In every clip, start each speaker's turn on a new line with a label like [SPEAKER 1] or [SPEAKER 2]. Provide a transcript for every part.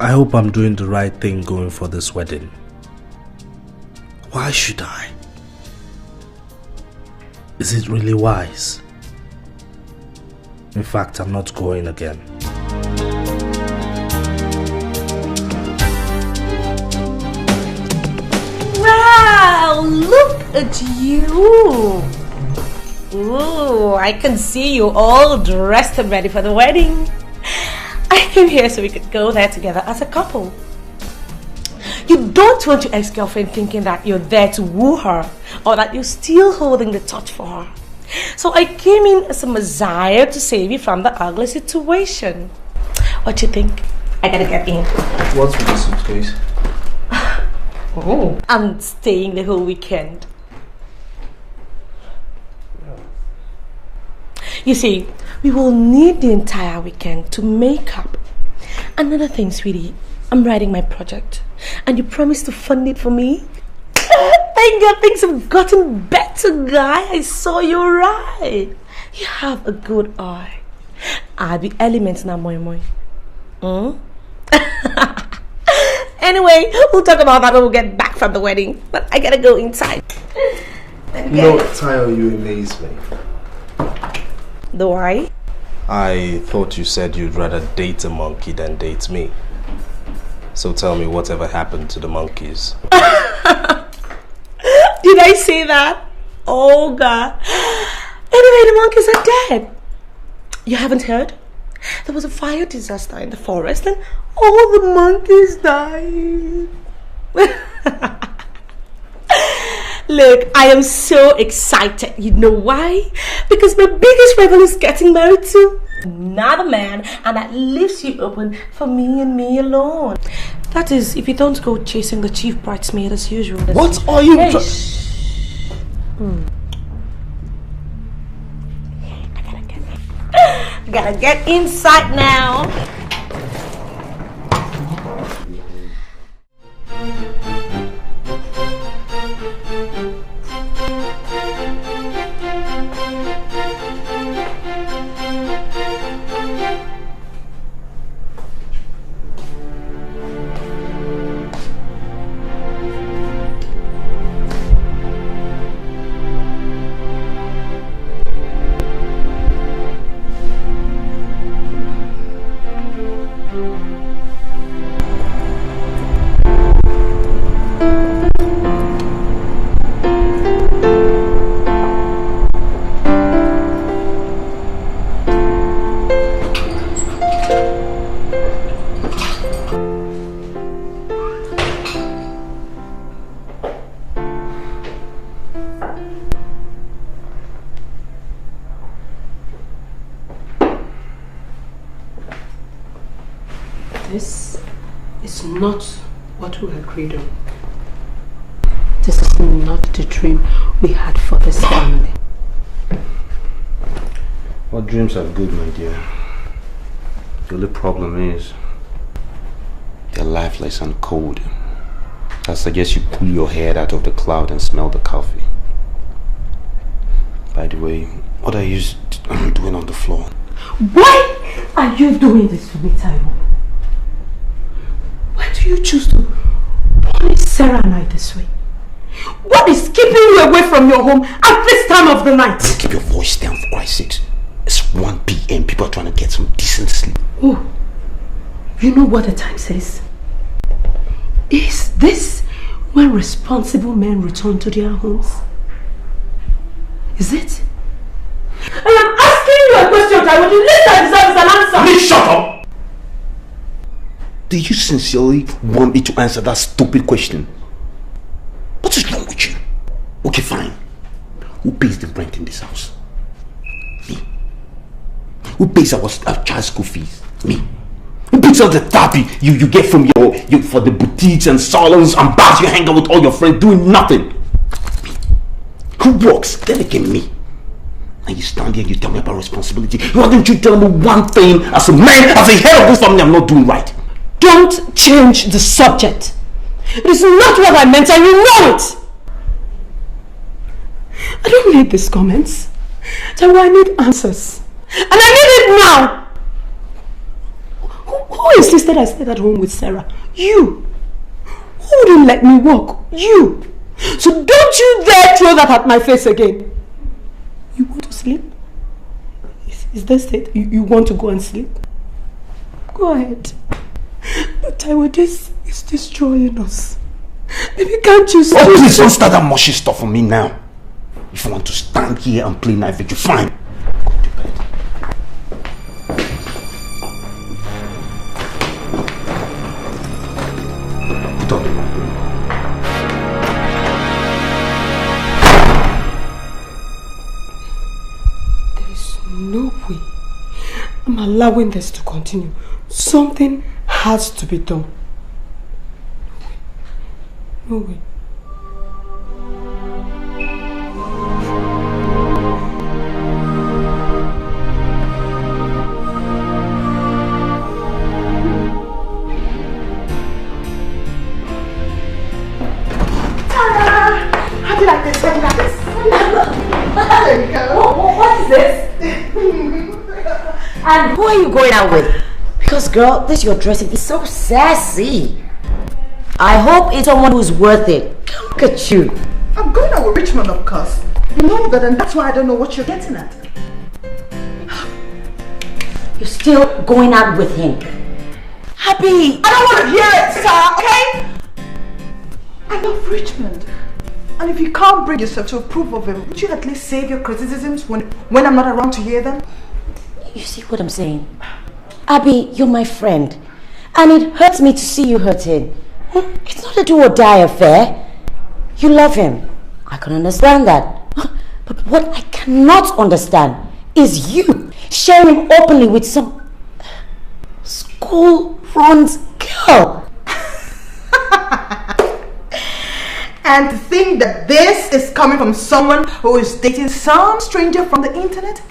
[SPEAKER 1] I hope I'm doing the right thing going for this wedding. Why should I? Is it really wise? In fact, I'm not going again.
[SPEAKER 2] Wow, look at you. Ooh, I can see you all dressed and ready for the wedding. I came here so we could go there together as a couple. You don't want your ex-girlfriend thinking that you're there to woo her or that you're still holding the torch for her. So I came in as a messiah to save you from the ugly situation. What you think? I gotta get in.
[SPEAKER 1] What's with the suitcase?
[SPEAKER 2] Oh, I'm staying the whole weekend. You see, we will need the entire weekend to make up. Another thing, sweetie, I'm writing my project and you promised to fund it for me. Thank God things have gotten better, guy. I saw you right. You have a good eye. I'll be elements now, moi moi. Anyway, we'll talk about that when we get back from the wedding. But I gotta go inside.
[SPEAKER 1] No, Tayo, you amaze me.
[SPEAKER 2] Do I?
[SPEAKER 1] I thought you said you'd rather date a monkey than date me. So tell me, whatever happened to the monkeys?
[SPEAKER 2] Did I say that? Oh God. Anyway, the monkeys are dead. You haven't heard? There was a fire disaster in the forest and all the monkeys died. Look, I am so excited. You know why? Because my biggest rival is getting married to another man, and that leaves you open for me and me alone. That is, if you don't go chasing the chief bridesmaid as usual.
[SPEAKER 1] What are you
[SPEAKER 2] I gotta get inside now.
[SPEAKER 3] This is not what we agreed on. This is not the dream we had for this family.
[SPEAKER 4] All dreams are good, my dear. The only problem is they're lifeless and cold. I suggest you pull your head out of the cloud and smell the coffee. By the way, what are you doing on the floor?
[SPEAKER 3] Why are you doing this to me, Taiwo? Why do you choose to punish Sarah and I this way? What is keeping you away from your home at this time of the night?
[SPEAKER 4] Don't keep your voice down, for Christ's sake. It's 1 p.m. People are trying to get some decent sleep.
[SPEAKER 3] Oh, you know what the time says? Is this when responsible men return to their homes? Is it? I am asking you a question, Taiwo. The least I deserve is an answer.
[SPEAKER 4] Please shut up! Do you sincerely want me to answer that stupid question? What is wrong with you? Okay, fine. Who pays the rent in this house? Me. Who pays our child school fees? Me. Who picks up the therapy you get from your for the boutiques and salons and bars you hang out with all your friends doing nothing? Me. Who works? Then again, me. And you stand here and you tell me about responsibility. Why don't you tell me one thing as a man, as a head of this family I'm not doing right?
[SPEAKER 3] Don't change the subject. It is not what I meant and you know it. I don't need these comments. I need answers. And I need it now. Who insisted I stayed at home with Sarah? You. Who wouldn't let me walk? You. So don't you dare throw that at my face again. You want to sleep? Is this it? You want to go and sleep? Go ahead. But Taiwo, this is destroying us. Baby, can't you see?
[SPEAKER 4] Oh, please don't start that mushy stuff on me now. If you want to stand here and play knife with you, fine. Go to bed. Put up.
[SPEAKER 3] There is no way I'm allowing this to continue. Something has to be done. No way.
[SPEAKER 5] How do you like this? How do you like this? There you go.
[SPEAKER 2] What is this? And who are you going out with? Because girl, this your dressing is so sassy. I hope it's someone who's worth it. Look at you.
[SPEAKER 5] I'm going out with Richmond, of course. You know that, and that's why I don't know what you're getting at.
[SPEAKER 2] You're still going out with him. Happy.
[SPEAKER 5] I don't want to hear it, sir, okay? I love Richmond. And if you can't bring yourself to approve of him, would you at least save your criticisms when I'm not around to hear them?
[SPEAKER 2] You see what I'm saying? Abby, you're my friend. And it hurts me to see you hurting. It's not a do or die affair. You love him. I can understand that. But what I cannot understand is you sharing him openly with some school-runs girl.
[SPEAKER 5] And to think that this is coming from someone who is dating some stranger from the internet?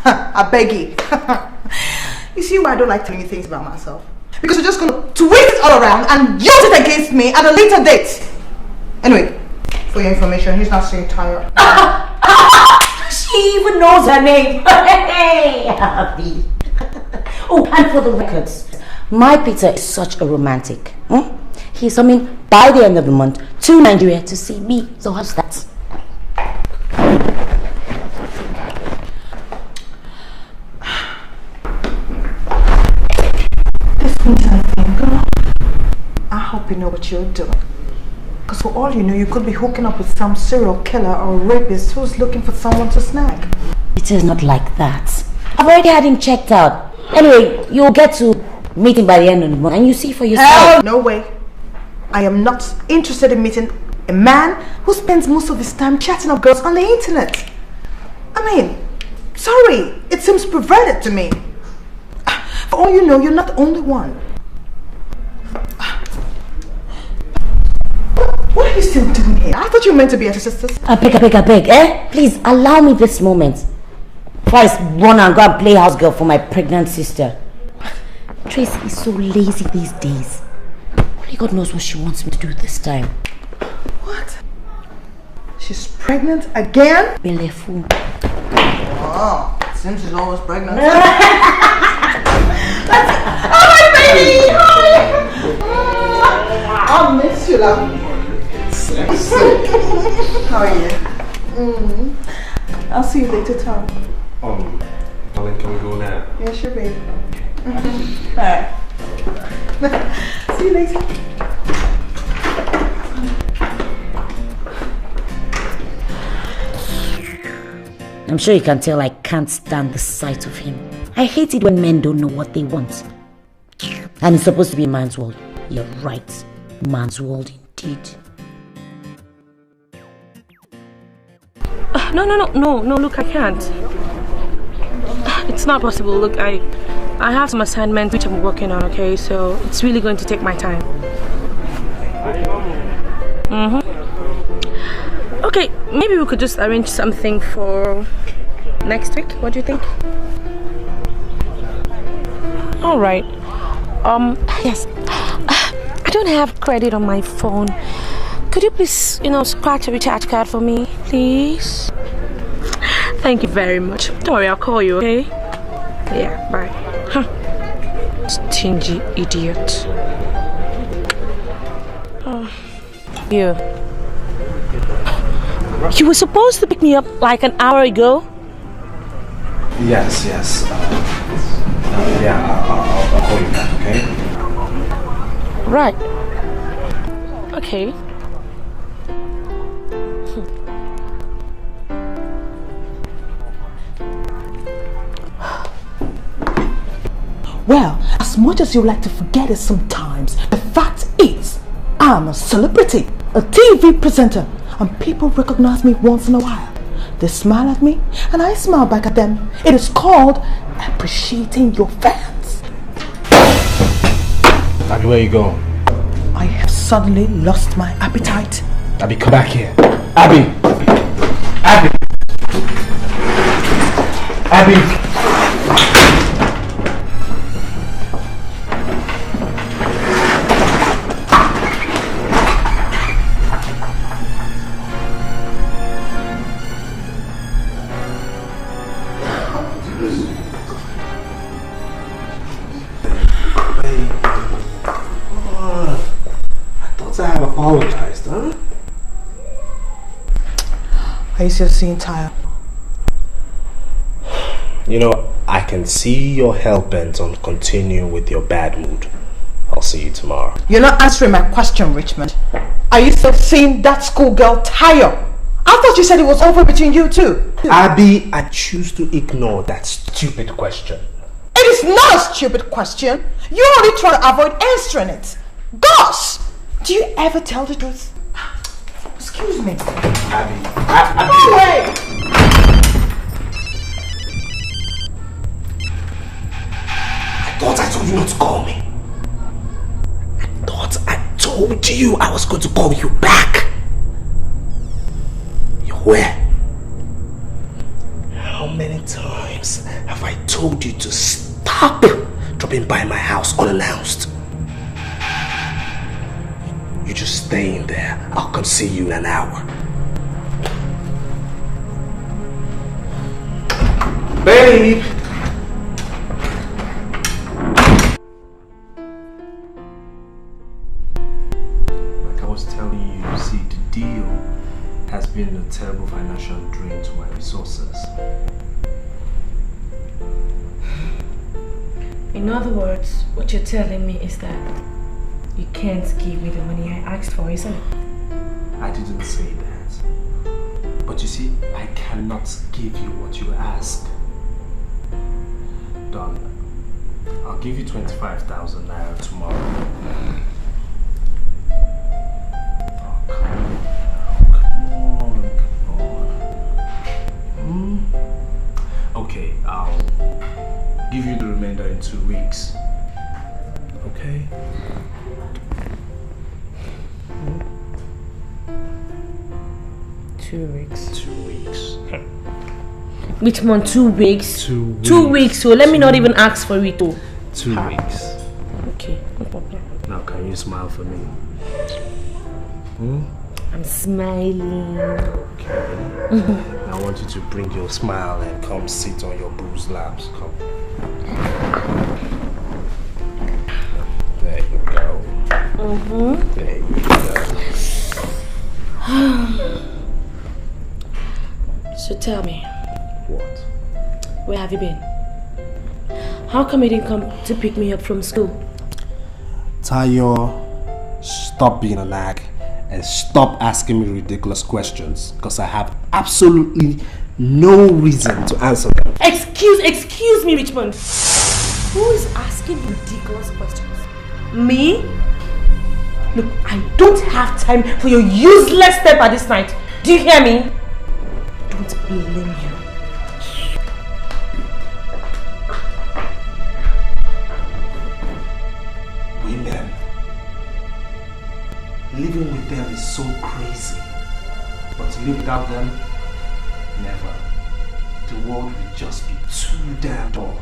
[SPEAKER 5] I beg you. You see why I don't like telling you things about myself? Because you're just going to twist it all around and use it against me at a later date. Anyway, for your information, he's not seeing Tyra.
[SPEAKER 2] She even knows her name. Hey, Abby. Oh, and for the records, my Peter is such a romantic. He's coming by the end of the month to Nigeria to see me. So how's that?
[SPEAKER 5] This winter thing, girl, I hope you know what you're doing. Because for all you know, you could be hooking up with some serial killer or rapist who's looking for someone to snag.
[SPEAKER 2] It is not like that. I've already had him checked out. Anyway, you'll get to meet him by the end of the month and you see for yourself.
[SPEAKER 5] Hell, no way. I am not interested in meeting a man who spends most of his time chatting up girls on the internet. I mean, sorry, it seems perverted to me. For all you know, you're not the only one. What are you still doing here? I thought you were meant to be at your sister's.
[SPEAKER 2] I beg, eh? Please, allow me this moment. Before I run and go and play house girl for my pregnant sister. Tracy is so lazy these days. Only God knows what she wants me to do this time.
[SPEAKER 5] What? She's pregnant again?
[SPEAKER 2] Belefu.
[SPEAKER 5] Oh, it seems she's always pregnant.
[SPEAKER 2] Oh
[SPEAKER 5] my baby! I'll miss you, love. How are you? I'll see you later, Tom.
[SPEAKER 1] Darling, can we go now?
[SPEAKER 5] Yeah, sure, babe. Alright. See you later.
[SPEAKER 2] I'm sure you can tell I can't stand the sight of him. I hate it when men don't know what they want. And it's supposed to be a man's world. You're right. Man's world indeed.
[SPEAKER 6] No, look, I can't. It's not possible. Look, I have some assignments which I'm working on, okay? So it's really going to take my time. Okay, maybe we could just arrange something for next week. What do you think? All right. Yes. I don't have credit on my phone. Could you please, scratch a recharge card for me, please? Thank you very much. Don't worry, I'll call you, okay? Yeah, bye. Stingy idiot. You. You were supposed to pick me up like an hour ago.
[SPEAKER 1] Yes. I'll call you back, okay?
[SPEAKER 6] Right. Okay.
[SPEAKER 5] Well, as much as you like to forget it sometimes, the fact is, I'm a celebrity, a TV presenter, and people recognize me once in a while. They smile at me, and I smile back at them. It is called appreciating your fans.
[SPEAKER 1] Abby, where you going?
[SPEAKER 5] I have suddenly lost my appetite.
[SPEAKER 1] Abby, come back here. Abby! I have apologized, huh?
[SPEAKER 5] Are you still seeing tired?
[SPEAKER 1] You know, I can see you're hell-bent on continuing with your bad mood. I'll see you tomorrow.
[SPEAKER 5] You're not answering my question, Richmond. Are you still seeing that schoolgirl Tayo? I thought you said it was over between you two.
[SPEAKER 1] Abby, I choose to ignore that stupid question.
[SPEAKER 5] It is not a stupid question. You only try to avoid answering it. Gosh! Do you ever tell the truth? Excuse me.
[SPEAKER 1] Abby.
[SPEAKER 5] No way!
[SPEAKER 1] I thought I told you not to call me. I thought I told you I was going to call you back. You're where? How many times have I told you to stop dropping by my house unannounced? You just stay in there. I'll come see you in an hour. Babe! Like I was telling you, see, the deal has been a terrible financial drain to my resources.
[SPEAKER 6] In other words, what you're telling me is that you can't give me the money I asked for, isn't it?
[SPEAKER 1] I didn't say that. But you see, I cannot give you what you ask. Done. I'll give you 25,000 naira tomorrow. Oh, come on. Okay, I'll give you the remainder in 2 weeks. Okay?
[SPEAKER 6] 2 weeks.
[SPEAKER 1] 2 weeks.
[SPEAKER 6] Which month? 2 weeks?
[SPEAKER 1] 2 weeks.
[SPEAKER 6] 2 weeks, so let me not even ask for it too.
[SPEAKER 1] 2 weeks.
[SPEAKER 6] Okay, no problem.
[SPEAKER 1] Now can you smile for me?
[SPEAKER 6] I'm smiling.
[SPEAKER 1] Okay. I want you to bring your smile and come sit on your bruised laps. Come. There you go. There you go.
[SPEAKER 6] So tell me,
[SPEAKER 1] What?
[SPEAKER 6] where have you been? How come you didn't come to pick me up from school?
[SPEAKER 1] Tayo, stop being a nag and stop asking me ridiculous questions because I have absolutely no reason to answer them.
[SPEAKER 6] Excuse me, Richmond. Who is asking ridiculous questions? Me? Look, I don't have time for your useless step at this night. Do you hear me? Don't blame you.
[SPEAKER 1] Women. Living with them is so crazy. But to live without them, never. The world will just be too damn dull.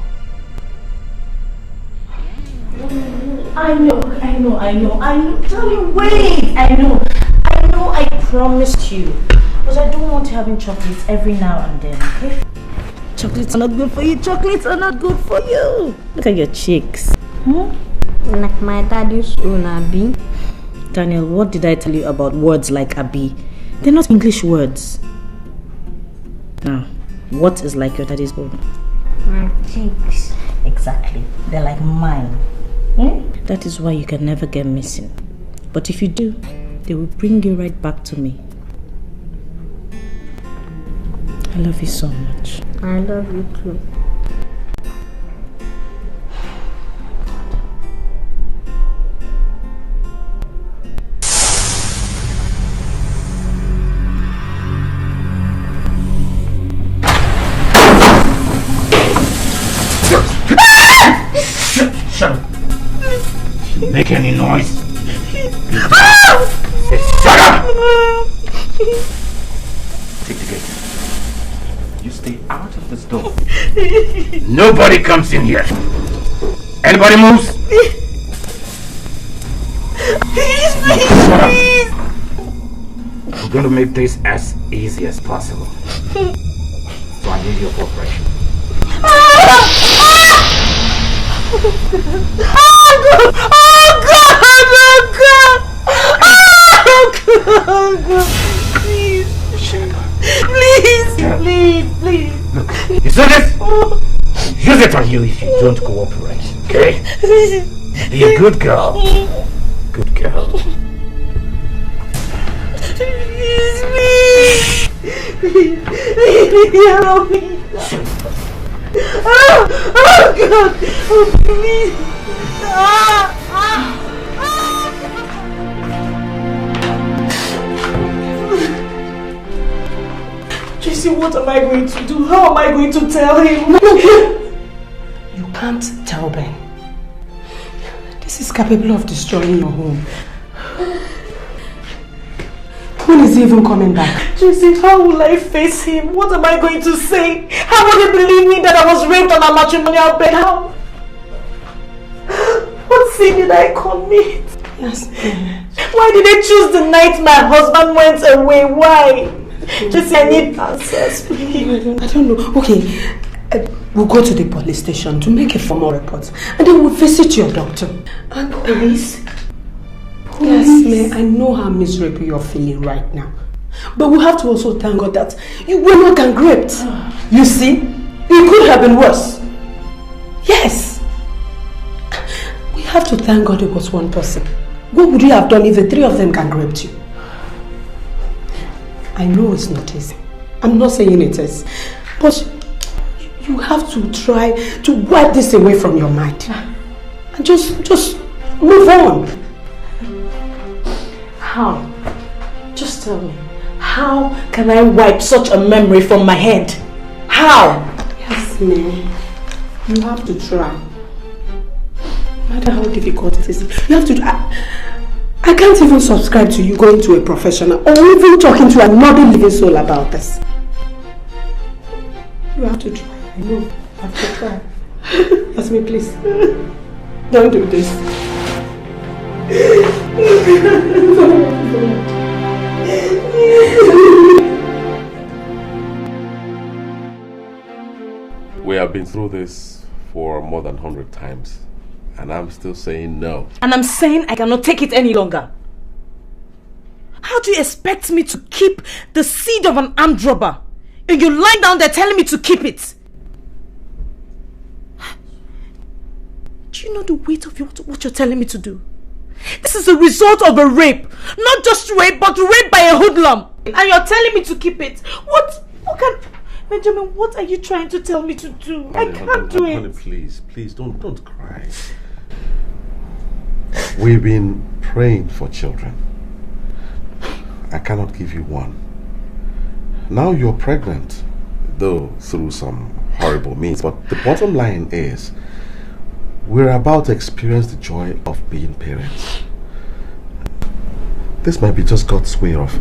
[SPEAKER 6] I know. Darling, wait. I know, I promised you. But I don't want you having chocolates every now and then, okay? Chocolates are not good for you. Chocolates are not good for you. Look at your cheeks.
[SPEAKER 7] Like my daddy's own Abi.
[SPEAKER 2] Daniel, what did I tell you about words like Abi? They're not English words. Now, what is like your daddy's own?
[SPEAKER 7] My cheeks.
[SPEAKER 2] Exactly. They're like mine. That is why you can never get missing. But if you do, they will bring you right back to me. I love you so much.
[SPEAKER 7] I love you too.
[SPEAKER 4] Shut up! If you make any noise, shut up! Take the gate. You stay out of this door. Nobody comes in here. Anybody moves?
[SPEAKER 7] Please,
[SPEAKER 4] Shut up. I'm going to make this as easy as possible. So I need your cooperation.
[SPEAKER 7] Please.
[SPEAKER 4] Look, you see this? Use it on you if you don't cooperate, okay? Be a good girl. Good girl.
[SPEAKER 7] Please, help me. Oh God! Oh please!
[SPEAKER 3] Tracy, what am I going to do? How am I going to tell him? You can't tell Ben. This is capable of destroying your home. When is he even coming back?
[SPEAKER 2] Tracy, how will I face him? What am I going to say? How will he believe me that I was raped on a matrimonial bed? How? What sin did I commit?
[SPEAKER 3] Yes.
[SPEAKER 2] Why did they choose the night my husband went away? Why? Tracy, I need answers, please.
[SPEAKER 3] I don't know. Okay, we'll go to the police station to make a formal report. And then we'll visit your doctor. And police? Yes, May, I know how miserable you're feeling right now. But we have to also thank God that you were not gang raped. You see? It could have been worse. Yes. We have to thank God it was one person. What would you have done if the three of them gang raped you? I know it's not easy. I'm not saying it is. But you have to try to wipe this away from your mind. And just move on.
[SPEAKER 2] How? Just tell me. How can I wipe such a memory from my head? How?
[SPEAKER 3] Yes, May. You have to try. No matter how difficult it is. You have to... I can't even subscribe to you going to a professional or even talking to another living soul about this. You have to try. I know. You have to try. Yasmin, please. Don't do this.
[SPEAKER 8] We have been through this for more than 100 times, and I'm still saying no.
[SPEAKER 2] And I'm saying I cannot take it any longer. How do you expect me to keep the seed of an armed robber? And you lie down there telling me to keep it? Do you know the weight of what you're telling me to do? This is the result of a rape. Not just rape, but rape by a hoodlum. And you're telling me to keep it. What can... Benjamin, what are you trying to tell me to do?
[SPEAKER 8] Honey,
[SPEAKER 2] I can't do it.
[SPEAKER 8] Honey, please, don't cry. We've been praying for children. I cannot give you one. Now you're pregnant, though through some horrible means. But the bottom line is, we're about to experience the joy of being parents. This might be just God's way of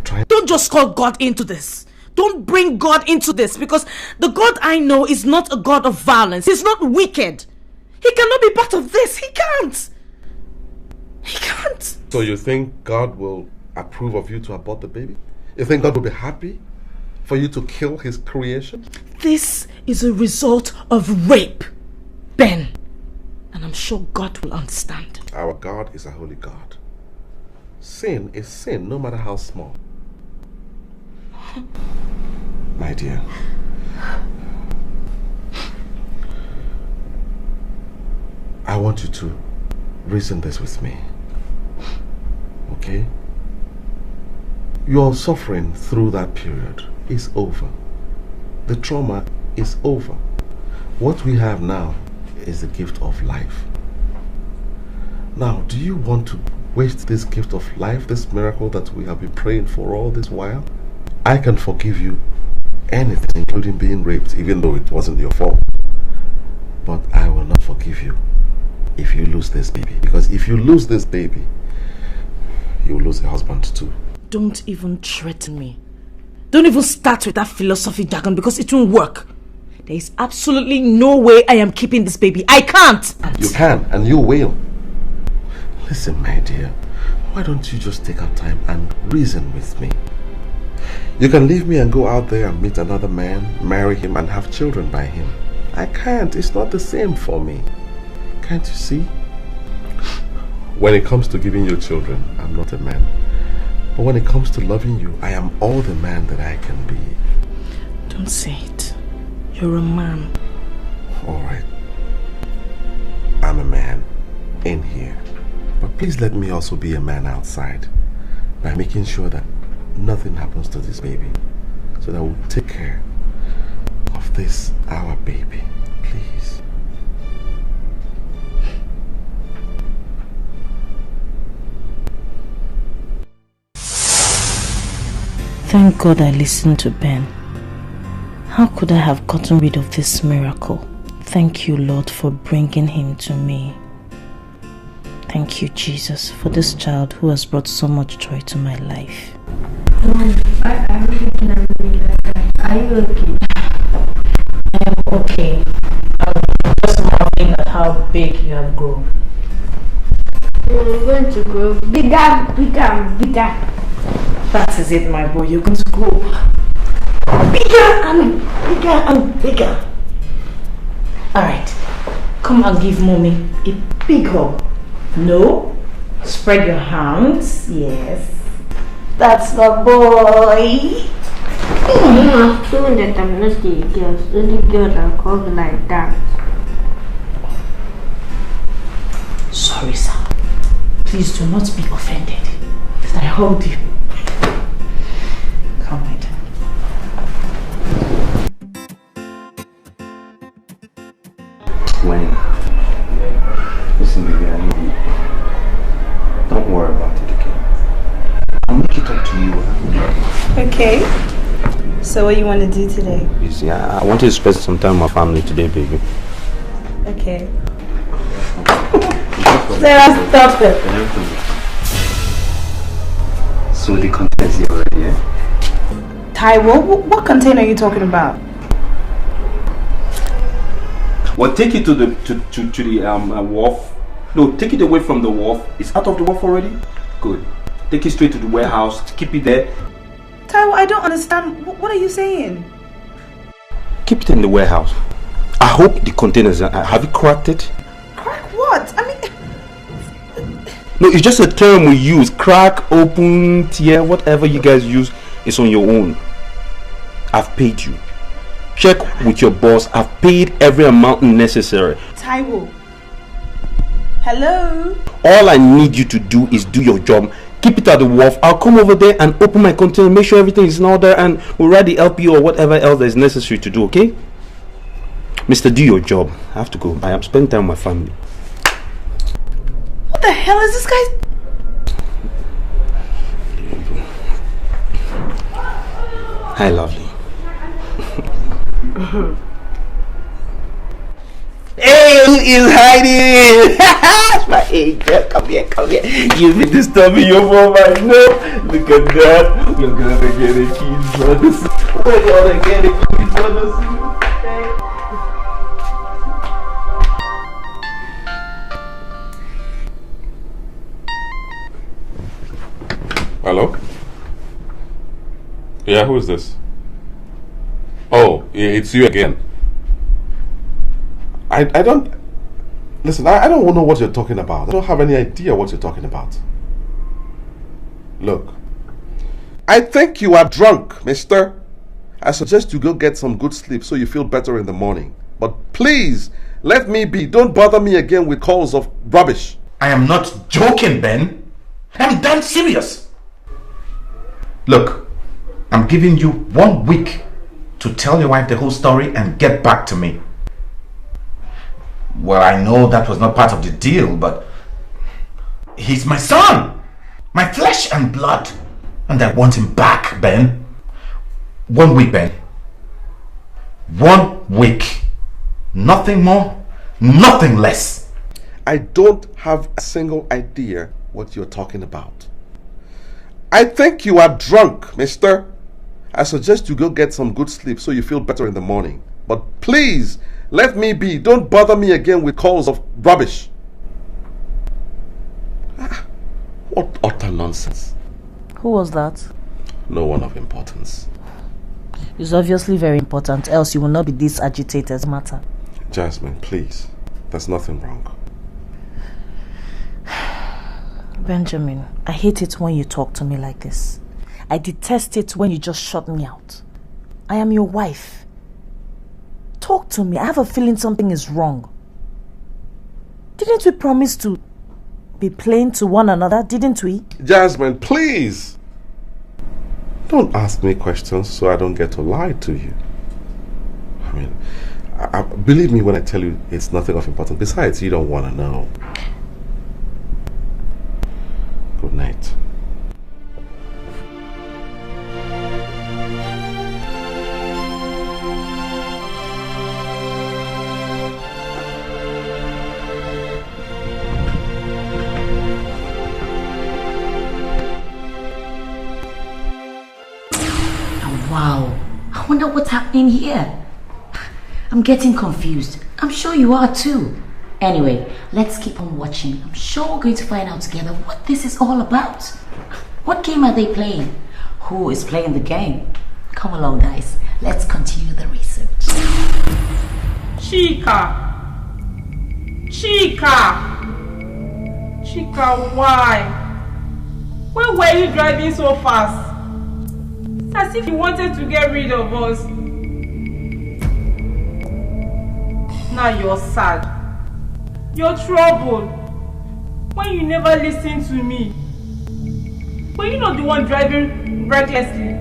[SPEAKER 8] trying.
[SPEAKER 2] Don't just call God into this. Don't bring God into this, because the God I know is not a God of violence. He's not wicked. He cannot be part of this. He can't. He can't.
[SPEAKER 8] So you think God will approve of you to abort the baby? You think God will be happy for you to kill his creation?
[SPEAKER 2] This is a result of rape, Ben.
[SPEAKER 3] And I'm sure God will understand.
[SPEAKER 8] Our God is a holy God. Sin is sin, no matter how small. My dear, I want you to reason this with me. Okay? Your suffering through that period is over. The trauma is over. What we have now is the gift of life. Now, do you want to waste this gift of life, this miracle that we have been praying for all this while? I can forgive you anything, including being raped, even though it wasn't your fault. But I will not forgive you if you lose this baby. Because if you lose this baby, you will lose a husband too.
[SPEAKER 3] Don't even threaten me. Don't even start with that philosophy jargon, because it won't work. There is absolutely no way I am keeping this baby. I can't.
[SPEAKER 8] You can, and you will. Listen, my dear, why don't you just take our time and reason with me? You can leave me and go out there and meet another man, marry him and have children by him. I can't. It's not the same for me. Can't you see? When it comes to giving you children, I'm not a man. But when it comes to loving you, I am all the man that I can be.
[SPEAKER 3] Don't say it. You're a man.
[SPEAKER 8] Alright. I'm a man in here. But please let me also be a man outside by making sure that nothing happens to this baby. So that we'll take care of this, our baby. Please.
[SPEAKER 3] Thank God I listened to Ben. How could I have gotten rid of this miracle? Thank you, Lord, for bringing him to me. Thank you, Jesus, for this child who has brought so much joy to my life.
[SPEAKER 7] I really cannot be like that. Are you okay?
[SPEAKER 3] I am okay. I'm just marveling at how big you have grown.
[SPEAKER 7] You're going to grow bigger, bigger, bigger.
[SPEAKER 3] That is it, my boy. You're going to grow bigger and bigger and bigger. Alright, come and give mommy a big hug. No, spread your hands. Yes, that's my boy.
[SPEAKER 7] I'm feeling that I'm not the girls. Only girls are called like that.
[SPEAKER 3] Sorry, sir. Please do not be offended that I hugged you. Come, my dear.
[SPEAKER 4] When? Listen, baby, I love you. Don't worry about it, okay? I'll make it up to you.
[SPEAKER 5] Okay. So what you want to do today?
[SPEAKER 4] Busy. I want to spend some time with my family today, baby.
[SPEAKER 5] Okay.
[SPEAKER 3] Sarah, stop it.
[SPEAKER 4] So the content is here already, yeah?
[SPEAKER 5] Taiwo, what container are you talking about?
[SPEAKER 4] Well, take it to the wharf. No, take it away from the wharf. It's out of the wharf already? Good. Take it straight to the warehouse. Keep it there.
[SPEAKER 5] Taiwo, I don't understand. What are you saying?
[SPEAKER 4] Keep it in the warehouse. I hope the containers have you cracked it?
[SPEAKER 5] Crack what? I mean...
[SPEAKER 4] No, it's just a term we use. Crack, open, tear, whatever you guys use is on your own. I've paid you. Check with your boss. I've paid every amount necessary.
[SPEAKER 5] Taiwo. Hello?
[SPEAKER 4] All I need you to do is do your job. Keep it at the wharf. I'll come over there and open my container, make sure everything is in order, and we'll write the LP or whatever else that is necessary to do, okay? Mister, do your job. I have to go. I am spending time with my family.
[SPEAKER 5] What the hell is this guy?
[SPEAKER 4] Hi, lovely. Hey, who is hiding? That's my angel. Come here, come here. You've been disturbing your mom, I know. Look at that. We're gonna get a kid, brothers. We're gonna get a kid, brothers.
[SPEAKER 8] Hello? Yeah, who is this? Oh, it's you again. I don't... Listen, I don't know what you're talking about. I don't have any idea what you're talking about. Look, I think you are drunk, mister. I suggest you go get some good sleep so you feel better in the morning. But please, let me be. Don't bother me again with calls of rubbish.
[SPEAKER 9] I am not joking, Ben. I'm damn serious. Look, I'm giving you 1 week to tell your wife the whole story and get back to me. Well, I know that was not part of the deal, but he's my son, my flesh and blood, and I want him back, Ben. 1 week, Ben. 1 week. Nothing more, nothing less.
[SPEAKER 8] I don't have a single idea what you're talking about. I think you are drunk, mister. I suggest you go get some good sleep so you feel better in the morning. But please, let me be. Don't bother me again with calls of rubbish. What utter nonsense.
[SPEAKER 10] Who was that?
[SPEAKER 8] No one of importance.
[SPEAKER 10] It's obviously very important, else you will not be this agitated matter.
[SPEAKER 8] Jasmine, please. There's nothing wrong.
[SPEAKER 10] Benjamin, I hate it when you talk to me like this. I detest it when you just shut me out. I am your wife. Talk to me. I have a feeling something is wrong. Didn't we promise to be plain to one another, didn't we?
[SPEAKER 8] Jasmine, please! Don't ask me questions so I don't get to lie to you. I mean, believe me when I tell you it's nothing of importance. Besides, you don't want to know. Good night.
[SPEAKER 3] Wow, I wonder what's happening here. I'm getting confused. I'm sure you are too. Anyway, let's keep on watching. I'm sure we're going to find out together what this is all about. What game are they playing? Who is playing the game? Come along, guys. Let's continue the research.
[SPEAKER 11] Chika, why? Why were you driving so fast? It's as if you wanted to get rid of us. Now you're sad. You're troubled. When you never listen to me. But you're not the one driving recklessly.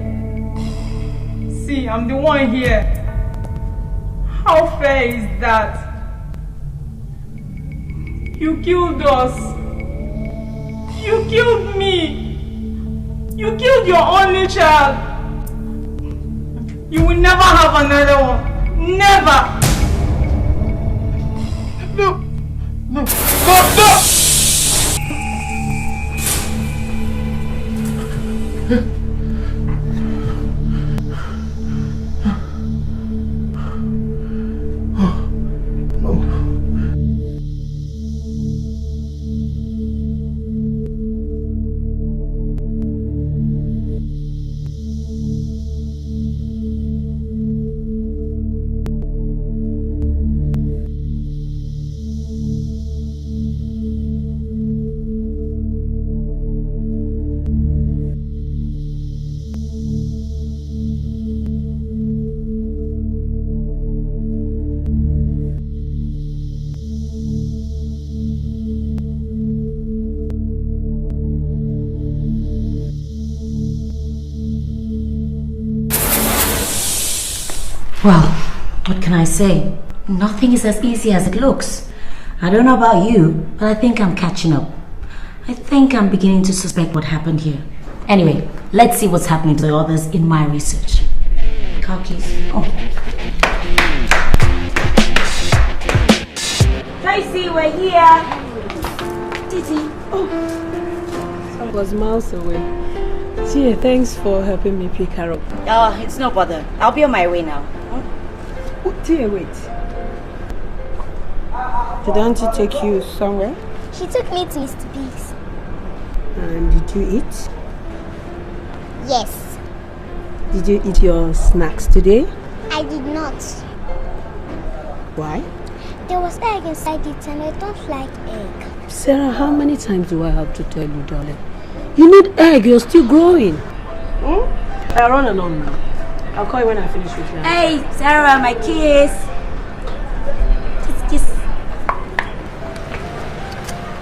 [SPEAKER 11] See, I'm the one here. How fair is that? You killed us. You killed me. You killed your only child. You will never have another one. Never. No.
[SPEAKER 3] Well, what can I say? Nothing is as easy as it looks. I don't know about you, but I think I'm catching up. I think I'm beginning to suspect what happened here. Anyway, let's see what's happening to the others in my research. Car keys. Oh.
[SPEAKER 6] Tracy, we're here.
[SPEAKER 3] Titi.
[SPEAKER 12] Oh. I was miles away. Tia, thanks for helping me pick her up.
[SPEAKER 6] Oh, it's no bother. I'll be on my way now.
[SPEAKER 12] Oh, Tia, wait. Did Auntie take you somewhere?
[SPEAKER 13] She took me to Mr. Biggs.
[SPEAKER 12] And did you eat?
[SPEAKER 13] Yes.
[SPEAKER 12] Did you eat your snacks today?
[SPEAKER 13] I did not.
[SPEAKER 12] Why?
[SPEAKER 13] There was egg inside it and I don't like egg.
[SPEAKER 3] Sarah, how many times do I have to tell you, darling? You need egg, you're still growing. I run along now. I'll call you when I finish with you.
[SPEAKER 14] Hey, Sarah, my kiss. Kiss.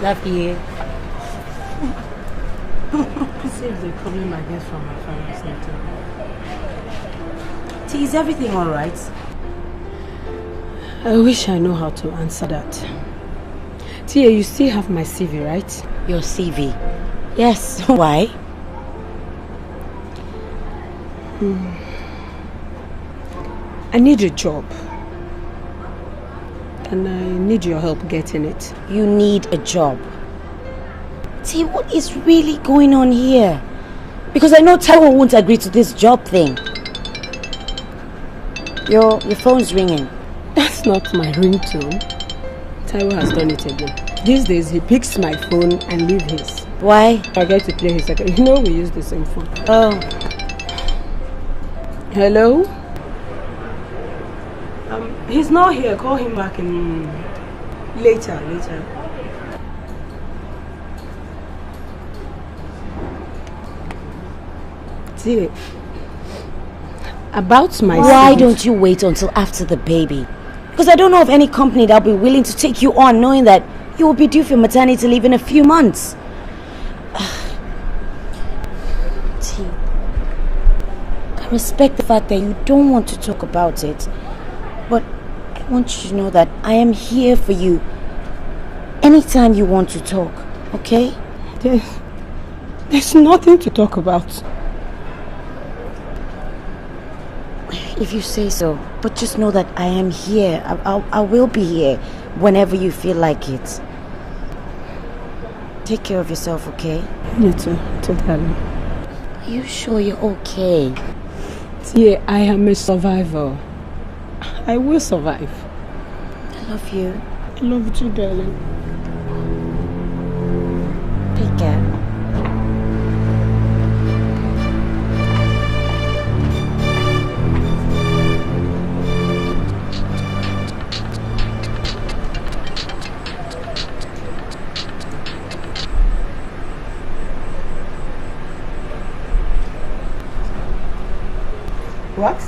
[SPEAKER 14] Love you.
[SPEAKER 3] See if the problem I get from my father's letter.
[SPEAKER 14] T, is everything alright?
[SPEAKER 3] I wish I know how to answer that. Tia, you still have my CV, right?
[SPEAKER 14] Your CV? Yes. Why?
[SPEAKER 3] I need a job. And I need your help getting it.
[SPEAKER 14] You need a job? T, what is really going on here? Because I know Taiwo won't agree to this job thing. Your phone's ringing.
[SPEAKER 3] That's not my ringtone. Taiwo has done it again. These days he picks my phone and leaves his.
[SPEAKER 14] Why?
[SPEAKER 3] I get to play his second. You know we use the same phone.
[SPEAKER 14] Oh.
[SPEAKER 3] Hello? He's not here. Call him back in later. See, about my
[SPEAKER 14] Why don't you wait until after the baby? Because I don't know of any company that'll be willing to take you on knowing that you will be due for maternity leave in a few months. T, I respect the fact that you don't want to talk about it, but I want you to know that I am here for you anytime you want to talk, okay?
[SPEAKER 3] There's nothing to talk about.
[SPEAKER 14] If you say so, but just know that I am here. I will be here whenever you feel like it. Take care of yourself, okay?
[SPEAKER 3] You too, darling.
[SPEAKER 14] Are you sure you're okay?
[SPEAKER 3] Yeah, I am a survivor. I will survive.
[SPEAKER 14] I love you.
[SPEAKER 3] I love you too, darling.
[SPEAKER 14] Take care.
[SPEAKER 5] What?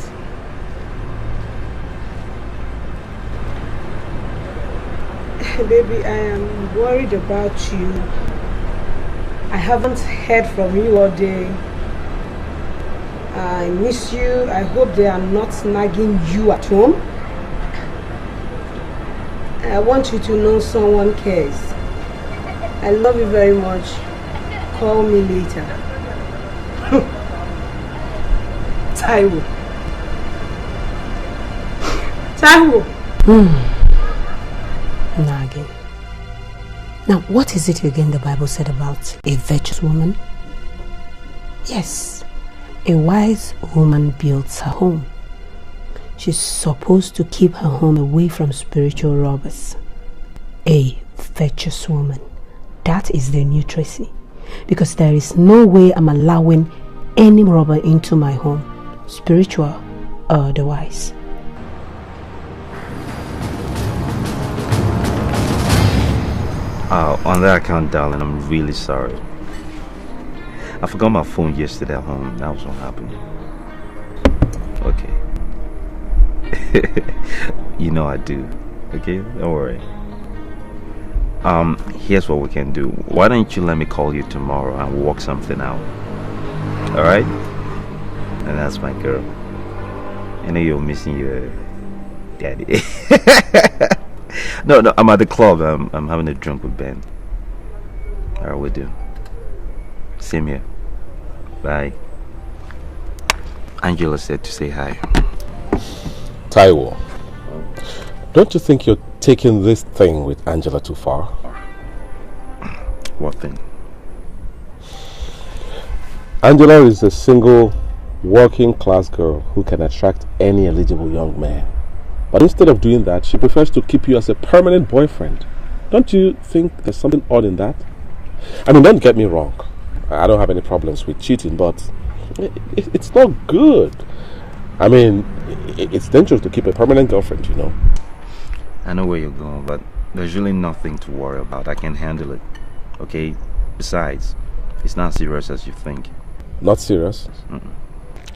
[SPEAKER 3] Baby, I am worried about you. I haven't heard from you all day. I miss you. I hope they are not nagging you at home. I want you to know someone cares. I love you very much. Call me later. Taiwo. Nagging. Now, what is it again the Bible said about a virtuous woman? Yes, a wise woman builds her home. She's supposed to keep her home away from spiritual robbers. A virtuous woman. That is the new Tracy. Because there is no way I'm allowing any robber into my home, spiritual or otherwise.
[SPEAKER 4] On that account, darling, I'm really sorry. I forgot my phone yesterday at home. That was what happened. Okay. You know I do. Okay? Don't worry. Here's what we can do. Why don't you let me call you tomorrow and we'll work something out? Alright? And that's my girl. I know you're missing your daddy. No, I'm at the club. I'm having a drink with Ben. Alright, we'll do. Same here. Bye. Angela said to say hi.
[SPEAKER 8] Taiwo, don't you think you're taking this thing with Angela too far?
[SPEAKER 4] What thing?
[SPEAKER 8] Angela is a single, working class girl who can attract any eligible young man. But instead of doing that, she prefers to keep you as a permanent boyfriend. Don't you think there's something odd in that? I mean, don't get me wrong. I don't have any problems with cheating, but it's not good. I mean, it's dangerous to keep a permanent girlfriend, you know.
[SPEAKER 15] I know where you're going, but there's really nothing to worry about. I can handle it, okay? Besides, it's not serious as you think.
[SPEAKER 8] Not serious?
[SPEAKER 15] Mm-mm.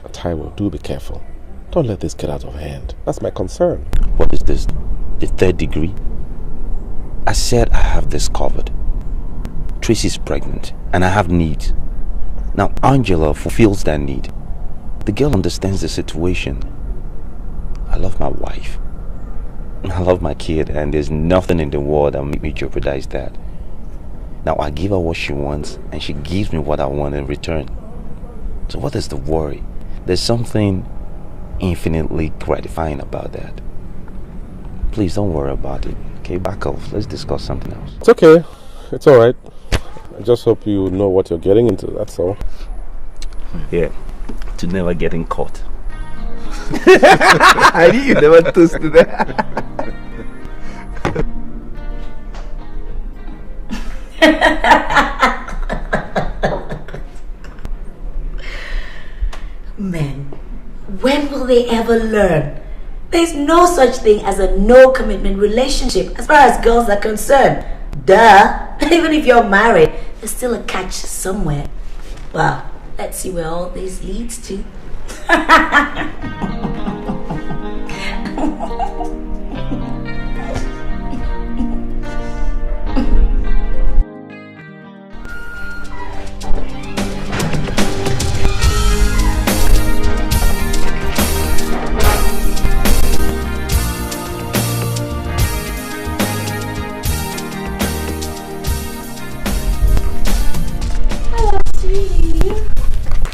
[SPEAKER 8] Taiwo, do be careful. Don't let this get out of hand. That's my concern.
[SPEAKER 4] What is this? The 3rd degree? I said I have this covered. Tracy's pregnant and I have needs. Now Angela fulfills that need. The girl understands the situation. I love my wife. I love my kid, and there's nothing in the world that will make me jeopardize that. Now I give her what she wants and she gives me what I want in return. So what is the worry? There's something infinitely gratifying about that. Please don't worry about it. Okay, back off. Let's discuss something else.
[SPEAKER 8] It's okay. It's alright. I just hope you know what you're getting into, that's all.
[SPEAKER 15] Yeah, to never getting caught. I knew you never toasted that.
[SPEAKER 14] Men, when will they ever learn? There's no such thing as a no-commitment relationship as far as girls are concerned. Duh! Even if you're married, there's still a catch somewhere. Well, let's see where all this leads to.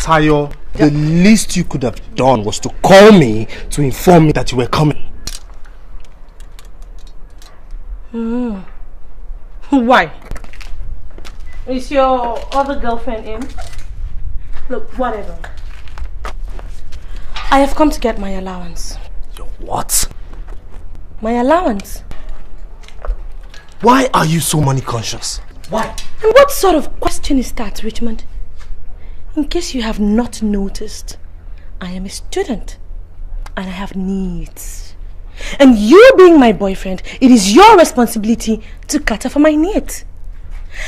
[SPEAKER 1] Tayo, the least you could have done was to call me to inform me that you were coming.
[SPEAKER 6] Why? Is your other girlfriend in? Look, whatever. I have come to get my allowance.
[SPEAKER 1] Your what?
[SPEAKER 6] My allowance.
[SPEAKER 1] Why are you so money conscious? Why?
[SPEAKER 6] And what sort of question is that, Richmond? In case you have not noticed, I am a student and I have needs. And you being my boyfriend, it is your responsibility to cater for my needs.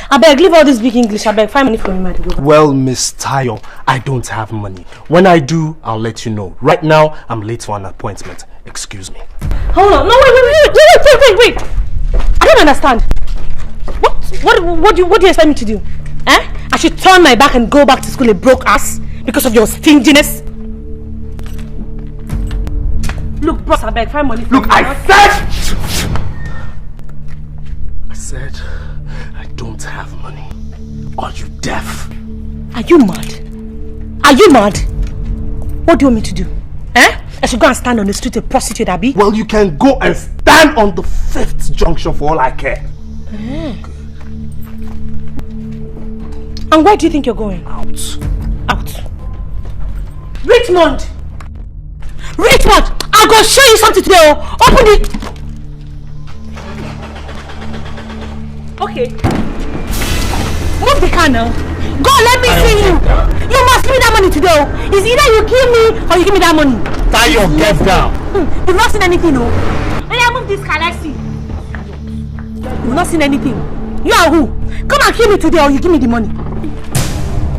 [SPEAKER 6] I beg, leave all this big English. I beg, find money for me, my dear.
[SPEAKER 1] Well, Miss Tayo, I don't have money. When I do, I'll let you know. Right now, I'm late for an appointment. Excuse me.
[SPEAKER 6] Hold on. No, wait. I don't understand. What do you expect me to do? Eh? I should turn my back and go back to school a broke ass because of your stinginess? Look, bros, I beg, find money for me.
[SPEAKER 1] Look, I said I don't have money. Are you deaf?
[SPEAKER 6] Are you mad? Are you mad? What do you want me to do? Eh? I should go and stand on the street a prostitute, Abby?
[SPEAKER 1] Well, you can go and stand on the 5th junction for all I care.
[SPEAKER 6] And where do you think you're going?
[SPEAKER 1] Out.
[SPEAKER 6] Richmond! I'm gonna show you something today. Open it! Okay. Move the car now. Go, let me see you. You must give me that money today. It's either you kill me or you give me that money.
[SPEAKER 1] Tie your get down.
[SPEAKER 6] You've not seen anything, no? When I move this car, let's see. You've not seen anything. You are who? Come and kill me today or you give me the money.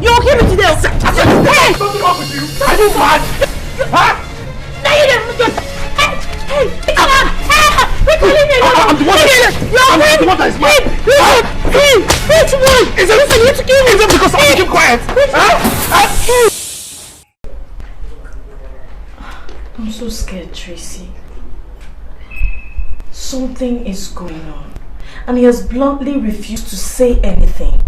[SPEAKER 6] You'll kill me today. Hey!
[SPEAKER 1] What's wrong with you? Are you mad? Huh?
[SPEAKER 6] No, you don't. Hey! Come on! We're calling me.
[SPEAKER 1] I'm the one that is mad.
[SPEAKER 6] Hey! Which one?
[SPEAKER 1] Is it for you to kill me? Is it because I keep quiet?
[SPEAKER 10] I'm so scared, Tracy. Something is going on, and he has bluntly refused to say anything.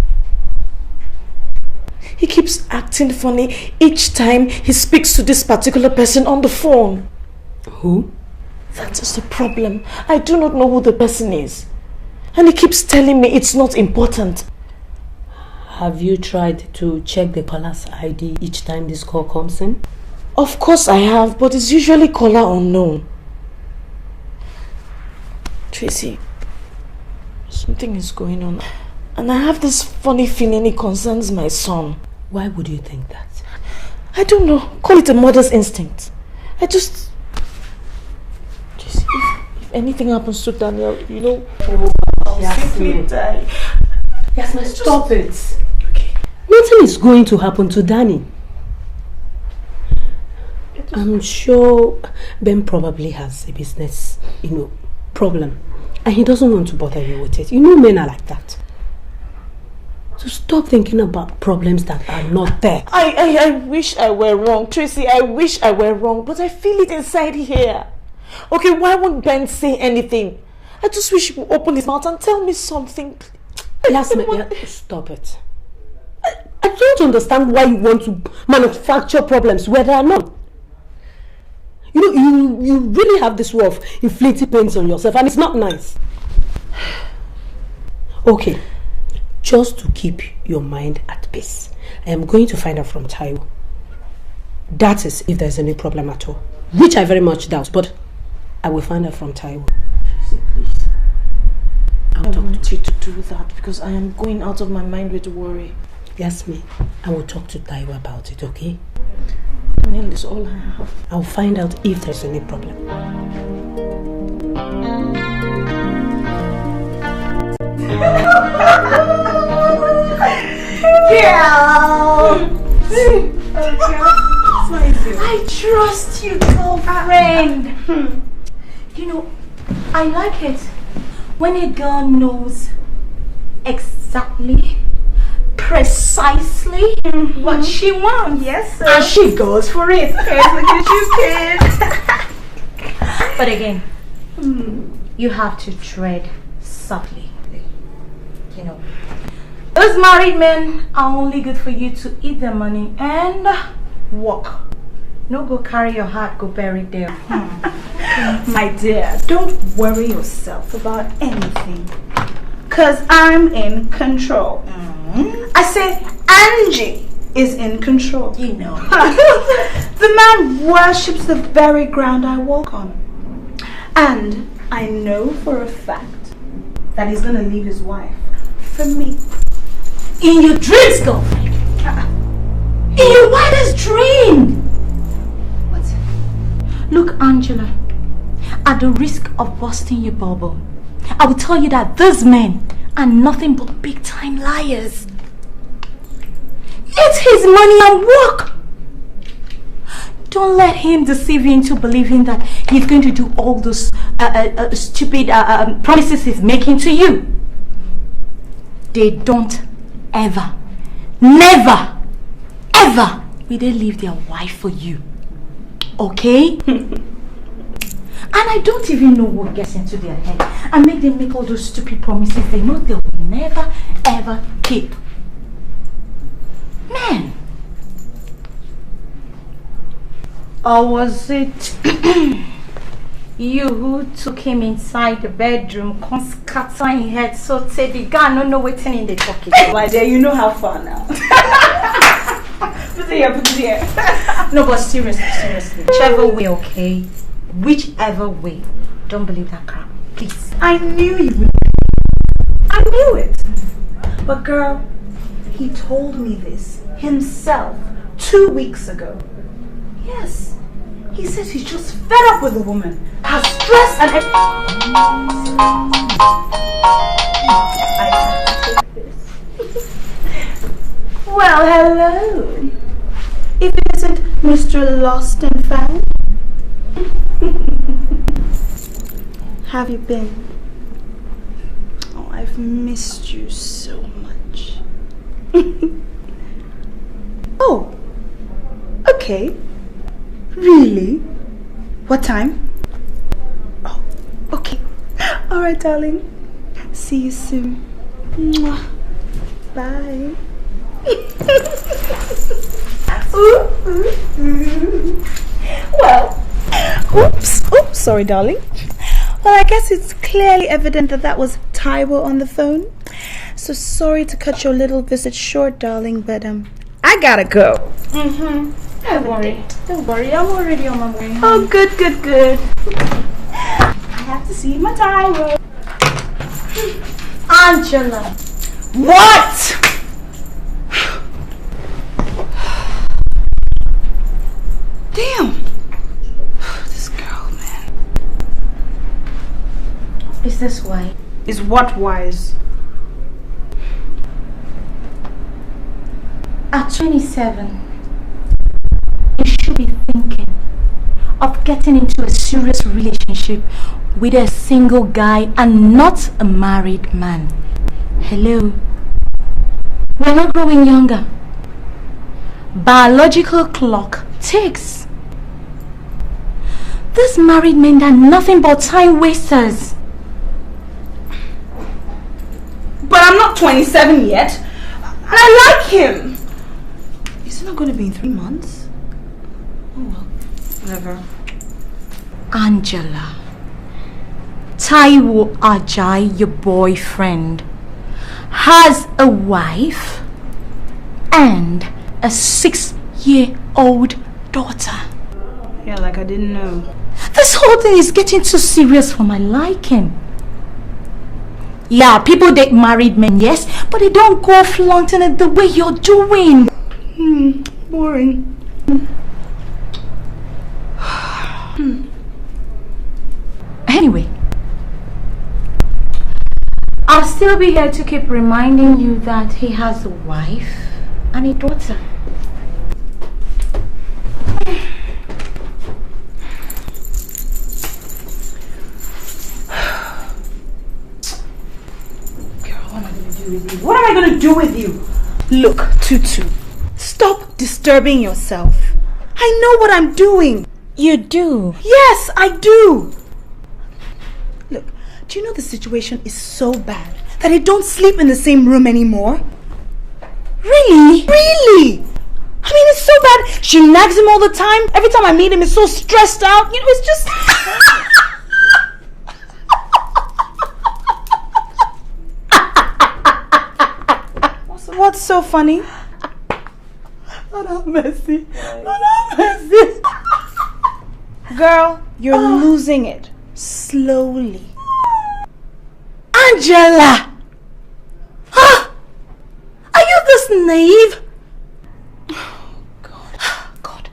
[SPEAKER 10] He keeps acting funny each time he speaks to this particular person on the phone.
[SPEAKER 3] Who?
[SPEAKER 10] That is the problem. I do not know who the person is. And he keeps telling me it's not important.
[SPEAKER 3] Have you tried to check the caller's ID each time this call comes in?
[SPEAKER 10] Of course I have, but it's usually caller unknown. Tracy, something is going on. And I have this funny feeling it concerns my son.
[SPEAKER 3] Why would you think that?
[SPEAKER 10] I don't know. Call it a mother's instinct. Tracy, if anything happens to Daniel, you know,
[SPEAKER 3] I'll
[SPEAKER 10] simply die.
[SPEAKER 3] Yasmin, stop it. Okay. Nothing is going to happen to Danny. I'm sure Ben probably has a business, problem. And he doesn't want to bother you with it. You know men are like that. So stop thinking about problems that are not there.
[SPEAKER 10] I wish I were wrong, Tracy. I wish I were wrong, but I feel it inside here. Okay, why won't Ben say anything? I just wish he would open his mouth and tell me something.
[SPEAKER 3] Yasmin, stop it. I don't understand why you want to manufacture problems where there are none. You really have this way of inflicting pains on yourself, and it's not nice. Okay, just to keep your mind at peace, I am going to find out from Taiwo. That is, if there's any problem at all, which I very much doubt, but I will find out from Taiwo.
[SPEAKER 10] Please. I don't want you to do that because I am going out of my mind with worry.
[SPEAKER 3] Yasmin, I will talk to Taiwo about it, okay?
[SPEAKER 10] Neil is all I have.
[SPEAKER 3] I'll find out if there's any problem.
[SPEAKER 16] I trust you, girlfriend. I like it when a girl knows exactly, precisely what she wants.
[SPEAKER 5] Yes, sir.
[SPEAKER 16] And she goes for it.
[SPEAKER 5] Yes, look at you, kid.
[SPEAKER 16] But again, you have to tread softly. Those married men are only good for you to eat their money and walk. No, go carry your heart, go bury it there.
[SPEAKER 5] My dear, don't worry yourself about anything, because I'm in control. I say Angie is in control.
[SPEAKER 16] You know.
[SPEAKER 5] The man worships the very ground I walk on. And I know for a fact that he's going to leave his wife for me.
[SPEAKER 16] In your dreams, girlfriend. In your wildest dream. What? Look, Angela, at the risk of busting your bubble, I will tell you that these men are nothing but big-time liars. Eat his money and work. Don't let him deceive you into believing that he's going to do all those stupid promises he's making to you. They don't ever, never, ever will they leave their wife for you. Okay? And I don't even know what gets into their head and make them make all those stupid promises they know they will never, ever keep. Man. Or was it you who took him inside the bedroom, scattering his head so say the guy no waiting in the pocket?
[SPEAKER 5] My dear, you know how far now. Put it here.
[SPEAKER 16] No, but seriously. Whichever way, okay? Whichever way. Don't believe that crap. Please.
[SPEAKER 5] I knew you would. I knew it. But girl, he told me this himself 2 weeks ago. Yes. He says he's just fed up with the woman. Her stress and I can't take this. Well, hello. If it isn't Mr. Lost and Found. Have you been? Oh, I've missed you so much. Oh, okay. Really? What time? Oh, okay. All right, darling. See you soon. Mwah. Bye. Well, oops, sorry, darling. Well, I guess it's clearly evident that was Taiwo on the phone. So sorry to cut your little visit short, darling, but I gotta go.
[SPEAKER 16] Don't worry, I'm already on my way home.
[SPEAKER 5] Oh, good. I have to see my Taiwo.
[SPEAKER 16] Angela.
[SPEAKER 5] What? Damn. This girl, man.
[SPEAKER 16] this why?
[SPEAKER 11] Is what wise?
[SPEAKER 16] At 27, you should be thinking of getting into a serious relationship with a single guy and not a married man. Hello? We're not growing younger. Biological clock ticks. These married men are nothing but time wasters.
[SPEAKER 11] But I'm not 27 yet. And I like him. Is it not going to be in 3 months? Oh well, whatever.
[SPEAKER 16] Angela, Taiwo Ajay, your boyfriend, has a wife and a 6-year-old daughter.
[SPEAKER 11] Yeah, like I didn't know.
[SPEAKER 16] This whole thing is getting too serious for my liking. Yeah, people date married men, yes, but they don't go flaunting it the way you're doing.
[SPEAKER 11] Boring.
[SPEAKER 16] Anyway, I'll still be here to keep reminding you that he has a wife and a daughter.
[SPEAKER 11] What am I going to do with you? Look, Tutu, stop disturbing yourself. I know what I'm doing.
[SPEAKER 16] You do?
[SPEAKER 11] Yes, I do. Look, do you know the situation is so bad that I don't sleep in the same room anymore?
[SPEAKER 16] Really?
[SPEAKER 11] Really? I mean, it's so bad. She nags him all the time. Every time I meet him, he's so stressed out. You know, it's just... What's so funny?
[SPEAKER 16] Lord have mercy. Lord have mercy.
[SPEAKER 11] Girl, you're losing it. Slowly.
[SPEAKER 16] Angela! Huh? Are you this naive? Oh, God.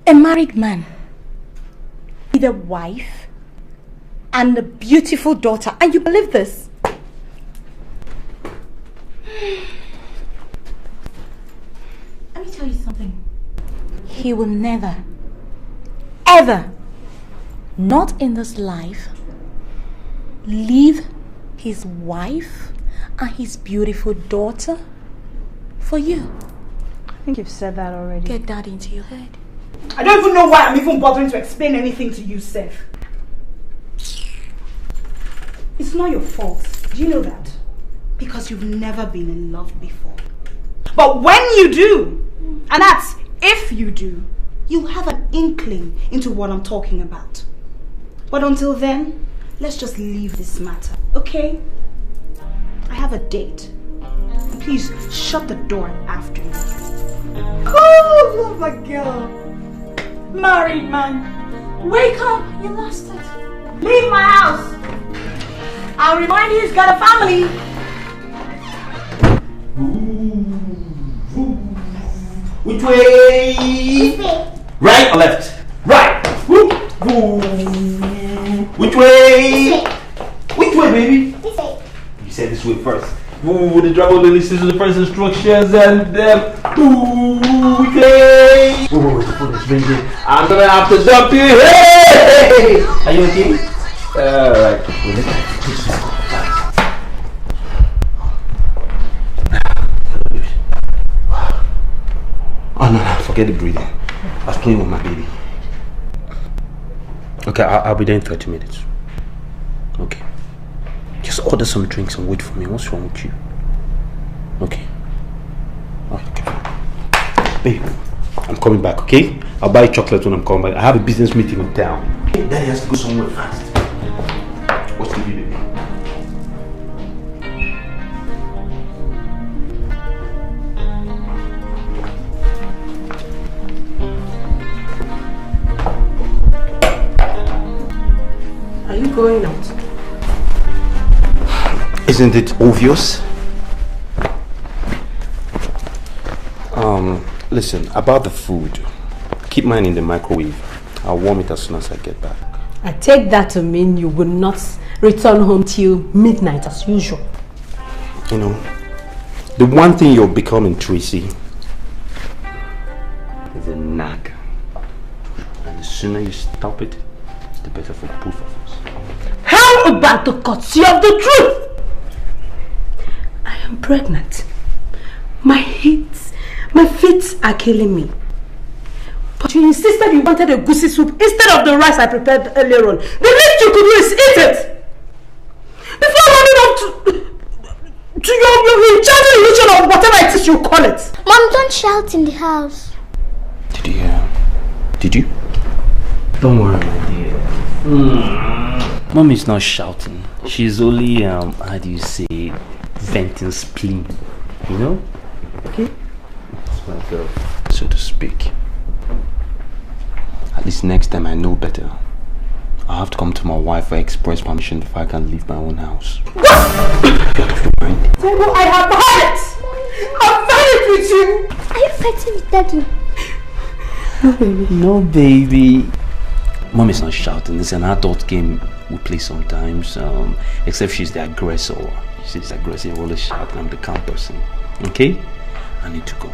[SPEAKER 16] A married man with a wife and a beautiful daughter. And you believe this? Let me tell you something. He will never, ever, not in this life, leave his wife and his beautiful daughter for you.
[SPEAKER 11] I think you've said that already.
[SPEAKER 16] Get that into your head.
[SPEAKER 11] I don't even know why I'm even bothering to explain anything to you, Seth. It's not your fault. Do you know that? Because you've never been in love before. But when you do, and that's if you do, you'll have an inkling into what I'm talking about. But until then, let's just leave this matter, okay? I have a date. And please shut the door after me.
[SPEAKER 16] Oh, love my girl. Married man. Wake up, you lost it.
[SPEAKER 11] Leave my house. I'll remind you he's got a family.
[SPEAKER 9] Which way? Right or left? Right. Which way? Which way, baby? You said this way first. The driver will listen to the first instructions and then which way? The phone is ringing. I'm gonna have to jump in. Hey! Are you okay? Alright. Oh no, forget the breathing. I was playing with my baby. Okay, I'll be there in 30 minutes. Okay. Just order some drinks and wait for me. What's wrong with you? Okay. Alright, okay. Babe, I'm coming back, okay? I'll buy chocolate when I'm coming back. I have a business meeting in town. Daddy has to go somewhere fast. What's the video, baby?
[SPEAKER 3] Are you going out?
[SPEAKER 4] Isn't it obvious? Listen, about the food, keep mine in the microwave. I'll warm it as soon as I get back.
[SPEAKER 3] I take that to mean you will not return home till midnight as usual.
[SPEAKER 9] You know, the one thing you're becoming, Tracy, is a nag. And the sooner you stop it, the better for both of us.
[SPEAKER 3] How about the courtesy of the truth? I am pregnant. My feet are killing me. But you insisted you wanted a goosey soup instead of the rice I prepared earlier on. The least you could do is eat it! Before running off to your religion or whatever it is you call it.
[SPEAKER 13] Mom, don't shout in the house.
[SPEAKER 9] Did you? Don't worry, my dear. Mommy's not shouting. She's only, how do you say, venting spleen. You know? Okay? That's my girl, so to speak. At least next time I know better. I have to come to my wife for express permission before I can leave my own house.
[SPEAKER 3] What? I have had it! I've had it with you!
[SPEAKER 13] Are you fighting with Daddy?
[SPEAKER 3] No, baby.
[SPEAKER 9] No, baby. Mom is not shouting. It's an adult game we play sometimes. Except she's the aggressor. She's aggressive, always shouting. I'm the calm person. Okay? I need to go.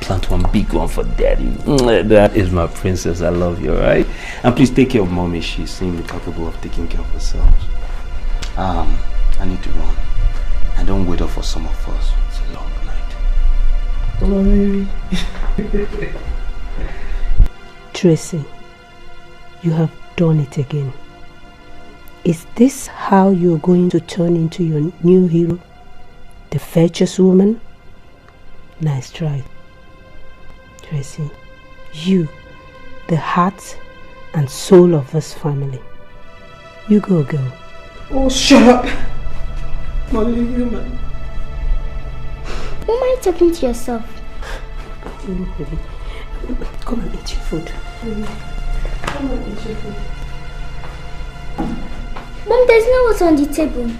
[SPEAKER 9] Plant one big one for Daddy. That is my princess. I love you, alright? And please take care of Mommy. She seems capable of taking care of herself. I need to run. And don't wait up for some of us. It's a long night.
[SPEAKER 3] Oh, baby. Tracy, you have done it again. Is this how you're going to turn into your new hero? The virtuous woman? Nice try. Tracy, you, the heart and soul of this family. You go, girl.
[SPEAKER 5] Oh, shut up. Molly, human.
[SPEAKER 13] Who am I talking to yourself?
[SPEAKER 3] Come and eat your food. Come and eat your food.
[SPEAKER 13] Mom, there's no water on the table.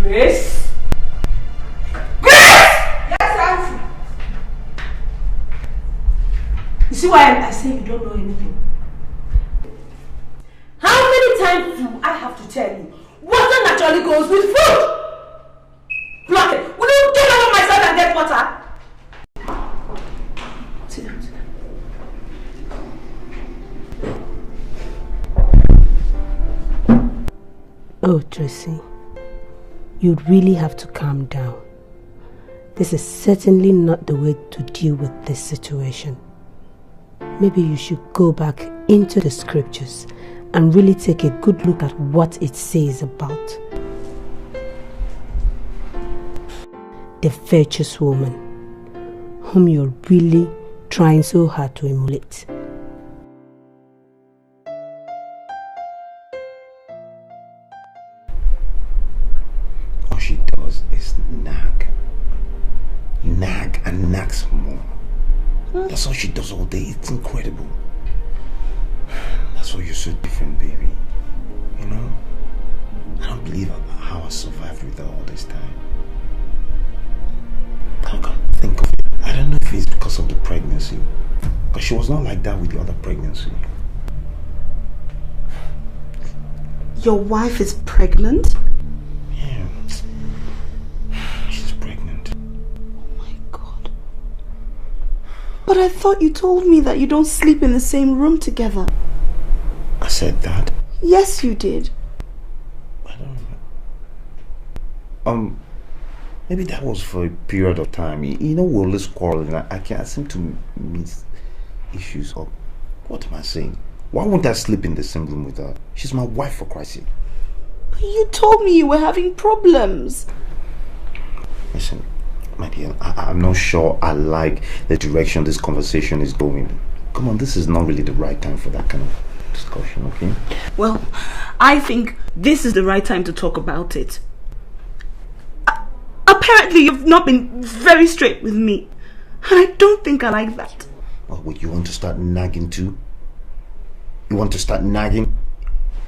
[SPEAKER 3] Grace?
[SPEAKER 5] Yes, Auntie.
[SPEAKER 3] You see why I say you don't know anything? How many times do I have to tell you? Water naturally goes with food! Block it! Will you get out of my side and get water? Sit down, sit down. Oh, Tracy, you really have to calm down. This is certainly not the way to deal with this situation. Maybe you should go back into the scriptures and really take a good look at what it says about the virtuous woman whom you're really trying so hard to emulate.
[SPEAKER 9] All she does is nag. Nag and nag some more. That's all she does all day. It's incredible. That's why you're so different, baby. You know? I don't believe how I survived with her all this time. I can't think of it. I don't know if it's because of the pregnancy. Because she was not like that with the other pregnancy.
[SPEAKER 5] Your wife is pregnant?
[SPEAKER 9] Yeah. She's pregnant.
[SPEAKER 5] But I thought you told me that you don't sleep in the same room together.
[SPEAKER 9] I said that?
[SPEAKER 5] Yes, you did.
[SPEAKER 9] I don't know. Maybe that was for a period of time. You know, we're always quarreling. I seem to miss issues up. What am I saying? Why won't I sleep in the same room with her? She's my wife, for Christ's sake.
[SPEAKER 5] But you told me you were having problems.
[SPEAKER 9] Listen, my dear, I'm not sure I like the direction this conversation is going. Come on, this is not really the right time for that kind of discussion, okay?
[SPEAKER 5] Well, I think this is the right time to talk about it. Apparently, you've not been very straight with me. And I don't think I like that.
[SPEAKER 9] Oh, wait, you want to start nagging too? You want to start nagging?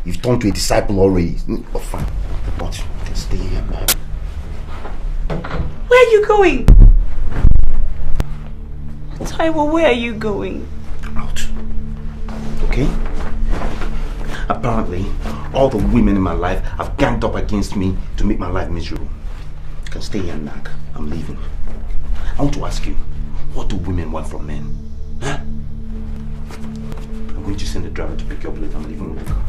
[SPEAKER 9] You've turned to a disciple already. Oh, fine. But you can stay here, man.
[SPEAKER 5] Where are you going? Taiwo, where are you going?
[SPEAKER 9] Out. Okay? Apparently,
[SPEAKER 4] All the women in my life have ganged up against me to make my life miserable. You can stay here and nag. I'm leaving. I want to ask you, what do women want from men? Huh? I'm going to send the driver to pick you up later. I'm leaving with the car.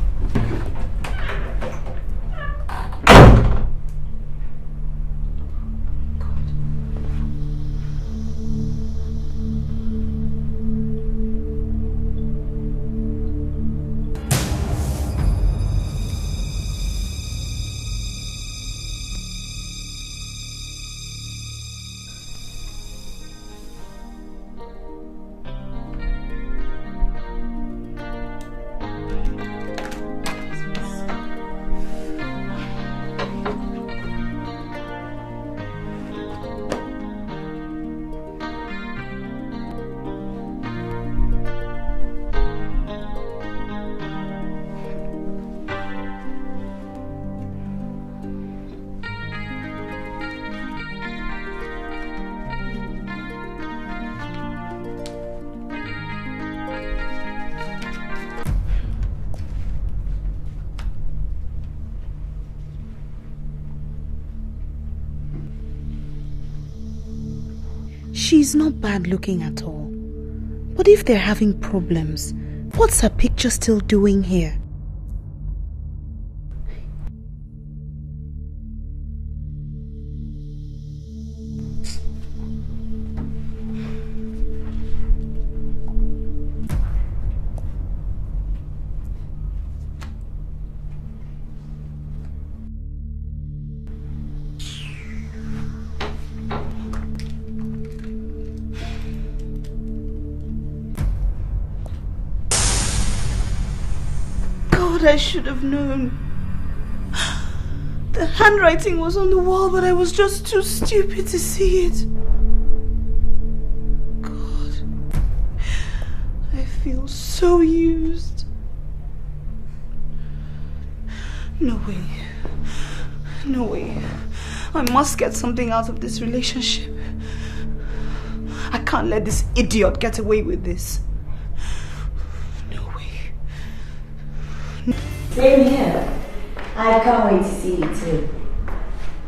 [SPEAKER 17] She's not bad looking at all. But if they're having problems, what's her picture still doing here? I should have known. The handwriting was on the wall, but I was just too stupid to see it. God, I feel so used. No way. No way. I must get something out of this relationship. I can't let this idiot get away with this.
[SPEAKER 14] Same here. I can't wait to see you too.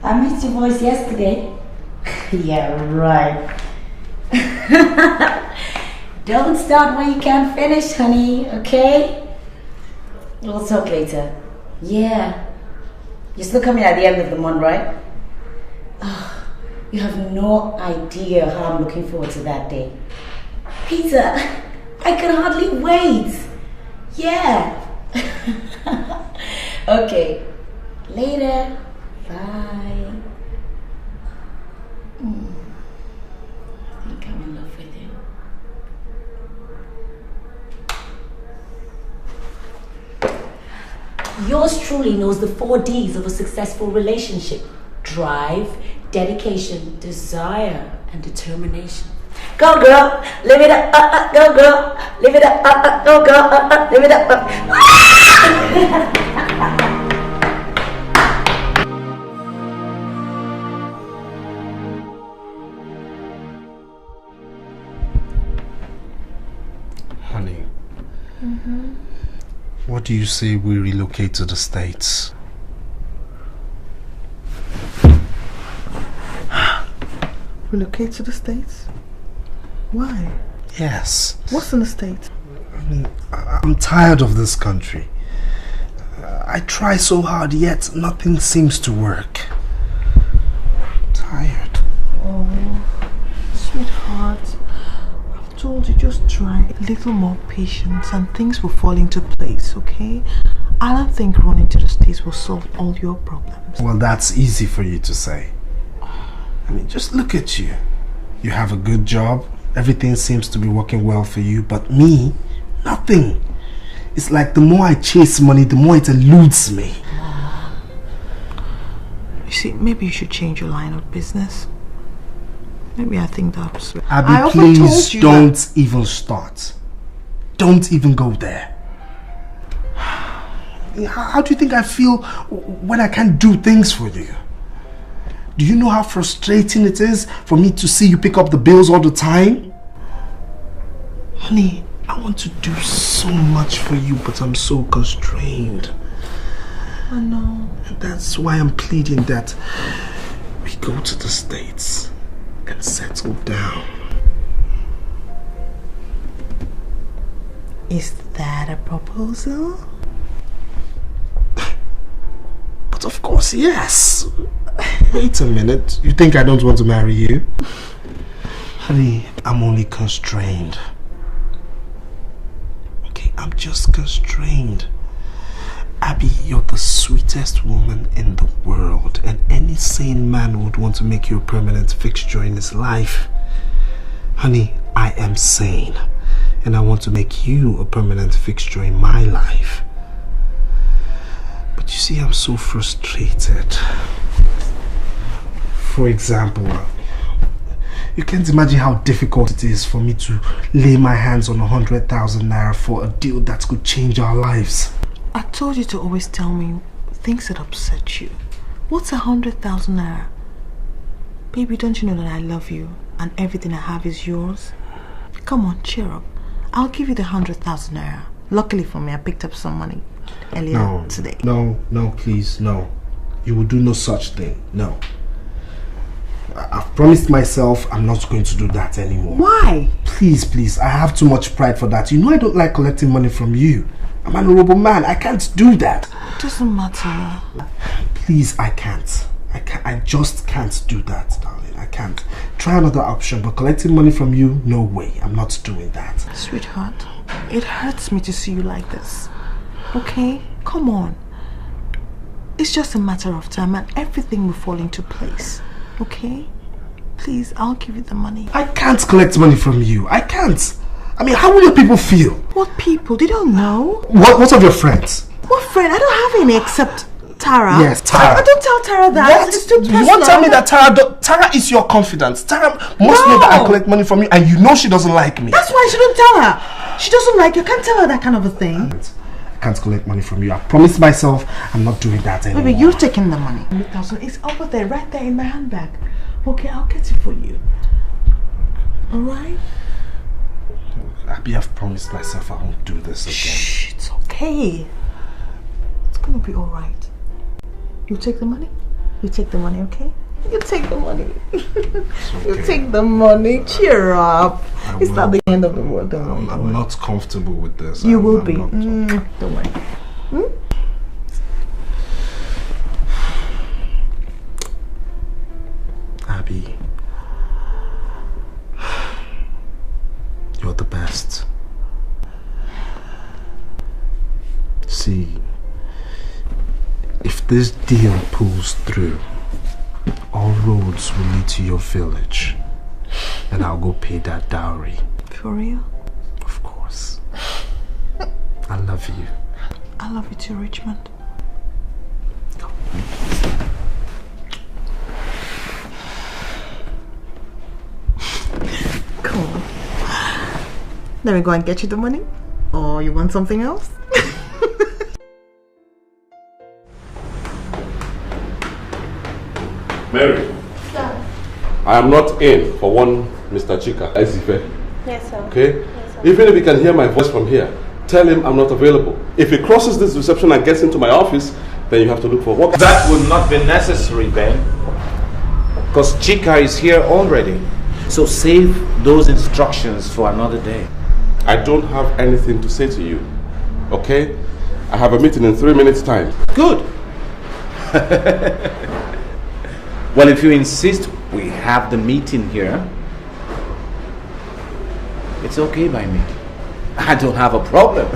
[SPEAKER 14] I missed your voice yesterday. Yeah, right. Don't start when you can't finish, honey, okay? We'll talk later. Yeah. You're still coming at the end of the month, right? Oh, you have no idea how I'm looking forward to that day. Peter, I can hardly wait. Yeah. Okay, later. Bye. I think I'm in love with you. Yours truly knows the 4 Ds of a successful relationship: drive, dedication, desire, and determination. Go girl, live it up, go girl, live it up, go girl, live it up.
[SPEAKER 1] Honey, what do you say we relocate to the States?
[SPEAKER 5] Relocate to the States? Why?
[SPEAKER 1] Yes.
[SPEAKER 5] What's in the States?
[SPEAKER 1] I mean, I'm tired of this country. I try so hard, yet nothing seems to work. I'm tired.
[SPEAKER 5] Oh, sweetheart. I've told you, just try a little more patience and things will fall into place, okay? I don't think running to the States will solve all your problems.
[SPEAKER 1] Well, that's easy for you to say. I mean, just look at you. You have a good job. Everything seems to be working well for you, but me, nothing. It's like the more I chase money, the more it eludes me.
[SPEAKER 5] You see, maybe you should change your line of business. Maybe I think that's...
[SPEAKER 1] Abby, please don't even start. Don't even go there. How do you think I feel when I can't do things for you? Do you know how frustrating it is for me to see you pick up the bills all the time? Honey, I want to do so much for you, but I'm so constrained.
[SPEAKER 5] I know.
[SPEAKER 1] And that's why I'm pleading that we go to the States and settle down.
[SPEAKER 5] Is that a proposal?
[SPEAKER 1] But of course, yes. Wait a minute. You think I don't want to marry you? Honey, I'm only constrained. Okay, I'm just constrained. Abby, you're the sweetest woman in the world, and any sane man would want to make you a permanent fixture in his life. Honey, I am sane, and I want to make you a permanent fixture in my life. But you see, I'm so frustrated. For example, you can't imagine how difficult it is for me to lay my hands on 100,000 naira for a deal that could change our lives.
[SPEAKER 5] I told you to always tell me things that upset you. What's 100,000 naira? Baby, don't you know that I love you and everything I have is yours? Come on, cheer up. I'll give you the 100,000 naira. Luckily for me, I picked up some money earlier today.
[SPEAKER 1] No, please, no. You will do no such thing. No. I've promised myself I'm not going to do that anymore.
[SPEAKER 5] Why?
[SPEAKER 1] Please, I have too much pride for that. You know I don't like collecting money from you. I'm an honorable man. I can't do that.
[SPEAKER 5] It doesn't matter.
[SPEAKER 1] Please, I can't. I just can't do that, darling. I can't. Try another option, but collecting money from you, no way. I'm not doing that.
[SPEAKER 5] Sweetheart, it hurts me to see you like this. Okay? Come on. It's just a matter of time and everything will fall into place. Okay? Please, I'll give you the money.
[SPEAKER 1] I can't collect money from you. I can't. I mean, how will your people feel?
[SPEAKER 5] What people? They don't know.
[SPEAKER 1] What of your friends?
[SPEAKER 5] What friend? I don't have any except Tara.
[SPEAKER 1] Yes, Tara.
[SPEAKER 5] I don't tell Tara that.
[SPEAKER 1] What?
[SPEAKER 5] It's too personal.
[SPEAKER 1] You want to tell me that Tara is your confidant? Tara must know that I collect money from you, and you know she doesn't like me.
[SPEAKER 5] That's why I shouldn't tell her. She doesn't like you. I can't tell her that kind of a thing.
[SPEAKER 1] I can't collect money from you. I promised myself I'm not doing that anymore.
[SPEAKER 5] Baby, you're taking the money. 100,000. It's over there, right there in my handbag. Okay, I'll get it for you. Alright?
[SPEAKER 1] Abby, I've promised myself I won't do this again.
[SPEAKER 5] Shh, it's okay. It's gonna be alright. You take the money? You take the money, okay? You take the money. Okay. You take the money. Cheer up. It's not the end of the world. Don't worry.
[SPEAKER 1] I'm not comfortable with this.
[SPEAKER 5] You will be. Don't worry.
[SPEAKER 1] Abby, you're the best. See, if this deal pulls through, all roads will lead to your village, and I'll go pay that dowry.
[SPEAKER 5] For real?
[SPEAKER 1] Of course. I love you.
[SPEAKER 5] I love you too, Richmond. Cool. Let me go and get you the money? Or you want something else?
[SPEAKER 18] Mary.
[SPEAKER 7] Sir.
[SPEAKER 18] I am not in for one Mr. Chika.
[SPEAKER 7] Yes, sir.
[SPEAKER 18] Okay?
[SPEAKER 7] Yes, sir.
[SPEAKER 18] Even if he can hear my voice from here, tell him I'm not available. If he crosses this reception and gets into my office, then you have to look for work.
[SPEAKER 19] That will not be necessary, Ben. Because Chika is here already. So save those instructions for another day.
[SPEAKER 18] I don't have anything to say to you. Okay? I have a meeting in 3 minutes' time.
[SPEAKER 19] Good. Well, if you insist we have the meeting here, it's okay by me. I don't have a problem.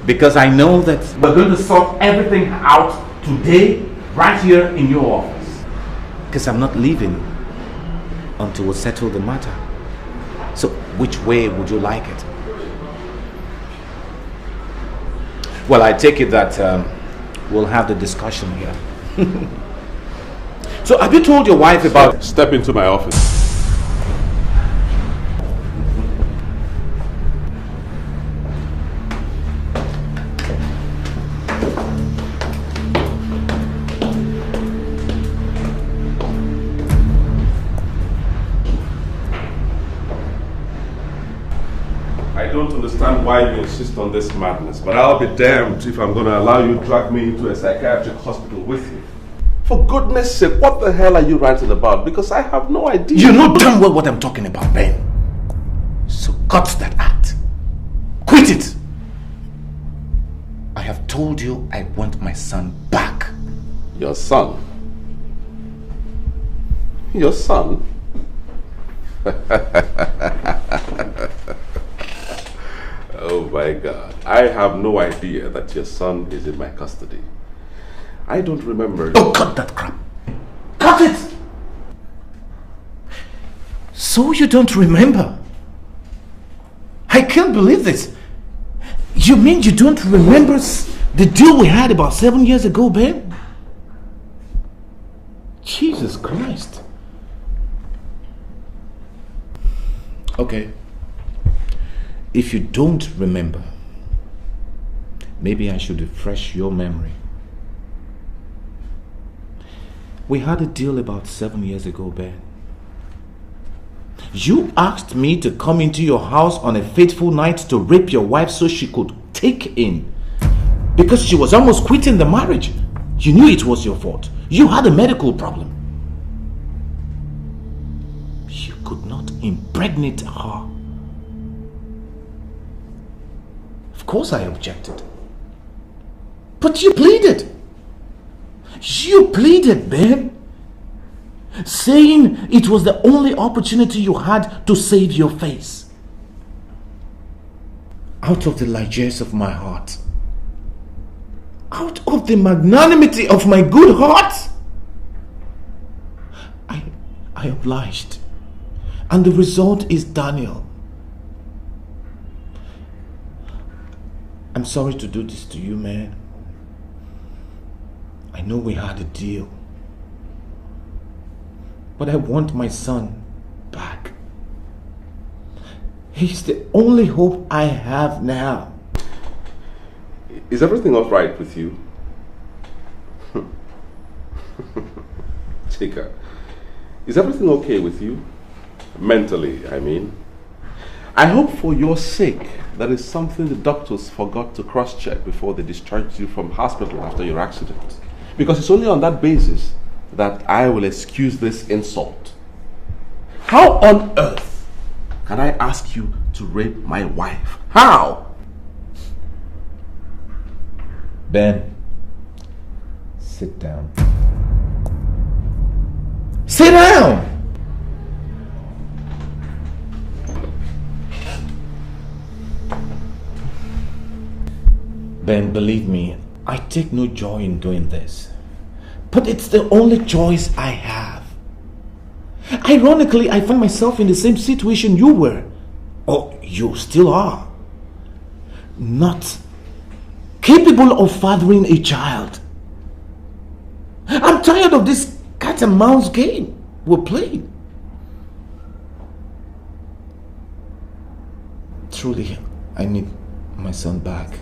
[SPEAKER 19] Because I know that we're going to sort everything out today, right here in your office. Because I'm not leaving until we settle the matter. So, which way would you like it? Well, I take it that we'll have the discussion here. So, have you told your wife about...
[SPEAKER 18] Step into my office. I don't understand why you insist on this madness, but I'll be damned if I'm going to allow you to drag me into a psychiatric hospital with you. For goodness sake, what the hell are you ranting about? Because I have no idea.
[SPEAKER 19] You know damn well what I'm talking about, Ben. So cut that act. Quit it. I have told you I want my son back.
[SPEAKER 18] Your son? Your son? Oh my God. I have no idea that your son is in my custody. I don't remember.
[SPEAKER 19] Oh, cut that crap. Cut it! So you don't remember? I can't believe this. You mean you don't remember the deal we had about 7 years ago, Ben? Jesus Christ. Okay. If you don't remember, maybe I should refresh your memory. We had a deal about 7 years ago, Ben. You asked me to come into your house on a fateful night to rape your wife so she could take in. Because she was almost quitting the marriage. You knew it was your fault. You had a medical problem. You could not impregnate her. Of course I objected. But you pleaded. You pleaded, Ben. Saying it was the only opportunity you had to save your face. Out of the largesse of my heart. Out of the magnanimity of my good heart. I obliged. And the result is Daniel. I'm sorry to do this to you, man. I know we had a deal. But I want my son back. He's the only hope I have now.
[SPEAKER 18] Is everything all right with you? Chika, is everything okay with you? Mentally, I mean. I hope for your sake that is something the doctors forgot to cross-check before they discharged you from hospital after your accident. Because it's only on that basis that I will excuse this insult. How on earth can I ask you to rape my wife? How?
[SPEAKER 19] Ben, sit down. Sit down! Ben, believe me, I take no joy in doing this. But it's the only choice I have. Ironically, I find myself in the same situation you were. Or you still are. Not capable of fathering a child. I'm tired of this cat and mouse game we're playing. Truly, I need my son back.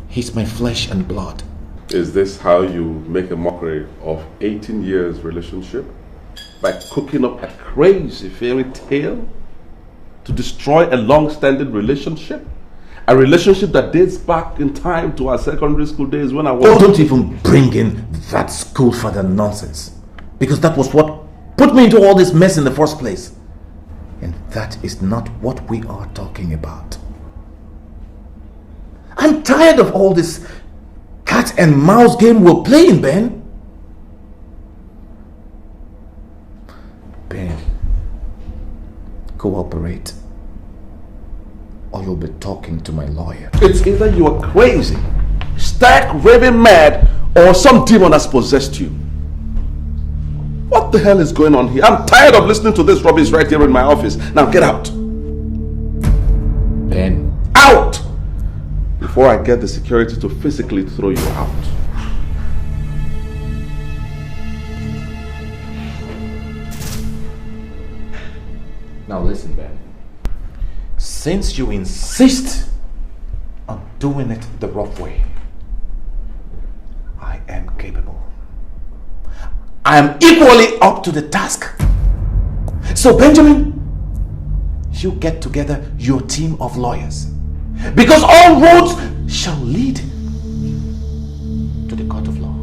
[SPEAKER 19] He's my flesh and blood.
[SPEAKER 18] Is this how you make a mockery of 18 years relationship? By cooking up a crazy fairy tale to destroy a long-standing relationship? A relationship that dates back in time to our secondary school days when I was...
[SPEAKER 19] Oh, don't even bring in that school father nonsense. Because that was what put me into all this mess in the first place. And that is not what we are talking about. I'm tired of all this cat and mouse game we're playing, Ben. Ben, cooperate, or you'll be talking to my lawyer.
[SPEAKER 18] It's either you are crazy, stark raving mad, or some demon has possessed you. What the hell is going on here? I'm tired of listening to this rubbish right here in my office. Now get out.
[SPEAKER 19] Ben.
[SPEAKER 18] Out! Before I get the security to physically throw you out.
[SPEAKER 19] Now listen, Ben. Since you insist on doing it the rough way, I am capable. I am equally up to the task. So Benjamin, you get together your team of lawyers. Because all roads shall lead to the court of law.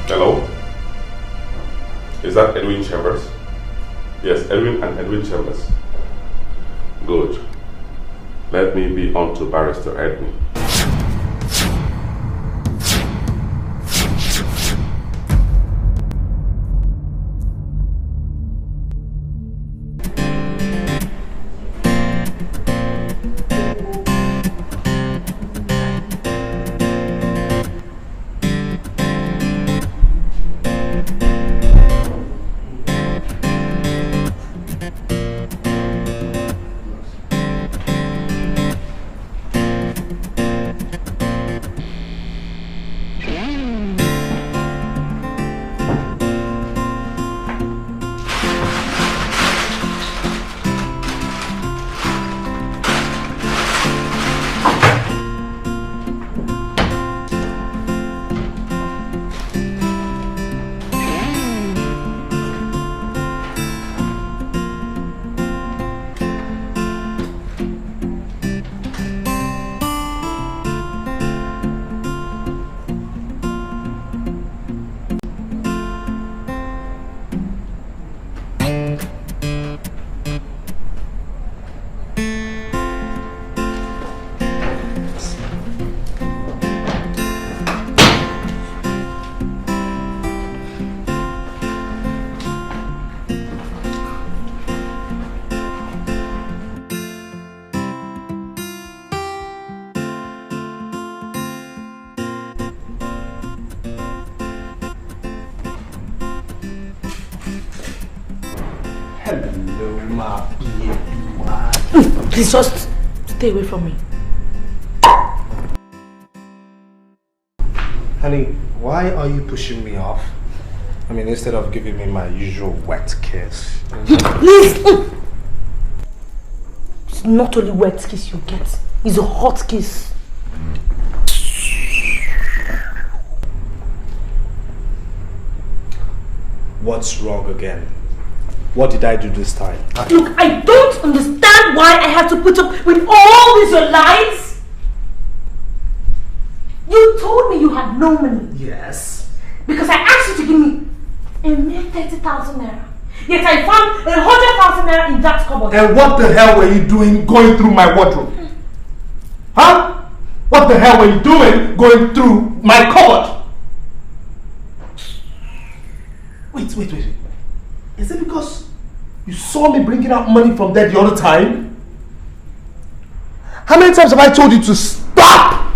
[SPEAKER 18] Hello? Is that Edwin Chambers? Yes, Edwin and Edwin Chambers. Good. Let me be on to Barrister Edwin.
[SPEAKER 1] Hello, my baby.
[SPEAKER 10] Please just stay away from me.
[SPEAKER 1] Honey, why are you pushing me off? I mean, instead of giving me my usual wet kiss.
[SPEAKER 10] Please! It's not only wet kiss you get, it's a hot kiss.
[SPEAKER 1] What's wrong again? What did I do this time?
[SPEAKER 10] Look, I don't understand why I have to put up with all these your lies. You told me you had no money.
[SPEAKER 1] Yes.
[SPEAKER 10] Because I asked you to give me a mere 30,000 naira. Yet I found 100,000 naira in that cupboard.
[SPEAKER 1] And what the hell were you doing going through my wardrobe? Huh? What the hell were you doing going through my cupboard? Wait. Is it because you saw me bringing out money from there the other time? How many times have I told you to stop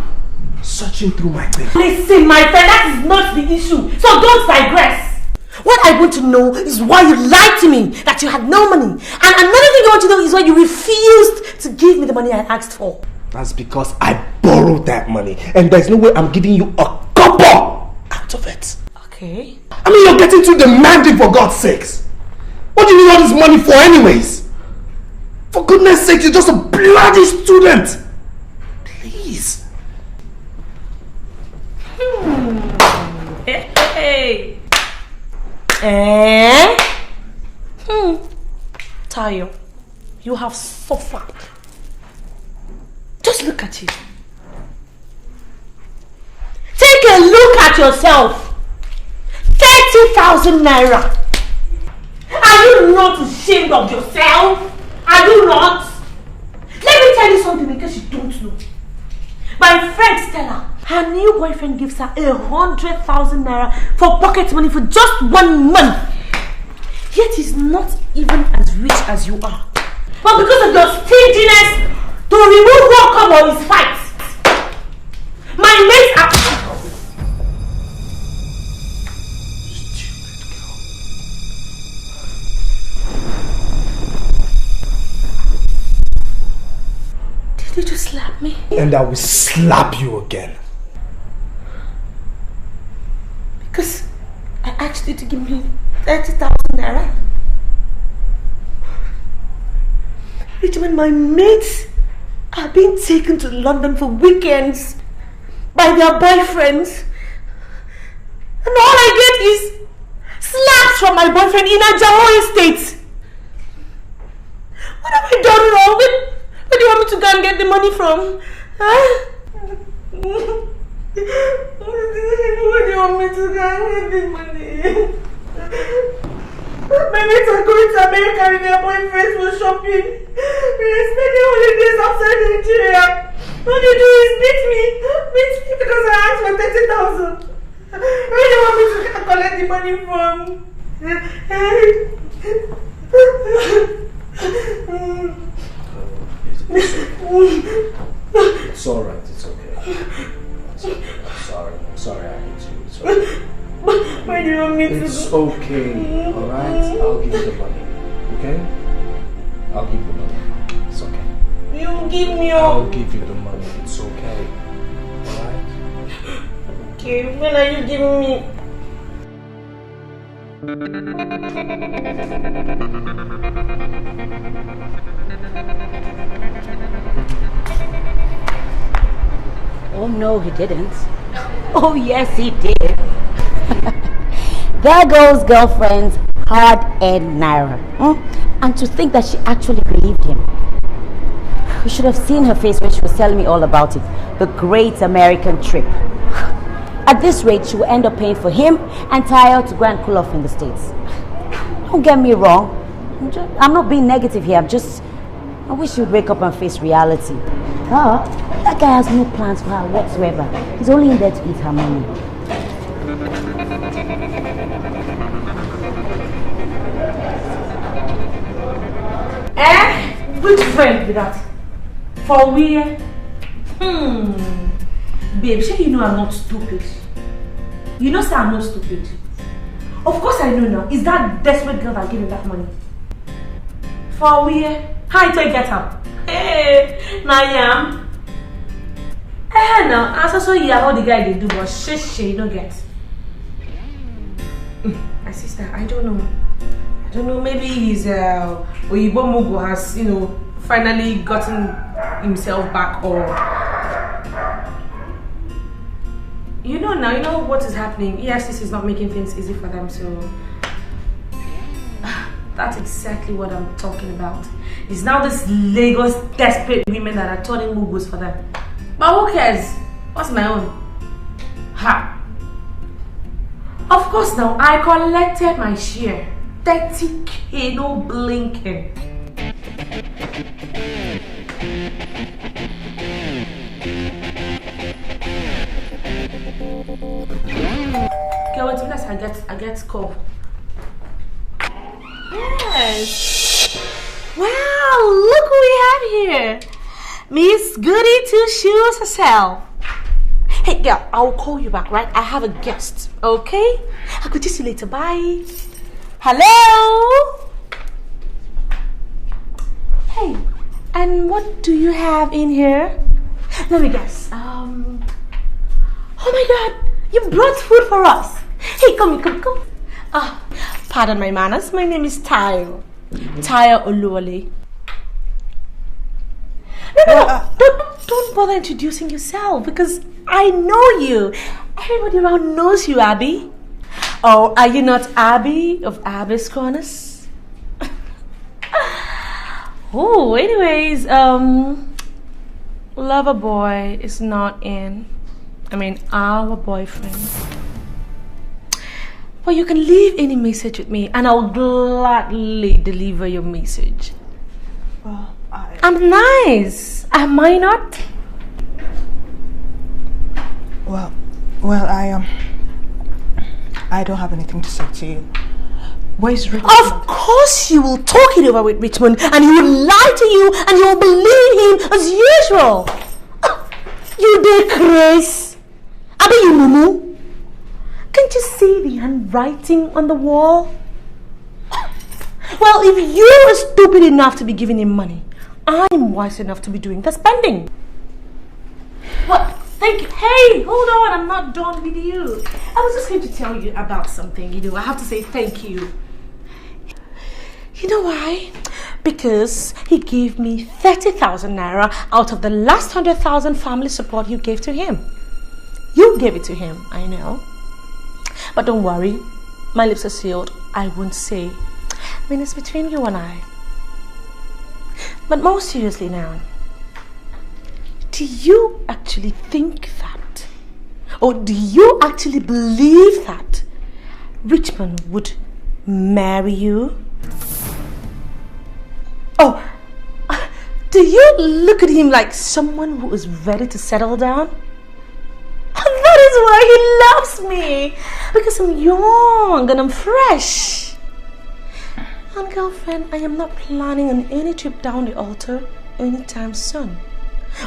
[SPEAKER 1] searching through my things?
[SPEAKER 10] Listen, my friend, that is not the issue. So don't digress. What I want to know is why you lied to me that you had no money. And another thing I want to know is why you refused to give me the money I asked for.
[SPEAKER 1] That's because I borrowed that money. And there's no way I'm giving you a copper out of it.
[SPEAKER 10] Okay.
[SPEAKER 1] I mean, you're getting too demanding, for God's sakes. What do you need all this money for anyways? For goodness sake, you're just a bloody student. Please.
[SPEAKER 10] Hey. Tayo, you have suffered. Just look at you. Take a look at yourself. 30,000 naira. Are you not ashamed of yourself? Are you not? Let me tell you something in case you don't know. My friend Stella, her new boyfriend gives her 100,000 naira for pocket money for just 1 month. Yet he's not even as rich as you are. But because of your stinginess, to remove one cup of his fight, my mates are...
[SPEAKER 2] Did you slap me?
[SPEAKER 1] And I will slap you again.
[SPEAKER 2] Because I asked you to give me 30,000 naira. Richmond, my mates are being taken to London for weekends by their boyfriends. And all I get is slaps from my boyfriend in a Jaho estate. What have I done wrong? Where do you want me to go and get the money from? Huh? Where do you want me to go and get the money? My mates are going to America with their boyfriends for shopping. We are spending holidays outside Nigeria. All they do is beat me because I asked for 30,000. Where do you want me to collect the money from?
[SPEAKER 1] It's alright, it's okay. I'm sorry I hate you. It's okay.
[SPEAKER 2] Where do you want me to
[SPEAKER 1] It's okay, alright? I'll give you the money, okay? I'll give you the money. It's okay.
[SPEAKER 2] You give me
[SPEAKER 1] I'll give you the money, it's okay. Alright?
[SPEAKER 2] Okay, when are you giving me?
[SPEAKER 14] Oh no, he didn't. Oh yes, he did. There goes girlfriend's hard-earned naira. And to think that she actually believed him. You should have seen her face when she was telling me all about it. The great American trip. At this rate, she will end up paying for him and Tayo to go and cool off in the States. Don't get me wrong. I'm not being negative here. I wish you'd wake up and face reality. That guy has no plans for her whatsoever. He's only in there to eat her money.
[SPEAKER 2] Which friend with that? For where? Babe, sure you know I'm not stupid. You know, sir, I'm not stupid. Of course I know now. Is that desperate girl that gave me that money? For where? How do I get her? Hey, Nayam. Now, I saw you how the guy they do, but shit, you don't get. My sister, I don't know. Maybe his Oyibo Mugu has, finally gotten himself back, or now you know what is happening. EFCC is not making things easy for them, so that's exactly what I'm talking about. It's now this Lagos desperate women that are turning Mugus for them. But who cares? What's my own? Ha! Of course now, I collected my share. 30K, no blinking. Okay, wait till I get scope. Yes. Wow, look who we have here. Miss Goody Two Shoes herself. Hey girl, I'll call you back, right? I have a guest, okay? I could see you later, bye. Hello? Hey, and what do you have in here? Let me guess. Oh my god, you brought food for us. Hey, come. Pardon my manners. My name is Tayo Oluwale. No, don't bother introducing yourself because I know you. Everybody around knows you, Abby. Oh, are you not Abby of Abby's Corners? Oh, anyways, lover boy is not in. Our boyfriend. Well, you can leave any message with me and I'll gladly deliver your message.
[SPEAKER 5] Well,
[SPEAKER 2] I'm nice. Am I not?
[SPEAKER 5] Well, I don't have anything to say to you. Where's Richmond?
[SPEAKER 2] Of course you will talk it over with Richmond and he will lie to you and you will believe him as usual. You did, Chris. Abi, you mumu. Can't you see the handwriting on the wall? Well, if you are stupid enough to be giving him money,
[SPEAKER 6] I'm wise enough to be doing the spending. What? Thank you. Hey, hold on. I'm not done with you. I was just going to tell you about something. I have to say thank you. You know why? Because he gave me 30,000 naira out of the last 100,000 family support you gave to him. You gave it to him, I know. But don't worry. My lips are sealed. I won't say. I mean, it's between you and I. But more seriously now, do you actually think that, or do you actually believe that Richmond would marry you? Oh, do you look at him like someone who is ready to settle down? That is why he loves me, because I'm young and I'm fresh. And girlfriend, I am not planning on any trip down the altar anytime soon.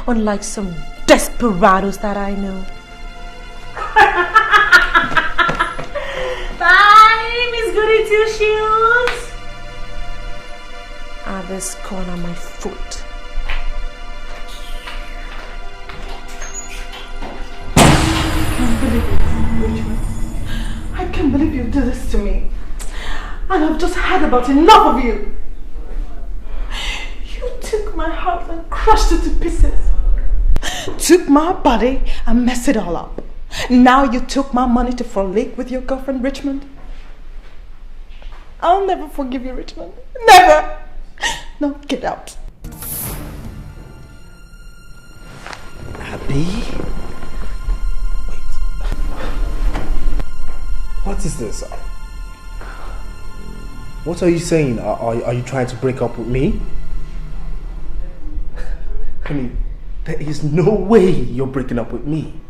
[SPEAKER 6] Unlike some desperados that I know. Bye, Miss Goody Two Shoes. At this corner of my foot.
[SPEAKER 5] I can't believe you did this to me. And I've just had about enough of you. You took my heart and crushed it to pieces. Took my body and messed it all up. Now you took my money to frolic with your girlfriend Richmond. I'll never forgive you, Richmond. Never! Now get out.
[SPEAKER 1] Abby? Wait. What is this? What are you saying? Are you trying to break up with me? I mean, there is no way you're breaking up with me.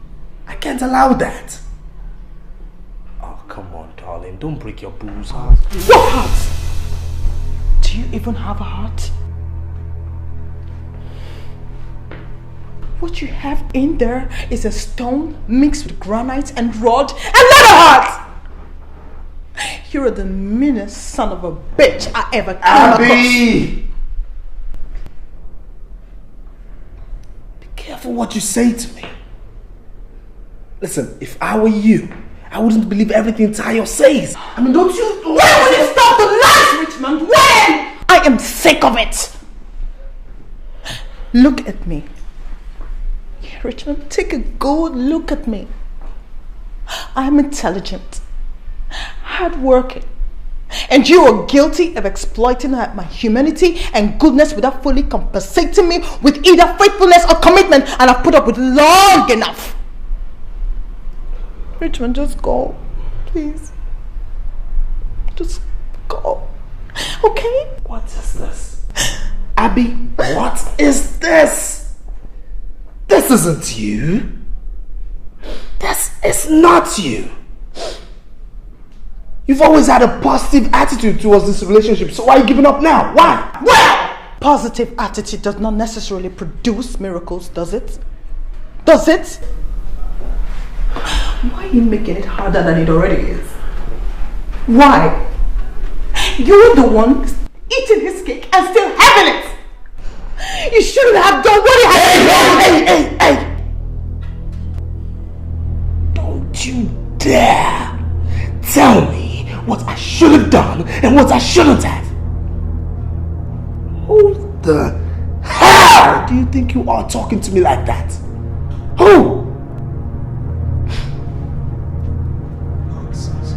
[SPEAKER 1] I can't allow that. Oh, come on, darling. Don't break your boo's heart.
[SPEAKER 5] What heart? Do you even have a heart? What you have in there is a stone mixed with granite and rod and not a heart! You're the meanest son of a bitch I ever came across.
[SPEAKER 1] Be careful what you say to me. Listen, if I were you, I wouldn't believe everything Tayo says. I mean, don't you...
[SPEAKER 5] When will you stop the lies, Richmond? When? I am sick of it. Look at me. Richmond, take a good look at me. I'm intelligent, hardworking, and you are guilty of exploiting my humanity and goodness without fully compensating me with either faithfulness or commitment, and I've put up with long enough. Richmond, just go, please. Just go, okay?
[SPEAKER 1] What is this? Abby, what is this? This isn't you. This is not you. You've always had a positive attitude towards this relationship, so why are you giving up now? Why?
[SPEAKER 5] Well, positive attitude does not necessarily produce miracles, does it? Does it? Why are you making it harder than it already is? Why? You're the one eating his cake and still having it. You shouldn't have done what he had.
[SPEAKER 1] Hey! Don't you dare tell me what I should have done and what I shouldn't have. Who the hell do you think you are talking to me like that? Who? Nonsense.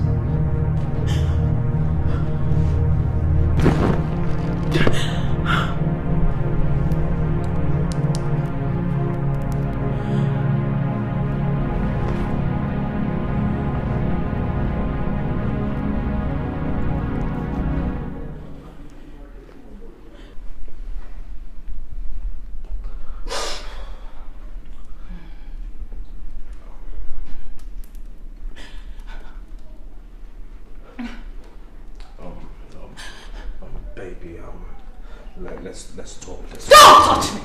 [SPEAKER 1] Baby, let's talk.
[SPEAKER 5] Don't touch me!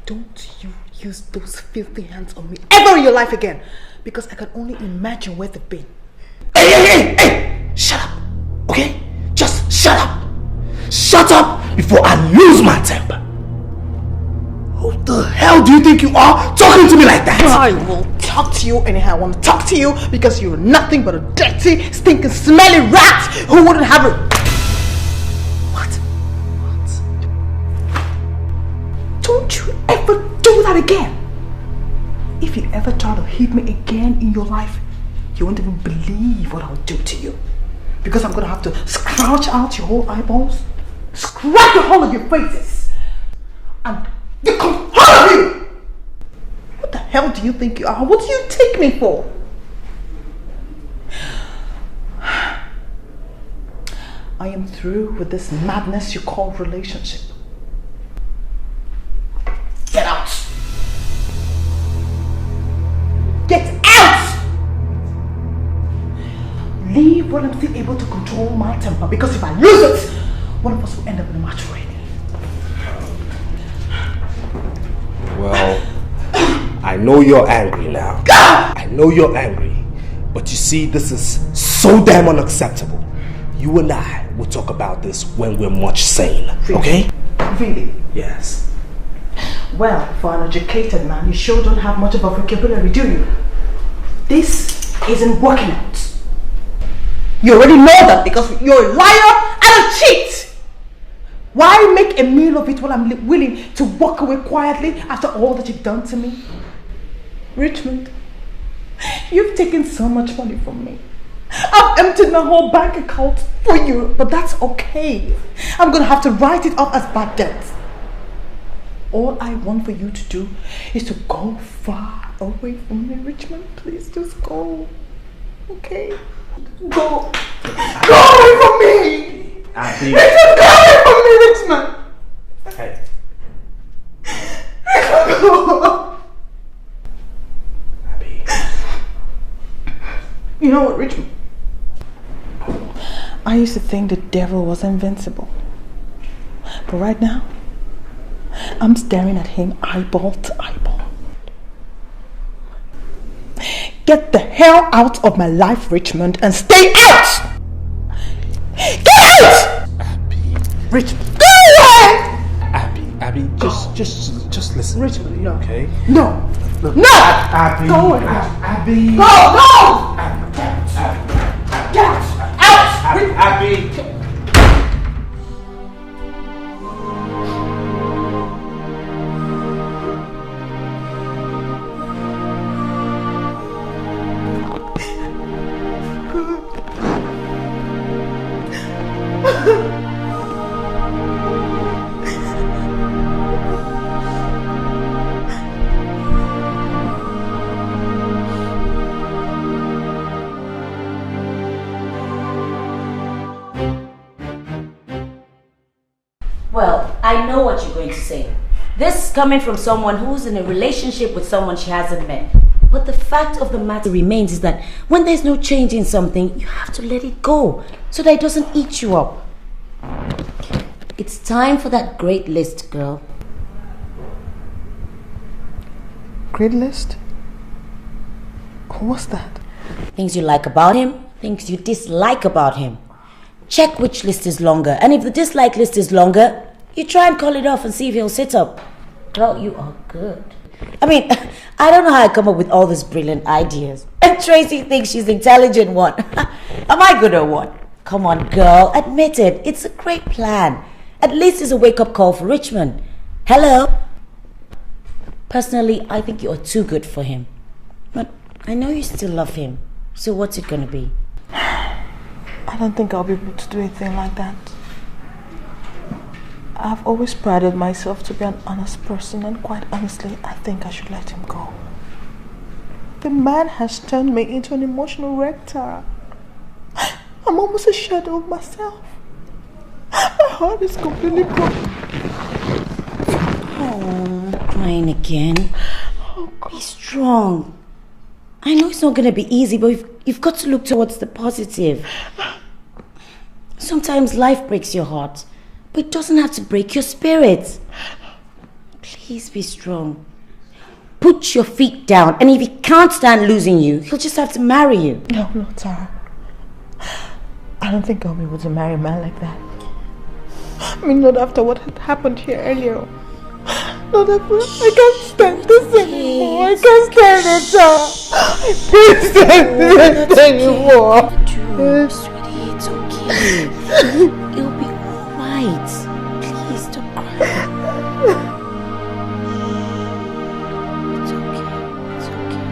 [SPEAKER 5] Don't you use those filthy hands on me ever in your life again, because I can only imagine where they've been.
[SPEAKER 1] Hey! Shut up, okay? Just shut up! Shut up before I lose my temper. Who the hell do you think you are talking to me like that?
[SPEAKER 5] I will talk to you anyhow I want to talk to you because you're nothing but a dirty, stinking, smelly rat who wouldn't have a... What? Don't you ever do that again. If you ever try to hit me again in your life, you won't even believe what I'll do to you. Because I'm going to have to scratch out your whole eyeballs, scratch the whole of your faces, and the whole of you! What the hell do you think you are? What do you take me for? I am through with this madness you call relationship. Get out! Get out! Leave when I'm still able to control my temper, because if I lose it, one of us will end up in a match already.
[SPEAKER 1] Well, I know you're angry now. I know you're angry. But you see, this is so damn unacceptable. You and I will talk about this when we're much sane, okay?
[SPEAKER 5] Really?
[SPEAKER 1] Yes.
[SPEAKER 5] Well, for an educated man, you sure don't have much of a vocabulary, do you? This isn't working out. You already know that because you're a liar and a cheat! Why make a meal of it when I'm willing to walk away quietly after all that you've done to me? Richmond, you've taken so much money from me. I've emptied my whole bank account for you, but that's okay. I'm going to have to write it off as bad debt. All I want for you to do is to go far away from me, Richmond. Please just go. Okay? Go. Go away from me! Richmond, go away from me, Richmond!
[SPEAKER 1] Hey.
[SPEAKER 5] Richmond, go!
[SPEAKER 1] Abby.
[SPEAKER 5] You know what, Richmond? I used to think the devil was invincible. But right now, I'm staring at him eyeball to eyeball. Get the hell out of my life, Richmond, and stay out! Get out!
[SPEAKER 1] Abby.
[SPEAKER 5] Richmond, go away!
[SPEAKER 1] Abby, just listen.
[SPEAKER 5] Richmond, no.
[SPEAKER 1] Okay?
[SPEAKER 5] No.
[SPEAKER 1] Look,
[SPEAKER 5] No!
[SPEAKER 1] Abby.
[SPEAKER 5] Go away.
[SPEAKER 1] Abby.
[SPEAKER 5] Go! Go! Get out! Out!
[SPEAKER 1] Abby.
[SPEAKER 14] Well, I know what you're going to say. This is coming from someone who's in a relationship with someone she hasn't met. But the fact of the matter remains is that when there's no change in something, you have to let it go so that it doesn't eat you up. It's time for that great list, girl.
[SPEAKER 5] Great list? What's that?
[SPEAKER 14] Things you like about him, things you dislike about him. Check which list is longer, and if the dislike list is longer, you try and call it off and see if he'll sit up. Girl, you are good. I mean, I don't know how I come up with all these brilliant ideas. And Tracy thinks she's the intelligent one. Am I good or what? Come on, girl, admit it. It's a great plan. At least it's a wake-up call for Richmond. Hello? Personally, I think you're too good for him. But I know you still love him. So what's it gonna be?
[SPEAKER 5] I don't think I'll be able to do anything like that. I've always prided myself to be an honest person, and quite honestly, I think I should let him go. The man has turned me into an emotional wreck, Tara. I'm almost a shadow of myself. My heart is completely broken.
[SPEAKER 14] Oh, crying again. Be strong. I know it's not going to be easy, but you've got to look towards the positive. Sometimes life breaks your heart, but it doesn't have to break your spirit. Please be strong. Put your feet down, and if he can't stand losing you, he'll just have to marry you.
[SPEAKER 5] No, Tara. I don't think I'll be able to marry a man like that. I mean, not after what had happened here earlier. Not after. I can't stand this anymore. I can't stand it. I can't stand this anymore.
[SPEAKER 14] Sweetie, it's okay. You'll be alright. Please don't cry. It's okay. It's okay.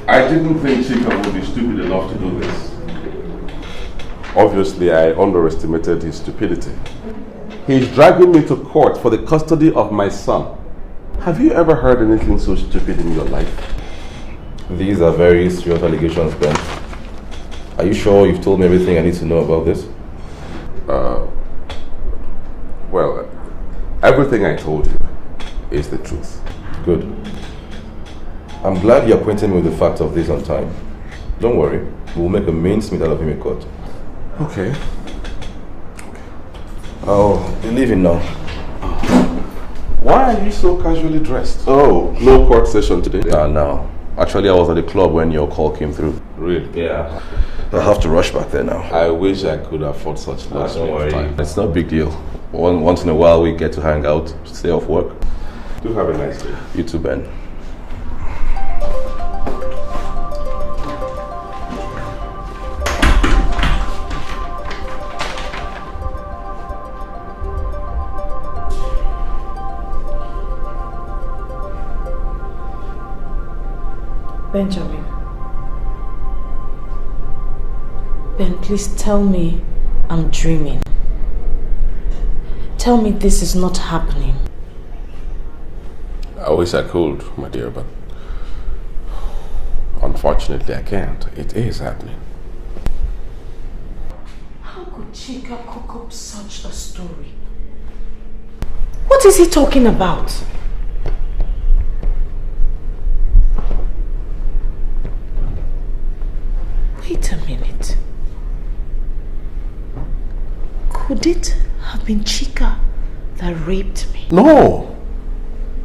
[SPEAKER 18] I didn't think Chika would be stupid enough to do this. Obviously, I underestimated his stupidity. He's dragging me to court for the custody of my son. Have you ever heard anything so stupid in your life?
[SPEAKER 20] These are very serious allegations, Ben. Are you sure you've told me everything I need to know about this?
[SPEAKER 18] Well, everything I told you is the truth.
[SPEAKER 20] Good. I'm glad you're acquainting me with the facts of this on time. Don't worry, we'll make a mincemeat out of him in court.
[SPEAKER 18] Okay.
[SPEAKER 20] I'll be leaving now.
[SPEAKER 18] Why are you so casually dressed? Oh, no court session today?
[SPEAKER 20] No. Actually, I was at the club when your call came through.
[SPEAKER 18] Really?
[SPEAKER 20] Yeah. I'll have to rush back there now.
[SPEAKER 18] I wish I could afford such luxury of time.
[SPEAKER 20] It's no big deal. Once in a while, we get to hang out, stay off work.
[SPEAKER 18] Do have a nice day.
[SPEAKER 20] You too, Ben.
[SPEAKER 10] Benjamin. Ben, please tell me I'm dreaming. Tell me this is not happening.
[SPEAKER 18] I wish I could, my dear, but unfortunately I can't. It is happening.
[SPEAKER 10] How could Chika cook up such a story? What is he talking about? Wait a minute. Could it have been Chika that raped me?
[SPEAKER 18] No!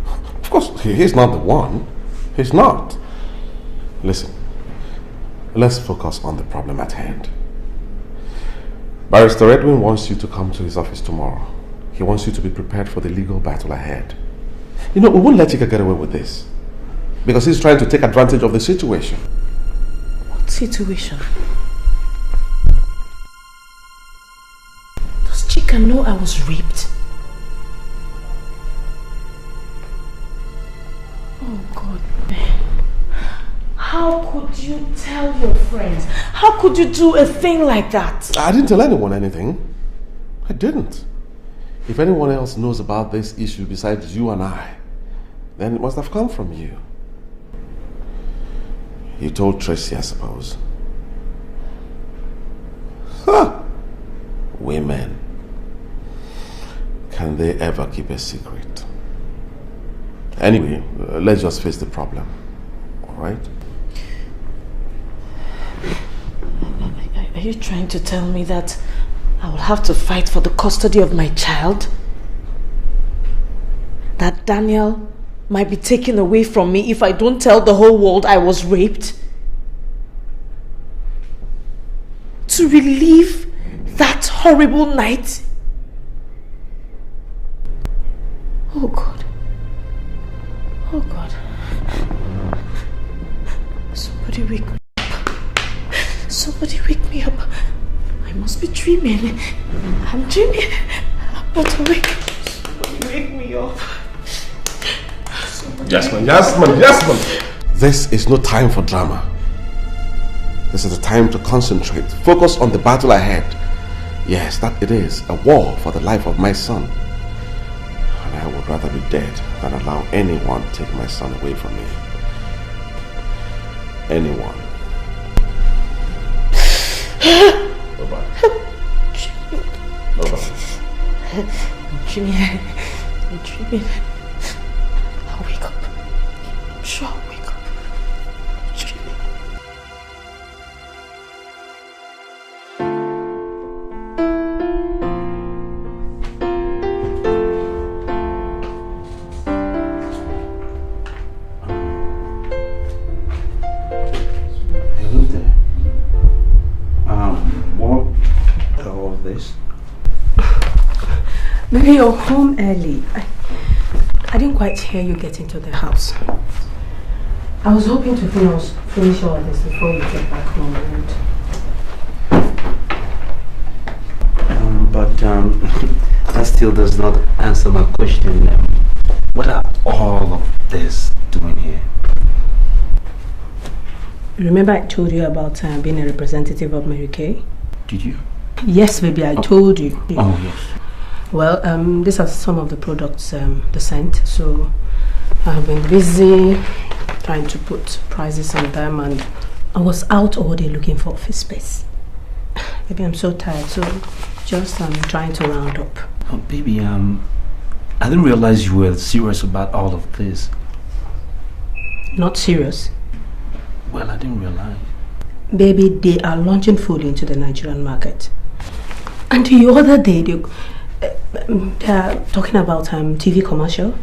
[SPEAKER 18] Of course, he's not the one. He's not. Listen, let's focus on the problem at hand. Barrister Edwin wants you to come to his office tomorrow. He wants you to be prepared for the legal battle ahead. You know, we won't let Chika get away with this, because he's trying to take advantage of the situation.
[SPEAKER 10] What situation? Does Chika know I was raped? Oh God, Ben. How could you tell your friends? How could you do a thing like that?
[SPEAKER 18] I didn't tell anyone anything. I didn't. If anyone else knows about this issue besides you and I, then it must have come from you. You told Tracy, I suppose. Huh. Women. Can they ever keep a secret? Anyway, let's just face the problem. Alright?
[SPEAKER 10] Are you trying to tell me that I will have to fight for the custody of my child? That Daniel might be taken away from me if I don't tell the whole world I was raped? To relive that horrible night? Oh God. Oh God. Somebody wake me up. Somebody wake me up. I must be dreaming. I'm dreaming. I'm not awake. Somebody wake me up.
[SPEAKER 18] Jasmine. This is no time for drama. This is the time to concentrate. Focus on the battle ahead. Yes, that it is. A war for the life of my son. And I would rather be dead than allow anyone to take my son away from me. Anyone. Bye-bye. Bye-bye.
[SPEAKER 10] I'm dreaming. I'm dreaming. I'll wake up. I'm sure I'll wake up. I'm dreaming.
[SPEAKER 4] Hello there.
[SPEAKER 9] this?
[SPEAKER 3] Maybe you're home early. I didn't quite hear you get into the house. I was hoping to finish all this before you get back home.
[SPEAKER 9] But that still does not answer my question. What are all of this doing here?
[SPEAKER 3] Remember I told you about being a representative of Mary Kay?
[SPEAKER 9] Did you?
[SPEAKER 3] Yes, baby, I told you.
[SPEAKER 9] Oh, yes.
[SPEAKER 3] Well, these are some of the products, the scent. So I've been busy trying to put prices on them, and I was out all day looking for office space. Baby, I'm so tired, so just trying to round up.
[SPEAKER 9] Oh, baby, I didn't realize you were serious about all of this.
[SPEAKER 3] Not serious?
[SPEAKER 9] Well, I didn't realize.
[SPEAKER 3] Baby, they are launching food into the Nigerian market. And the other day, they are talking about TV commercial.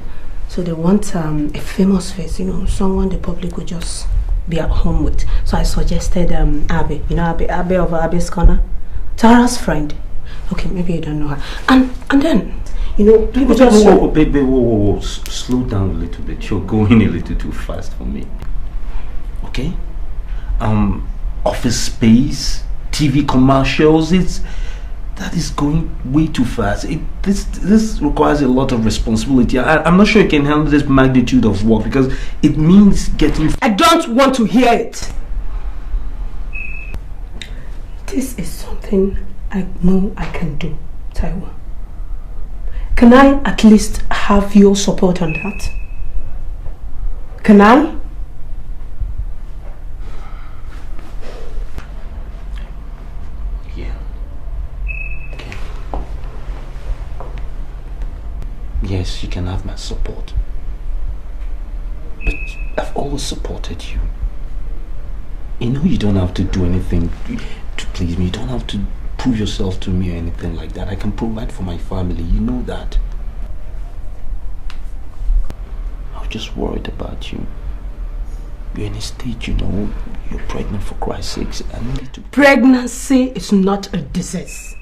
[SPEAKER 3] So they want a famous face, someone the public would just be at home with. So I suggested Abby, Abby of Abby's Corner, Tara's friend. Okay, maybe you don't know her. And then, people just...
[SPEAKER 9] Whoa, slow down a little bit. You're going a little too fast for me. Okay? Office space, TV commercials, that is going way too fast. This requires a lot of responsibility. I'm not sure you can handle this magnitude of work because it means getting...
[SPEAKER 3] I don't want to hear it. This is something I know I can do, Taiwo. Can I at least have your support on that? Can I?
[SPEAKER 9] Yeah. Okay. Yes, you can have my support. But I've always supported you. You don't have to do anything to please me. You don't have to prove yourself to me or anything like that. I can provide for my family. You know that. I was just worried about you. You're in a state, you're pregnant for Christ's sake. I need to...
[SPEAKER 3] Pregnancy is not a disease.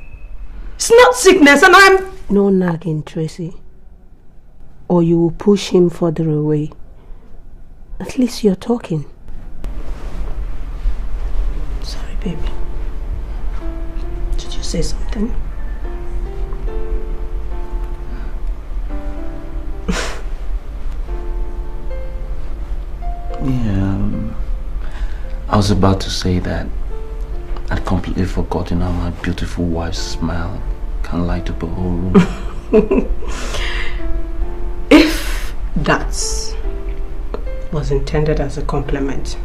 [SPEAKER 3] It's not sickness, and I'm... No nagging, Tracy. Or you will push him further away. At least you're talking. Sorry, baby. Did you say something?
[SPEAKER 9] Yeah, I was about to say that I'd completely forgotten how my beautiful wife's smile can light up a whole room.
[SPEAKER 3] If that was intended as a compliment,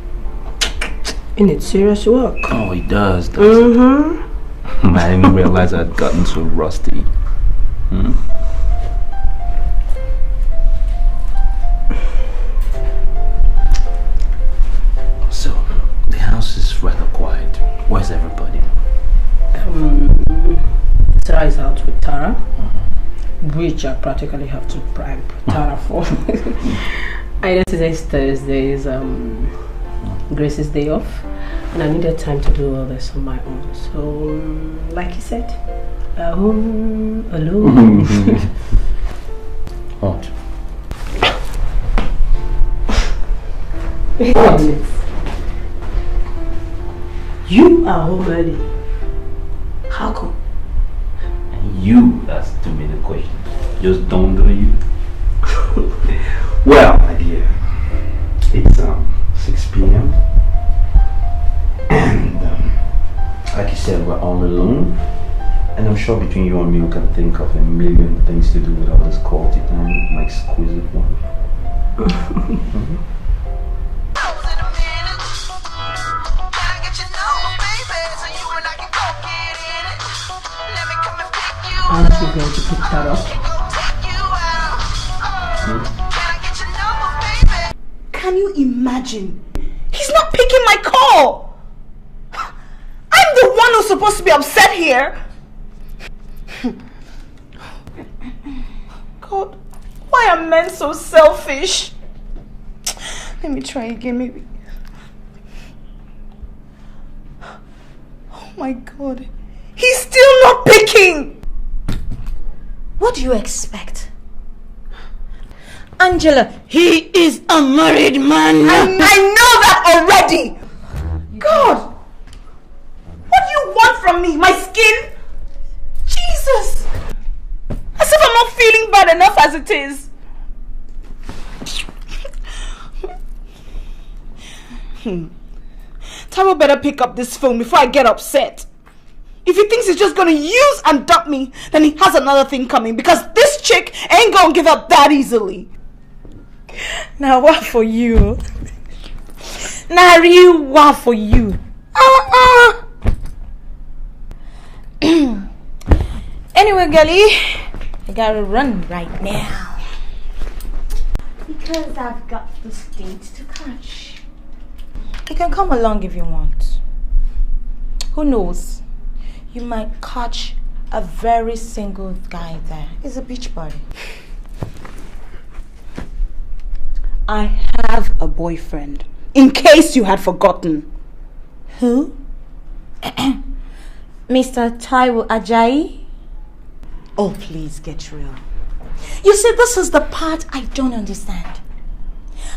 [SPEAKER 3] it needs serious work.
[SPEAKER 9] Oh, it does. I didn't realize I'd gotten so rusty. So, the house is rather quiet. Where's everybody?
[SPEAKER 3] Sarah is out with Tara, which I practically have to bribe Tara for. I know today's Thursday is Grace's day off, and I needed time to do all this on my own. So, like you said, home alone.
[SPEAKER 9] What?
[SPEAKER 3] What? You are home early. How come?
[SPEAKER 9] And you asked me the question. Just don't do you. Well, my dear, it's 6 p.m. And like you said, we're all alone. And I'm sure between you and me, we can think of a million things to do with all this quality time, my exquisite one.
[SPEAKER 3] Aren't you going to pick that up?
[SPEAKER 5] Can you imagine? He's not picking my call! I'm the one who's supposed to be upset here! God, why are men so selfish? Let me try again, maybe. Oh my God. He's still not picking.
[SPEAKER 16] What do you expect? Angela, he is a married man.
[SPEAKER 5] And I know that already. God, what do you want from me? My skin? Jesus. As if I'm not feeling bad enough as it is. Taro better pick up this phone before I get upset. If he thinks he's just gonna use and dump me, then he has another thing coming, because this chick ain't gonna give up that easily.
[SPEAKER 16] Now what for you? Now real what for you? Anyway, girlie, I gotta run right now because I've got the date to catch. You can come along if you want. Who knows? You might catch a very single guy there. It's a beach party.
[SPEAKER 5] I have a boyfriend, in case you had forgotten.
[SPEAKER 16] Who? Mr. Taiwo Ajayi? Oh, please get real. You see, this is the part I don't understand.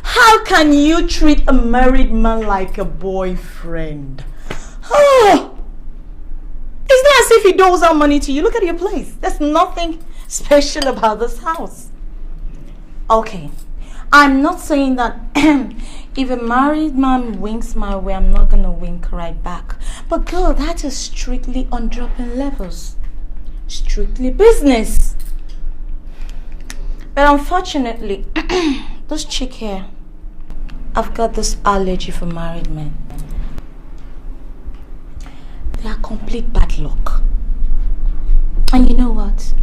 [SPEAKER 16] How can you treat a married man like a boyfriend? Oh! It's not as if he doles out money to you. Look at your place. There's nothing special about this house. Okay, I'm not saying that if a married man winks my way, I'm not going to wink right back. But girl, that is strictly on dropping levels. Strictly business. But unfortunately, this chick here, I've got this allergy for married men. They are complete bad luck. And you know what?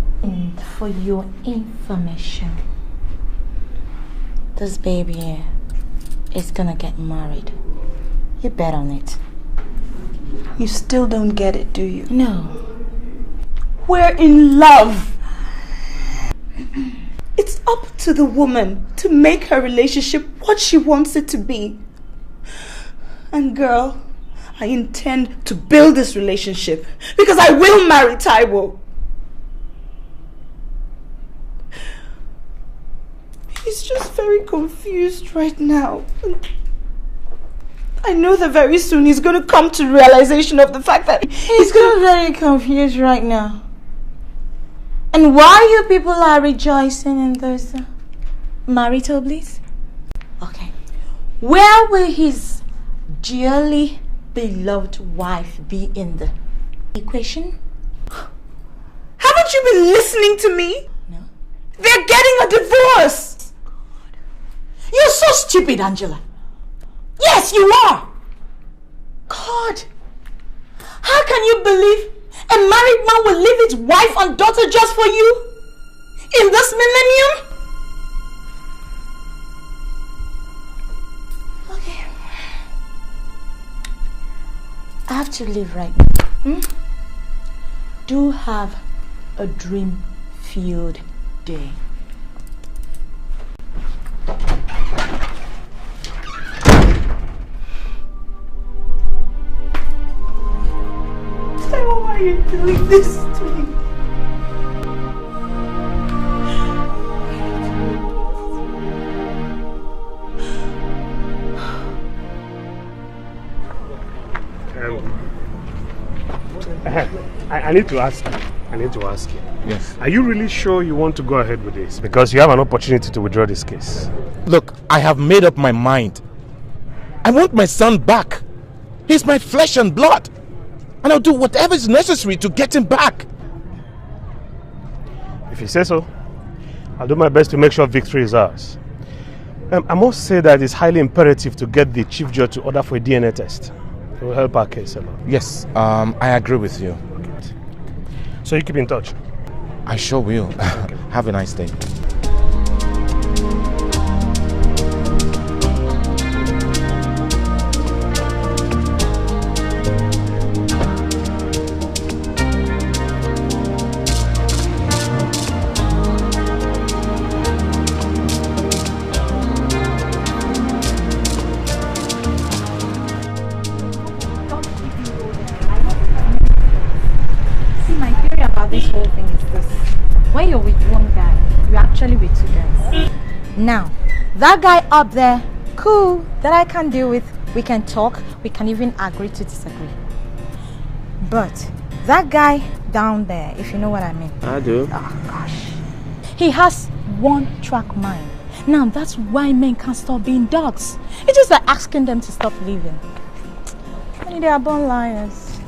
[SPEAKER 16] For your information, this baby here is gonna get married. You bet on it.
[SPEAKER 5] You still don't get it, do you?
[SPEAKER 16] No.
[SPEAKER 5] We're in love. It's up to the woman to make her relationship what she wants it to be. And girl, I intend to build this relationship because I will marry Taiwo. He's just very confused right now. I know that very soon he's going to come to realization of the fact that
[SPEAKER 16] he's very confused right now. And why you people are rejoicing in this marital bliss? Okay. Where will his dearly beloved wife be in the equation?
[SPEAKER 5] Haven't you been listening to me?
[SPEAKER 16] No.
[SPEAKER 5] They're getting a divorce.
[SPEAKER 16] You're so stupid, Angela. Yes, you are. God, how can you believe a married man will leave his wife and daughter just for you? In this millennium? Okay. I have to leave right now. Do have a dream-filled day.
[SPEAKER 5] Why are you doing this to me?
[SPEAKER 21] I need to ask you.
[SPEAKER 19] Yes.
[SPEAKER 21] Are you really sure you want to go ahead with this? Because you have an opportunity to withdraw this case.
[SPEAKER 19] Look, I have made up my mind. I want my son back. He's my flesh and blood. And I'll do whatever is necessary to get him back.
[SPEAKER 21] If you say so, I'll do my best to make sure victory is ours. I must say that it's highly imperative to get the chief judge to order for a DNA test. It will help our case a lot.
[SPEAKER 19] Yes, I agree with you.
[SPEAKER 21] Okay. So you keep in touch?
[SPEAKER 19] I sure will. Okay. Have a nice day.
[SPEAKER 16] is this. When you're with one guy, you're actually with two guys. Now, that guy up there, cool, that I can deal with. We can talk, we can even agree to disagree. But that guy down there, if you know what I mean.
[SPEAKER 9] I do.
[SPEAKER 16] Oh gosh. He has one-track mind. Now that's why men can't stop being dogs. It's just like asking them to stop living. I mean, they are born liars.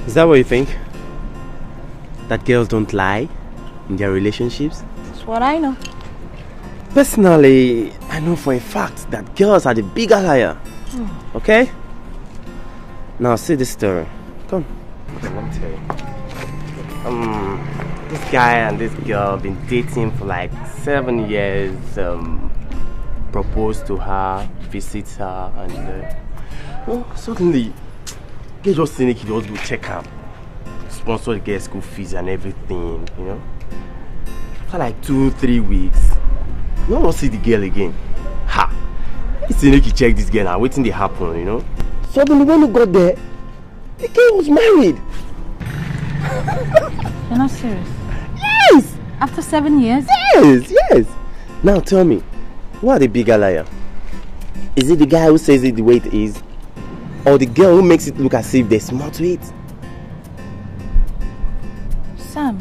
[SPEAKER 9] Is that what you think? That girls don't lie in their relationships?
[SPEAKER 16] That's what I know.
[SPEAKER 9] Personally, I know for a fact that girls are the bigger liar. Okay? Now see this story. Come. Let me tell you. This guy and this girl have been dating for like 7 years. Proposed to her, visits her, and suddenly, they just think he just go check her, sponsor the girl's school fees and everything, you know. For like 2-3 weeks, no one see the girl again. Ha! He think he check this girl and waiting to happen, you know. Suddenly when he got there, the girl was married.
[SPEAKER 16] You're not serious?
[SPEAKER 9] Yes!
[SPEAKER 16] After 7 years?
[SPEAKER 9] Yes! Now tell me, who are the bigger liar? Is it the guy who says it the way it is? Or the girl who makes it look as if there's more to it?
[SPEAKER 16] Sam,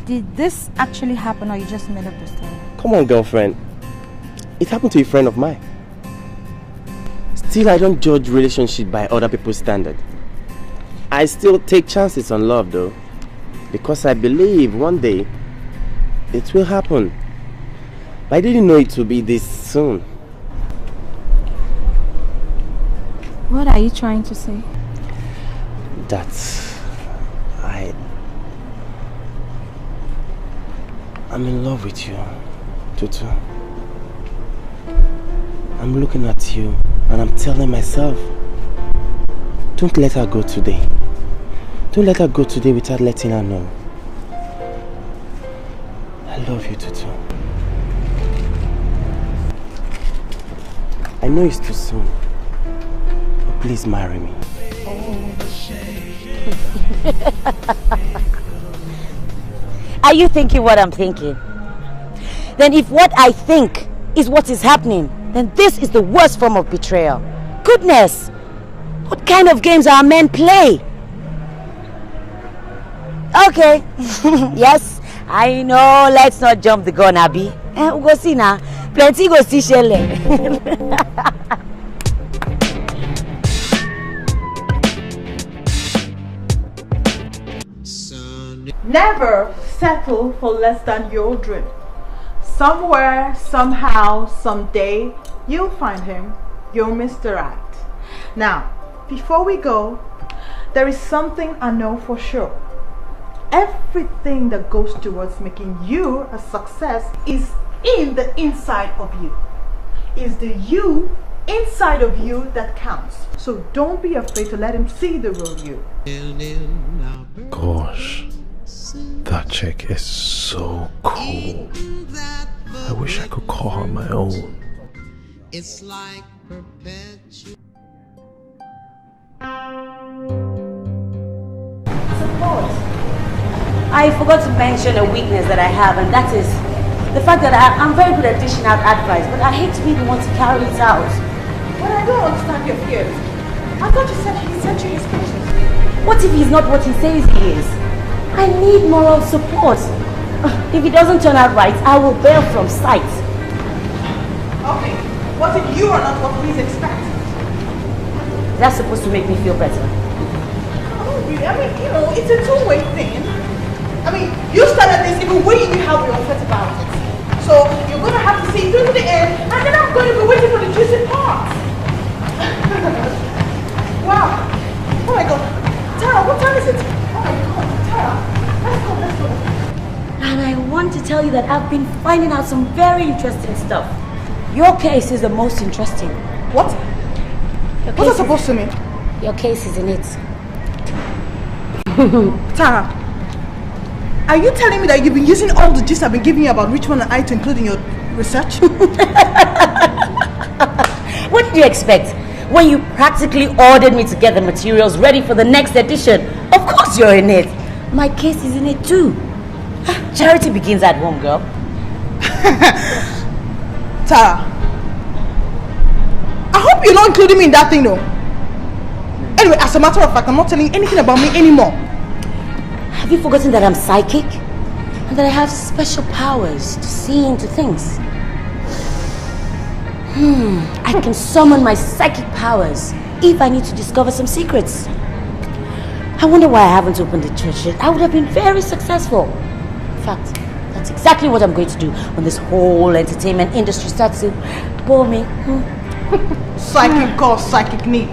[SPEAKER 16] did this actually happen or you just made up the story?
[SPEAKER 9] Come on, girlfriend. It happened to a friend of mine. Still, I don't judge relationship by other people's standard. I still take chances on love though, because I believe one day it will happen. But I didn't know it would be this soon.
[SPEAKER 16] What are you trying to say?
[SPEAKER 9] That I'm in love with you, Tutu. I'm looking at you and I'm telling myself, don't let her go today. Don't let her go today without letting her know. I love you, Tutu. I know it's too soon, but please marry me.
[SPEAKER 14] Are you thinking what I'm thinking? Then if what I think is what is happening, then this is the worst form of betrayal. Goodness! What kind of games are men play? Okay. Yes, I know. Let's not jump the gun, Abby. We go see now. Plenty go see Shelley.
[SPEAKER 5] Never settle for less than your dream. Somewhere, somehow, someday, you'll find him. You'll Mr. Right. Now, before we go, there is something I know for sure. Everything that goes towards making you a success is in the inside of you. It's the you inside of you that counts. So don't be afraid to let him see the real you.
[SPEAKER 1] Gosh, that chick is so cool. I wish I could call her my own.
[SPEAKER 12] It's like perpetual.
[SPEAKER 14] Support. I forgot to mention a weakness that I have, and that is the fact that I'm very good at dishing out advice, but I hate to be the one to carry it out.
[SPEAKER 5] But I don't understand your fears. I thought you said he sent you his pictures.
[SPEAKER 14] What if he's not what he says he is? I need moral support. If he doesn't turn out right, I will bail from sight.
[SPEAKER 5] Okay, what if you are not what he's expecting?
[SPEAKER 14] That's supposed to make me feel better.
[SPEAKER 5] Oh, really? I mean, you know, it's a two-way thing. I mean, you started this even when you knew how we were upset about it. So you're going to have to see through to the end, and then I'm going to be waiting for the juicy parts. Wow. Oh my God. Tara, what time is it? Oh my God, Tara. Let's go.
[SPEAKER 14] And I want to tell you that I've been finding out some very interesting stuff. Your case is the most interesting.
[SPEAKER 5] What? What's that supposed to mean?
[SPEAKER 14] Your case is in it.
[SPEAKER 5] Tara, are you telling me that you've been using all the gist I've been giving you about Richmond and I to include in your research?
[SPEAKER 14] What did you expect? When you practically ordered me to get the materials ready for the next edition, of course you're in it. My case is in it too. Charity begins at home, girl.
[SPEAKER 5] Tara, I hope you're not including me in that thing though. Anyway, as a matter of fact, I'm not telling you anything about me anymore.
[SPEAKER 14] Have you forgotten that I'm psychic? And that I have special powers to see into things? I can summon my psychic powers if I need to discover some secrets. I wonder why I haven't opened the church yet. I would have been very successful. In fact, that's exactly what I'm going to do when this whole entertainment industry starts to bore me.
[SPEAKER 5] Psychic cause psychic need.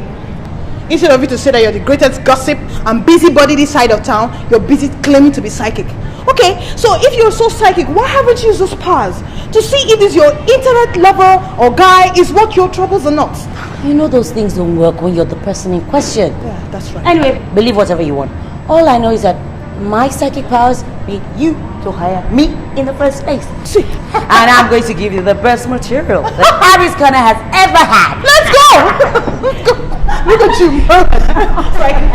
[SPEAKER 5] Instead of you to say that you're the greatest gossip and busybody this side of town, you're busy claiming to be psychic. Okay, so if you're so psychic, why haven't you used those powers to see if this your internet lover or guy is worth your troubles or not?
[SPEAKER 14] You know those things don't work when you're the person in question.
[SPEAKER 5] Yeah, that's right.
[SPEAKER 14] Anyway, believe whatever you want. All I know is that my psychic powers made you to hire me in the first place. And I'm going to give you the best material that Paris Corner has ever had.
[SPEAKER 5] Let's go! Let's go! Look at you, psychic.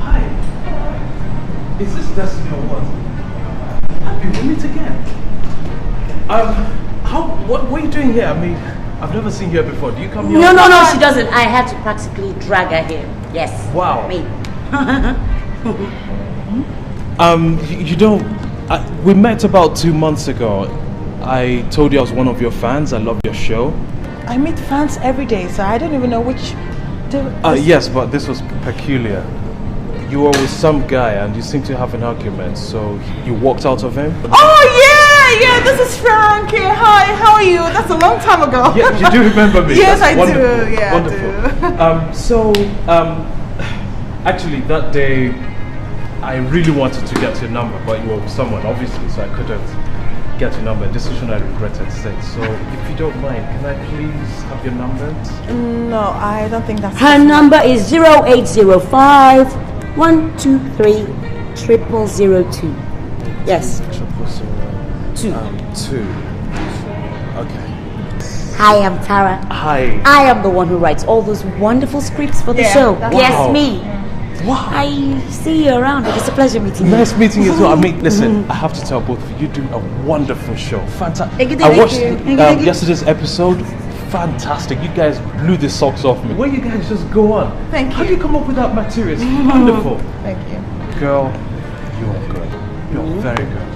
[SPEAKER 21] Hi. Is this Destiny or what? Happy we meet again. What are you doing here? I mean, I've never seen you here before. Do you come here?
[SPEAKER 14] No, she doesn't. I had to practically drag her here. Yes.
[SPEAKER 21] Wow.
[SPEAKER 14] Me.
[SPEAKER 21] You don't. We met about 2 months ago. I told you I was one of your fans. I love your show.
[SPEAKER 5] I meet fans every day, so I don't even know which.
[SPEAKER 21] Yes, but this was peculiar. You were with some guy and you seemed to have an argument, so you walked out of him.
[SPEAKER 5] Oh yeah, this is Frank. Yeah, hi, how are you? That's a long time ago.
[SPEAKER 21] Yeah, you do remember me.
[SPEAKER 5] Yes,
[SPEAKER 21] That's
[SPEAKER 5] I do. Yeah,
[SPEAKER 21] wonderful.
[SPEAKER 5] I do.
[SPEAKER 21] Actually, that day, I really wanted to get your number, but you were with someone, obviously, so I couldn't get your number. A decision I regretted since. So, if you don't mind, can I please have your number?
[SPEAKER 5] No, I don't think that's.
[SPEAKER 14] Her number is 0805 123 0002. Yes.
[SPEAKER 21] 2. Okay.
[SPEAKER 14] Hi, I'm Tara.
[SPEAKER 21] Hi.
[SPEAKER 14] I am the one who writes all those wonderful scripts for the show.
[SPEAKER 21] Wow.
[SPEAKER 14] Yes, me. Wow. I see you around. It's a pleasure meeting you.
[SPEAKER 21] Nice meeting you too. I mean, listen, I have to tell both of you, you do a wonderful show. Fantastic. I watched yesterday's episode. Fantastic. You guys blew the socks off me. Where you guys just go on.
[SPEAKER 5] Thank you.
[SPEAKER 21] How do you come up with that material? It's wonderful.
[SPEAKER 5] Thank you.
[SPEAKER 21] Girl, you're good. You're very good.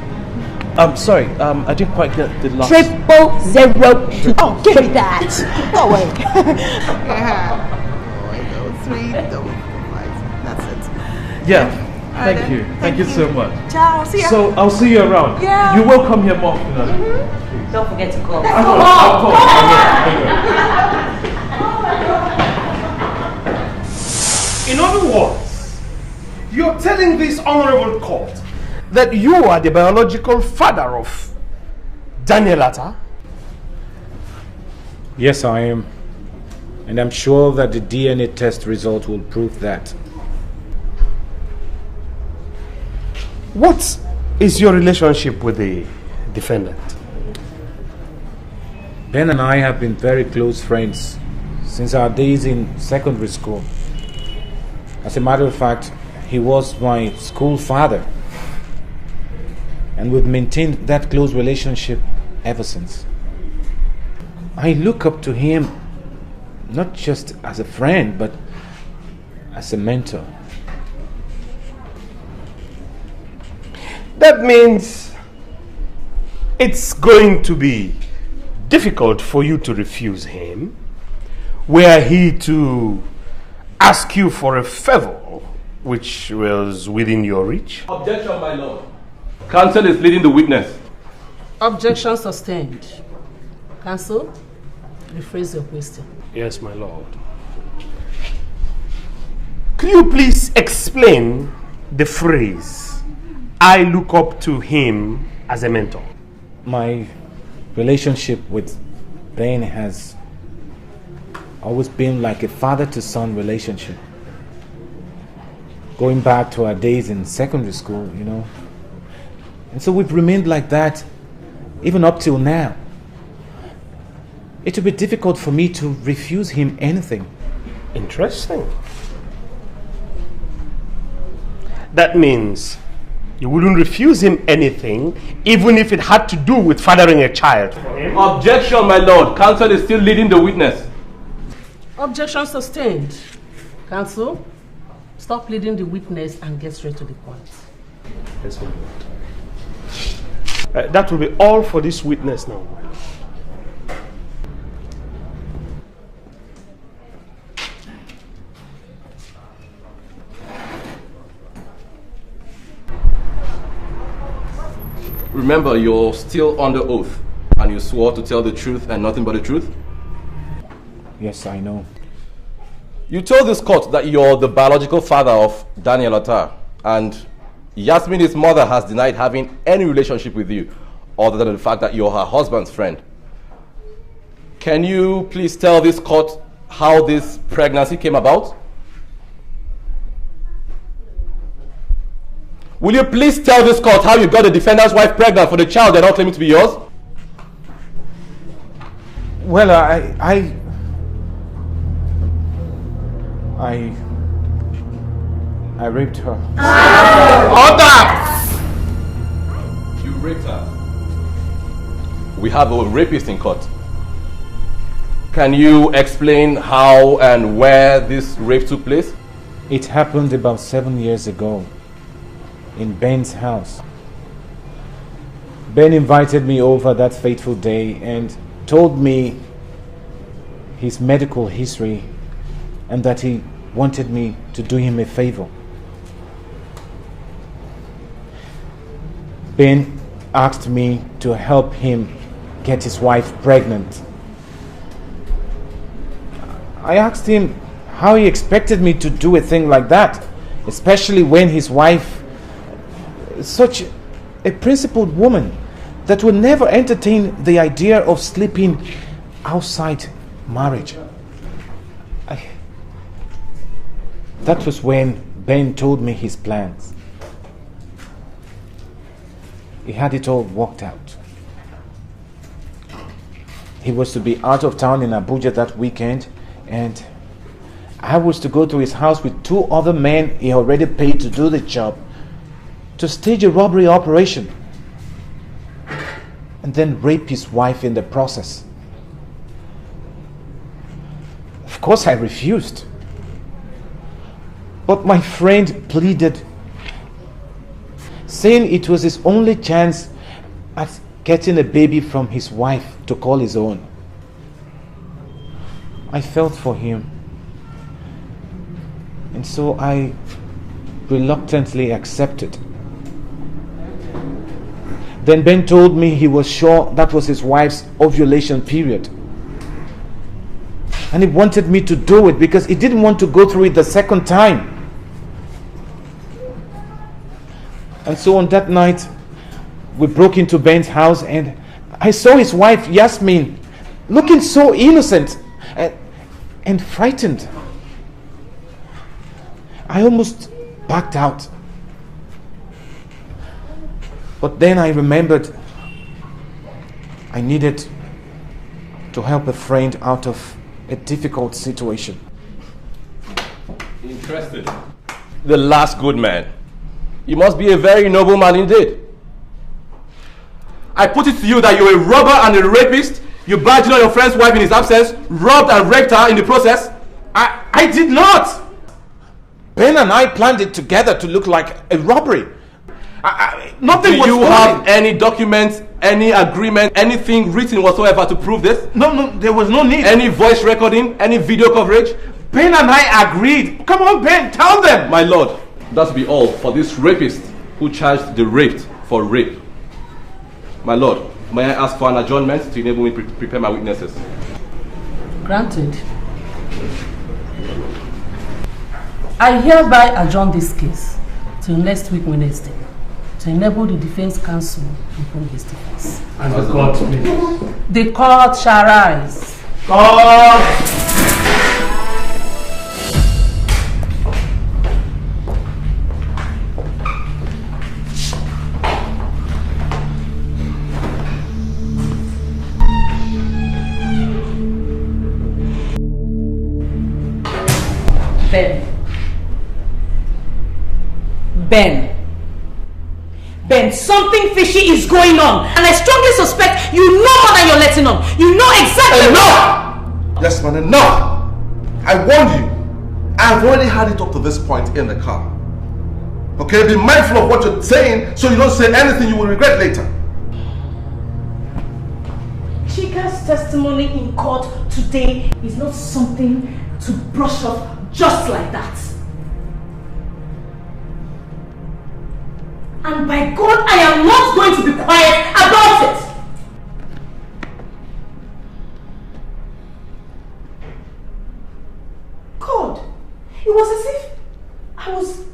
[SPEAKER 21] Sorry, I didn't quite get the last.
[SPEAKER 14] 0002.
[SPEAKER 5] Oh, give me that. Go away. Yeah. 3, 5. That's it.
[SPEAKER 21] Yeah. Thank you. Thank you so much.
[SPEAKER 5] Ciao. See ya.
[SPEAKER 21] So I'll see you around.
[SPEAKER 5] Yeah.
[SPEAKER 21] You will come here more often.
[SPEAKER 14] Don't forget to call.
[SPEAKER 1] In other words, you're telling this honorable court that you are the biological father of Daniel Atta?
[SPEAKER 19] Yes, I am. And I'm sure that the DNA test result will prove that.
[SPEAKER 1] What is your relationship with the defendant?
[SPEAKER 19] Ben and I have been very close friends since our days in secondary school. As a matter of fact, he was my school father. And we've maintained that close relationship ever since. I look up to him not just as a friend, but as a mentor.
[SPEAKER 1] That means it's going to be difficult for you to refuse him, were he to ask you for a favor which was within your reach.
[SPEAKER 18] Objection, my lord. Counsel is leading the witness.
[SPEAKER 3] Objection sustained. Counsel, rephrase your question.
[SPEAKER 1] Yes, my lord. Could you please explain the phrase, I look up to him as a mentor?
[SPEAKER 19] My relationship with Ben has always been like a father-to-son relationship. Going back to our days in secondary school, you know. And so we've remained like that even up till now. It would be difficult for me to refuse him anything.
[SPEAKER 1] Interesting.
[SPEAKER 8] That means you wouldn't refuse him anything, even if it had to do with fathering a child.
[SPEAKER 21] Objection, my lord. Counsel is still leading the witness.
[SPEAKER 22] Objection sustained. Counsel, stop leading the witness and get straight to the point.
[SPEAKER 8] Yes, my lord. That will be all for this witness now.
[SPEAKER 21] Remember, you're still under oath, and you swore to tell the truth and nothing but the truth?
[SPEAKER 19] Yes, I know.
[SPEAKER 21] You told this court that you're the biological father of Daniel Attar, and Yasmin, his mother, has denied having any relationship with you, other than the fact that you're her husband's friend. Can you please tell this court how this pregnancy came about? Will you please tell this court how you got the defendant's wife pregnant for the child they're not claiming to be yours?
[SPEAKER 19] Well, I raped her.
[SPEAKER 21] Order! You raped her. We have a rapist in court. Can you explain how and where this rape took place?
[SPEAKER 19] It happened about 7 years ago in Ben's house. Ben invited me over that fateful day and told me his medical history and that he wanted me to do him a favor. Ben asked me to help him get his wife pregnant. I asked him how he expected me to do a thing like that, especially when his wife is such a principled woman that would never entertain the idea of sleeping outside marriage. That was when Ben told me his plans. He had it all worked out. He was to be out of town in Abuja that weekend, and I was to go to his house with 2 other men he already paid to do the job, to stage a robbery operation, and then rape his wife in the process. Of course I refused. But my friend pleaded, saying it was his only chance at getting a baby from his wife to call his own. I felt for him, and so I reluctantly accepted. Then Ben told me he was sure that was his wife's ovulation period, and he wanted me to do it because he didn't want to go through it the second time. And so on that night, we broke into Ben's house, and I saw his wife, Yasmin, looking so innocent and frightened. I almost backed out. But then I remembered I needed to help a friend out of a difficult situation.
[SPEAKER 21] Interesting. The last good man. You must be a very noble man indeed. I put it to you that you're a robber and a rapist. You badged on your friend's wife in his absence, robbed and raped her in the process.
[SPEAKER 19] I did not! Ben and I planned it together to look like a robbery. Nothing was
[SPEAKER 21] Do you have any documents, any agreement, anything written whatsoever to prove this?
[SPEAKER 19] No, there was no need.
[SPEAKER 21] Any voice recording, any video coverage?
[SPEAKER 19] Ben and I agreed. Come on, Ben, tell them!
[SPEAKER 21] My lord, that will be all for this rapist who charged the raped for rape. My lord, may I ask for an adjournment to enable me to prepare my witnesses?
[SPEAKER 22] Granted. I hereby adjourn this case till next week Wednesday to enable the defense counsel to bring his defense.
[SPEAKER 8] And the court, please.
[SPEAKER 22] The court shall rise.
[SPEAKER 8] Court!
[SPEAKER 2] Ben, something fishy is going on, and I strongly suspect you know more than you're letting on. You know exactly.
[SPEAKER 18] Enough! Yes, man, enough! I warned you. I've already had it up to this point in the car. Okay, be mindful of what you're saying so you don't say anything you will regret later.
[SPEAKER 2] Chika's testimony in court today is not something to brush off just like that. And by God, I am not going to be quiet about it. God, it was as if I was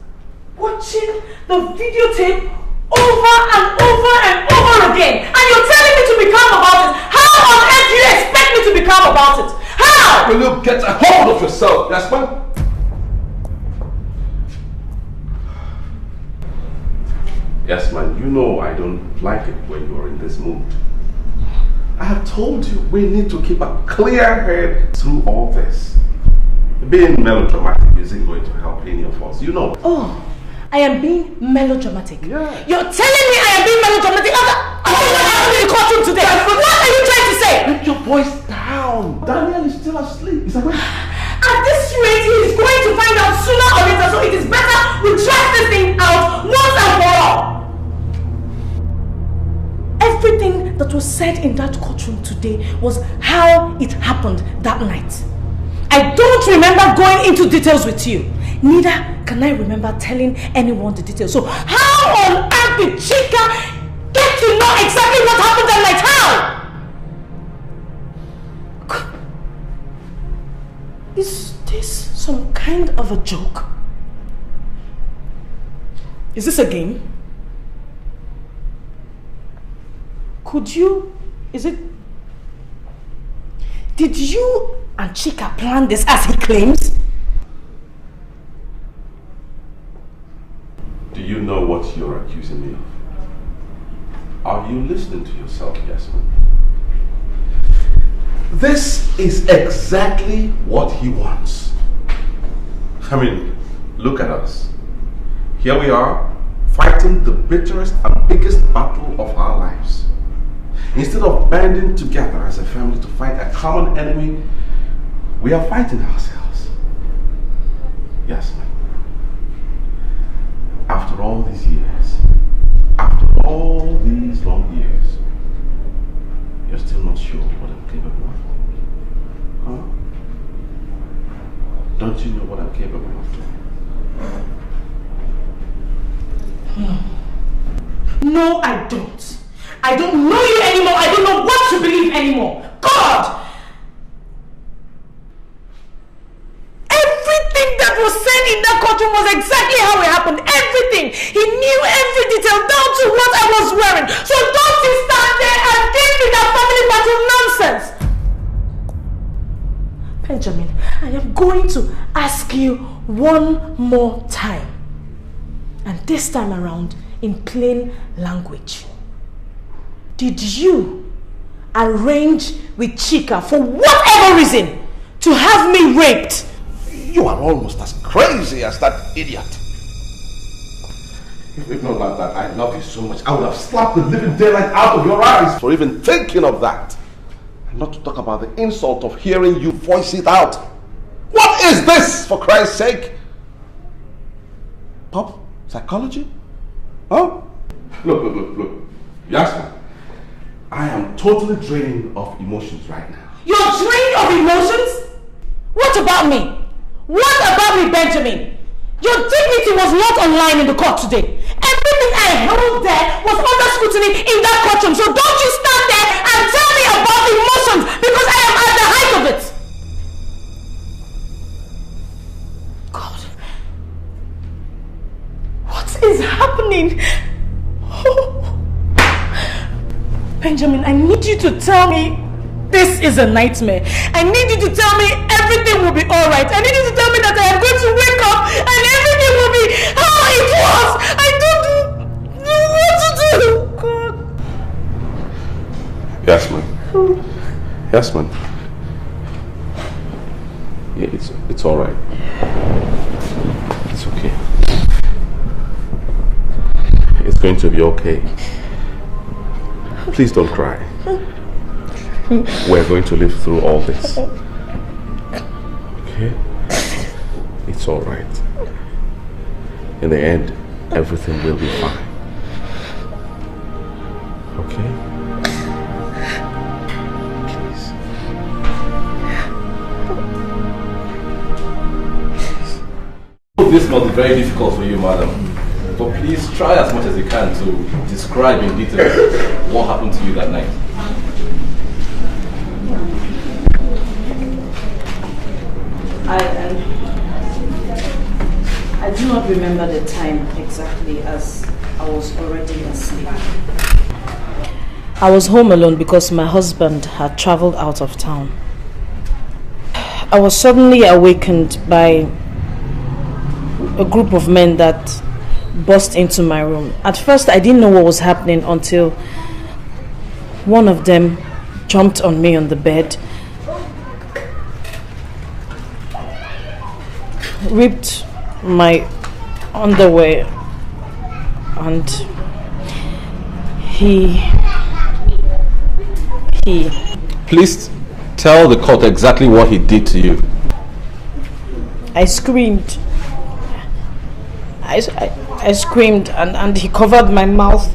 [SPEAKER 2] watching the videotape over and over and over again. And you're telling me to be calm about it. How on earth do you expect me to be calm about it? How?
[SPEAKER 18] Will you get a hold of yourself, Jasmine? Yes, man, you know I don't like it when you're in this mood. I have told you we need to keep a clear head through all this. Being melodramatic isn't going to help any of us, you know.
[SPEAKER 2] Oh, I am being melodramatic. Yeah. You're telling me I am being melodramatic after what happened in the courtroom today? What are you trying to say?
[SPEAKER 18] Put your voice down. Daniel is still asleep. Is that right?
[SPEAKER 2] At this rate, he is going to find out sooner or later, so it is better we track this thing out once and for all. Everything that was said in that courtroom today was how it happened that night. I don't remember going into details with you. Neither can I remember telling anyone the details. So how on earth did Chika get to know exactly what happened that night? How? Is this some kind of a joke? Is this a game? Could you... Did you and Chika plan this as he claims?
[SPEAKER 18] Do you know what you're accusing me of? Are you listening to yourself, Jasmine? This is exactly what he wants. I mean, look at us. Here we are, fighting the bitterest and biggest battle of our lives. Instead of banding together as a family to fight a common enemy, we are fighting ourselves. Yes, ma'am. After all these years, after all these long years, you're still not sure what I'm capable of? Huh? Don't you know what I'm capable of doing?
[SPEAKER 2] No, I don't. I don't know you anymore. I don't know what to believe anymore. God! Everything that was said in that courtroom was exactly how it happened. Everything. He knew every detail down to what I was wearing. So don't you stand there and give me that family battle nonsense. Benjamin, I am going to ask you one more time. And this time around in plain language. Did you arrange with Chika for whatever reason to have me raped?
[SPEAKER 18] You are almost as crazy as that idiot. If not like that, I love you so much, I would have slapped the living daylight out of your eyes for even thinking of that. And not to talk about the insult of hearing you voice it out. What is this, for Christ's sake? Pop? Psychology? Huh? Look. Jasmine, I am totally drained of emotions right now.
[SPEAKER 2] You're drained of emotions? What about me? What about me, Benjamin? Your dignity was not online in the court today. Everything I held there was under scrutiny in that courtroom. So don't you stand there and tell me about emotions because I am at the height of it. God. What is happening? Benjamin, I need you to tell me this is a nightmare. I need you to tell me everything will be alright. I need you to tell me that I am going to wake up and everything will be how it was. I don't know what to do. God.
[SPEAKER 18] Jasmine. Yeah, it's alright. It's okay. going to be okay. Please don't cry. We're going to live through all this. Okay? It's all right. In the end, everything will be fine. Okay?
[SPEAKER 20] This must be very difficult for you, madam. But please try as much as you can to describe in detail what happened to you that night.
[SPEAKER 10] I do not remember the time exactly, as I was already asleep. I was home alone because my husband had traveled out of town. I was suddenly awakened by a group of men that burst into my room. At first, I didn't know what was happening until one of them jumped on me on the bed, ripped my underwear, and he...
[SPEAKER 20] Please tell the court exactly what he did to you.
[SPEAKER 10] I screamed. I screamed and he covered my mouth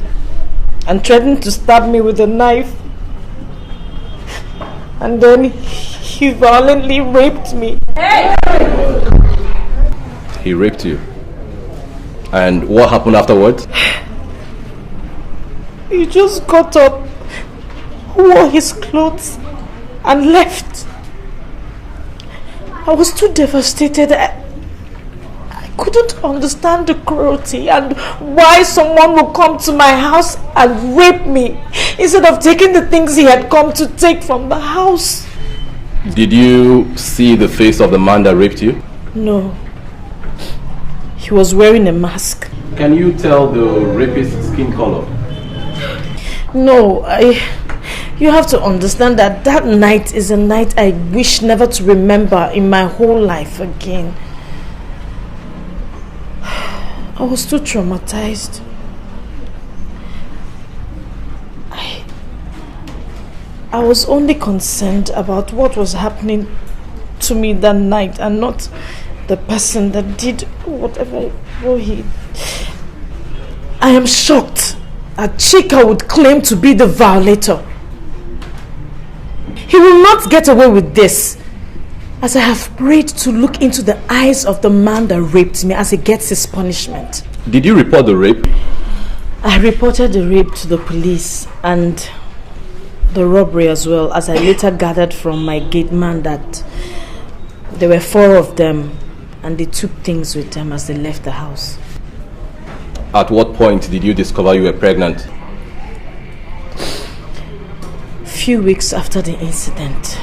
[SPEAKER 10] and threatened to stab me with a knife. And then he violently raped me. Hey!
[SPEAKER 20] He raped you. And what happened afterwards?
[SPEAKER 10] He just got up, wore his clothes and left. I was too devastated. I couldn't understand the cruelty and why someone would come to my house and rape me instead of taking the things he had come to take from the house.
[SPEAKER 20] Did you see the face of the man that raped you?
[SPEAKER 10] No. He was wearing a mask.
[SPEAKER 20] Can you tell the rapist's skin color?
[SPEAKER 10] No, you have to understand that that night is a night I wish never to remember in my whole life again. I was too traumatized. I was only concerned about what was happening to me that night and not the person that did whatever he... I am shocked that Chika would claim to be the violator. He will not get away with this, as I have prayed to look into the eyes of the man that raped me as he gets his punishment.
[SPEAKER 20] Did you report the rape?
[SPEAKER 10] I reported the rape to the police and the robbery as well, as I later gathered from my gate man that there were 4 of them and they took things with them as they left the house.
[SPEAKER 20] At what point did you discover you were pregnant?
[SPEAKER 10] Few weeks after the incident.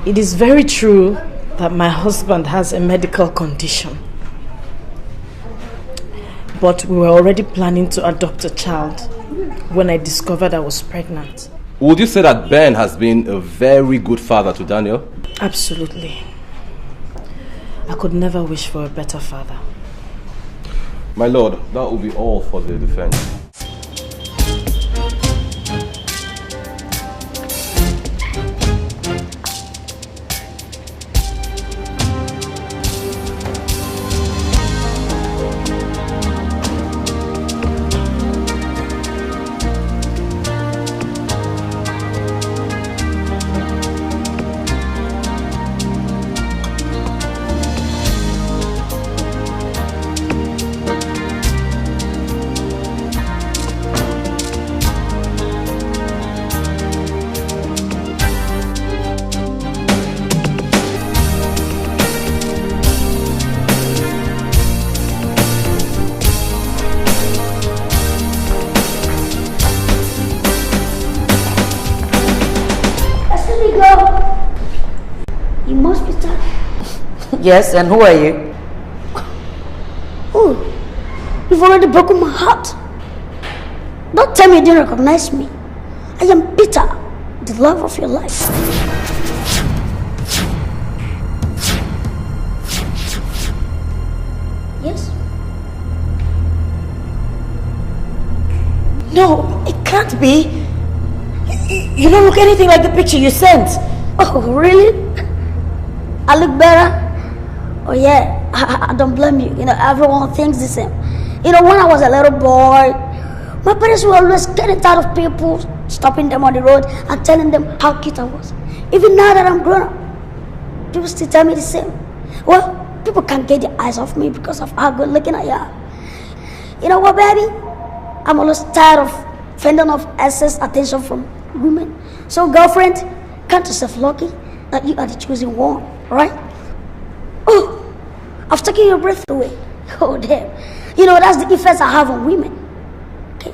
[SPEAKER 10] It is very true that my husband has a medical condition, but we were already planning to adopt a child when I discovered I was pregnant.
[SPEAKER 20] Would you say that Ben has been a very good father to Daniel?
[SPEAKER 10] Absolutely. I could never wish for a better father.
[SPEAKER 20] My lord, that will be all for the defense.
[SPEAKER 11] Yes, and who are you?
[SPEAKER 13] Oh, you've already broken my heart. Don't tell me you didn't recognize me. I am Peter, the love of your life. Yes?
[SPEAKER 14] No, it can't be. You don't look anything like the picture you sent.
[SPEAKER 13] Oh, really? I look better? Oh yeah, I don't blame you. You know, everyone thinks the same. You know, when I was a little boy, my parents were always getting tired of people stopping them on the road and telling them how cute I was. Even now that I'm grown up, people still tell me the same. Well, people can't get their eyes off me because of how good looking I am. You know what, baby? I'm always tired of fending off excess attention from women. So, girlfriend, count yourself lucky that you are the chosen one, right? Oh, I've taken your breath away. Oh, damn. You know, that's the effects I have on women. Okay.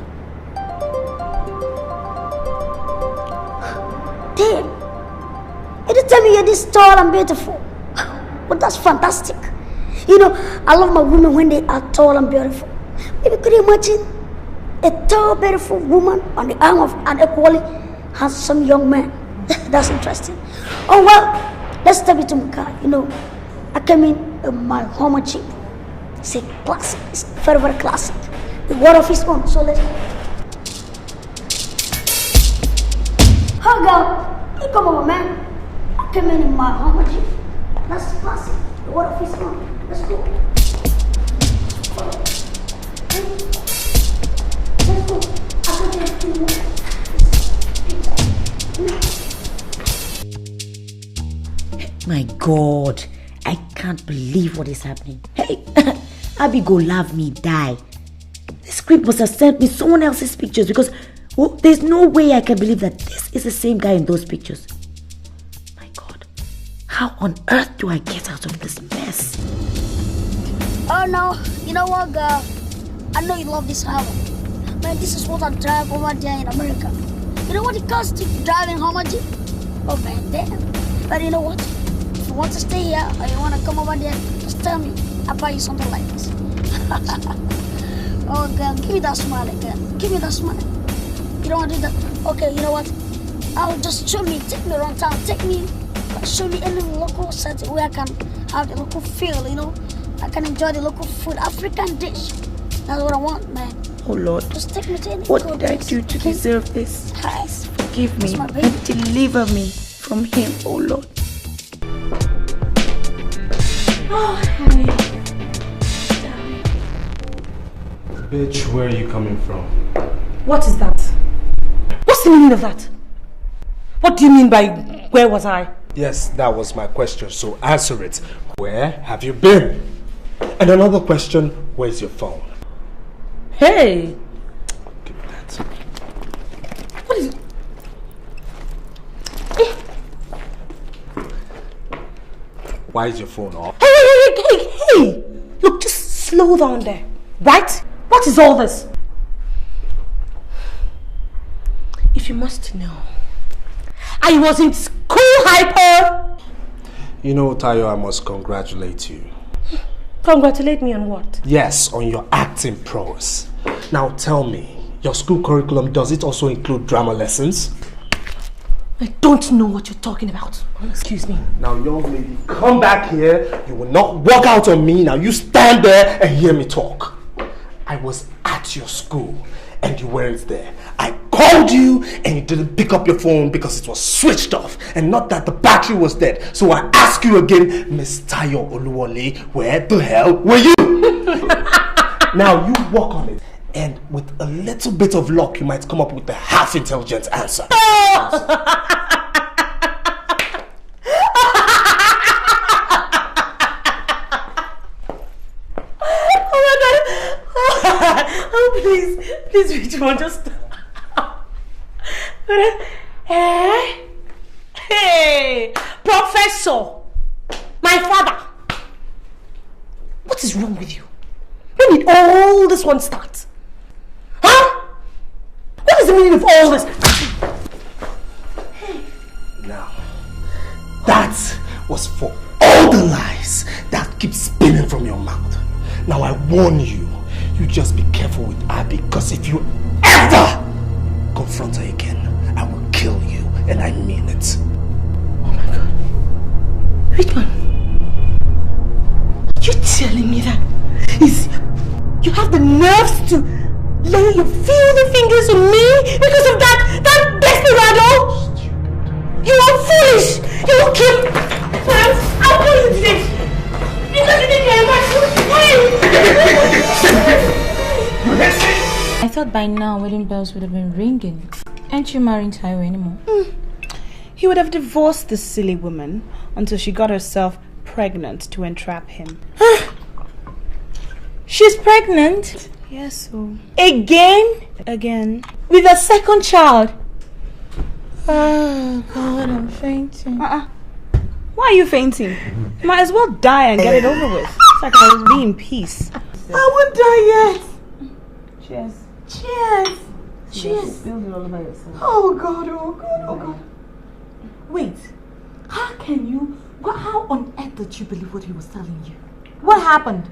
[SPEAKER 13] Damn. You didn't tell me you're this tall and beautiful. But that's fantastic. You know, I love my women when they are tall and beautiful. Maybe could you imagine a tall, beautiful woman on the arm of an equally handsome young man? That's interesting. Oh, well, let's step into my car. You know, I came in my Hummer Jeep. It's a classic. It's very, very classic. The word of his own. So let's go. Hi, girl. You come over, man. I came in my Hummer Jeep. That's classic. The word of his own. Let's go. Let's go. I can get you more.
[SPEAKER 14] My God, I can't believe what is happening. Hey, Abby go love me, die. The script must have sent me someone else's pictures because there's no way I can believe that this is the same guy in those pictures. My God, how on earth do I get out of this mess?
[SPEAKER 13] Oh no, you know what, girl? I know you love this album. Man, this is what I drive over there in America. You know what it costs to drive in Hummer Jeep? Oh man, damn. But you know what? If you want to stay here or you want to come over there, just tell me. I'll buy you something like this. Oh girl, give me that smile again. Give me that smile. You don't want to do that? Okay, you know what? I'll just take me around town. Show me any local setting where I can have the local feel, you know? I can enjoy the local food, African dish. That's what I want, man.
[SPEAKER 14] Oh Lord,
[SPEAKER 13] just take me to any
[SPEAKER 14] what did I do to deserve this? Please forgive me and deliver me from him, oh Lord.
[SPEAKER 22] Oh, honey.
[SPEAKER 1] Bitch, where are you coming from?
[SPEAKER 22] What is that? What's the meaning of that? What do you mean by where was I?
[SPEAKER 1] Yes, that was my question, so answer it. Where have you been? And another question, where's your phone?
[SPEAKER 22] Hey!
[SPEAKER 1] Give me that.
[SPEAKER 22] What is it?
[SPEAKER 1] Why is your phone off?
[SPEAKER 22] Hey! Look, just slow down there, right? What is all this? If you must know, I was in school hyper!
[SPEAKER 1] You know, Tayo, I must congratulate you.
[SPEAKER 22] Congratulate me on what?
[SPEAKER 1] Yes, on your acting prowess. Now tell me, your school curriculum, does it also include drama lessons?
[SPEAKER 22] I don't know what you're talking about. Excuse me.
[SPEAKER 1] Now, young lady, come back here. You will not walk out on me. Now, you stand there and hear me talk. I was at your school and you weren't there. I called you and you didn't pick up your phone because it was switched off and not that the battery was dead. So I ask you again, Miss Tayo Oluwole, where the hell were you? Now, you walk on it. And with a little bit of luck, you might come up with a half-intelligent answer.
[SPEAKER 22] Oh, please, Richmond, just stop. Hey, Professor, my father. What is wrong with you? When did all this one start? Huh? What is the meaning of all this?
[SPEAKER 1] Now, that was for all the lies that keep spinning from your mouth. Now I warn you, you just be careful with Abby, because if you ever confront her again, I will kill you, and I mean it.
[SPEAKER 22] Oh my God. Richmond, are you telling me that you have the nerves to
[SPEAKER 2] Lay your filthy fingers on me because of that desperado? You are foolish! You will kill... I'll kill you today! Because you think you're
[SPEAKER 14] I thought by now wedding bells would have been ringing. Aren't you marrying Taiwo anymore?
[SPEAKER 17] He would have divorced this silly woman until she got herself pregnant to entrap him.
[SPEAKER 2] She's pregnant?
[SPEAKER 17] Yes, so...
[SPEAKER 2] Again? With a second child? Oh, God, I'm fainting.
[SPEAKER 17] Why are you fainting? You might as well die and get it over with. It's like I'll be in peace.
[SPEAKER 2] I won't die yet.
[SPEAKER 17] Cheers.
[SPEAKER 2] Cheers.
[SPEAKER 17] Cheers.
[SPEAKER 2] Oh, God, oh, God, oh, God. Wait. How on earth did you believe what he was telling you? What happened?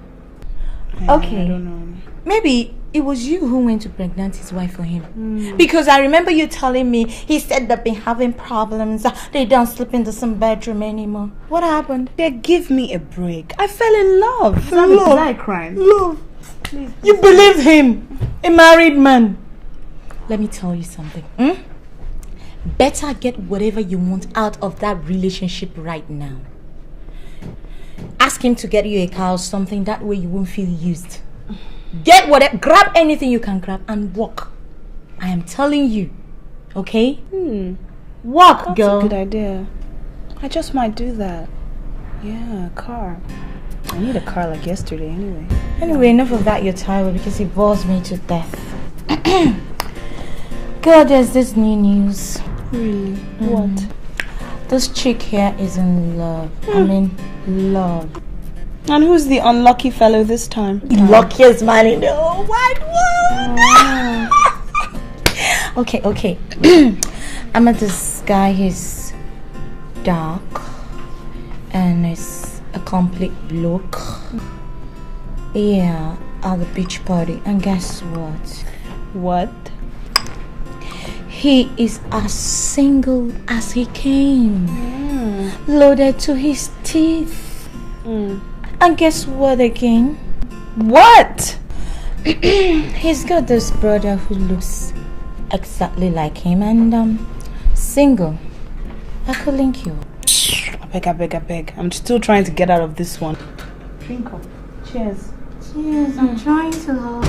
[SPEAKER 14] Okay.
[SPEAKER 17] I don't know.
[SPEAKER 14] Maybe it was you who went to pregnant his wife for him. Because I remember you telling me he said they've been having problems. They don't sleep in the same bedroom anymore. What happened?
[SPEAKER 17] Give me a break. I fell in love.
[SPEAKER 2] Love.
[SPEAKER 17] I crime.
[SPEAKER 2] Love.
[SPEAKER 17] Please.
[SPEAKER 2] You believed him. A married man.
[SPEAKER 14] Let me tell you something. Better get whatever you want out of that relationship right now. Ask him to get you a car or something. That way you won't feel used. Get whatever, grab anything you can grab and walk. I am telling you. Okay? Walk,
[SPEAKER 17] That's
[SPEAKER 14] girl.
[SPEAKER 17] a good idea. I just might do that. Yeah, a car. I need a car like yesterday anyway.
[SPEAKER 14] Anyway, enough of that, you're tired because he bores me to death. Girl, there's this new news.
[SPEAKER 17] Really? What?
[SPEAKER 14] This chick here is in love. I mean, love.
[SPEAKER 17] And who's the unlucky fellow this time?
[SPEAKER 2] The luckiest man in the whole wide world.
[SPEAKER 14] Okay. I met this guy. He's dark and he's a complete bloke. Yeah, at the beach party. And guess what?
[SPEAKER 17] What?
[SPEAKER 14] He is as single as he came. Loaded to his teeth. And guess what again?
[SPEAKER 17] What?
[SPEAKER 14] He's got this brother who looks exactly like him and single. I could link you.
[SPEAKER 17] I beg. I'm still trying to get out of this one. Drink up. Cheers.
[SPEAKER 14] Cheers, I'm trying to help.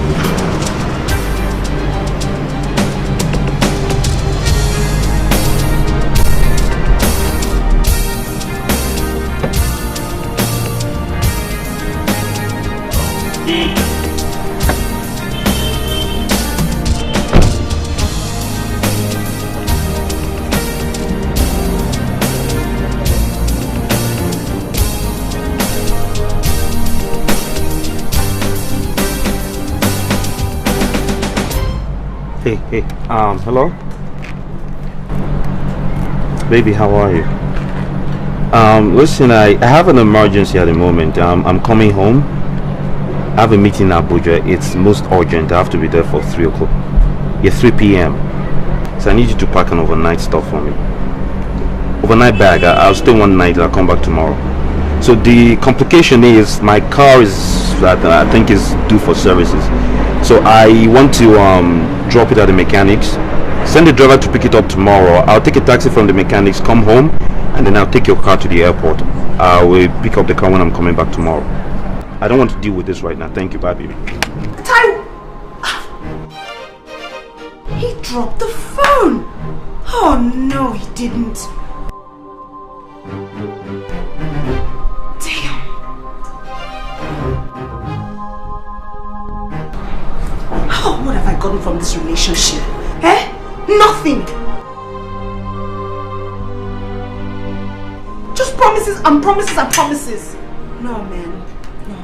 [SPEAKER 9] Hey, hello? Baby, how are you? Listen, I have an emergency at the moment. I'm coming home. I have a meeting in Abuja. It's most urgent. I have to be there for 3 o'clock. Yeah, 3 p.m. So I need you to pack an overnight stuff for me. Overnight bag. I'll stay one night. I'll come back tomorrow. So the complication is my car is, I think, is due for services. So I want to drop it at the mechanics. Send the driver to pick it up tomorrow. I'll take a taxi from the mechanics, come home, and then I'll take your car to the airport. I will pick up the car when I'm coming back tomorrow. I don't want to deal with this right now. Thank you. Bye, baby.
[SPEAKER 3] Taiwo! He dropped the phone! Oh no, he didn't. Damn. Oh, what have I gotten from this relationship? Nothing! Just promises and promises and promises. No, man. No.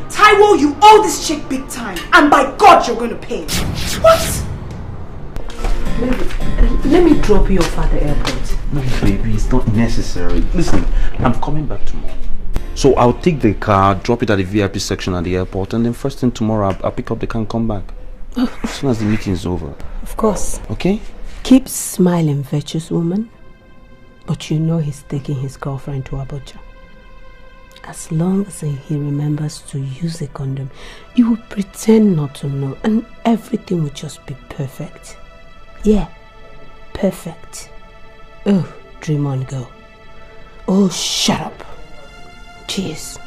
[SPEAKER 3] Taiwo, you owe this chick big time. And by God, you're going to pay. What?
[SPEAKER 22] Let me drop you off at the airport.
[SPEAKER 9] No, baby, it's not necessary. Listen, I'm coming back tomorrow. So I'll take the car, drop it at the VIP section at the airport, and then first thing tomorrow, I'll pick up the car and come back. As soon as the meeting is over.
[SPEAKER 3] Of course.
[SPEAKER 9] Okay?
[SPEAKER 3] Keep smiling, virtuous woman. But you know he's taking his girlfriend to Abuja. as long as he remembers to use a condom, you will pretend not to know and everything will just be perfect. Yeah, perfect. Oh, dream on, girl. Oh, shut up. Jeez,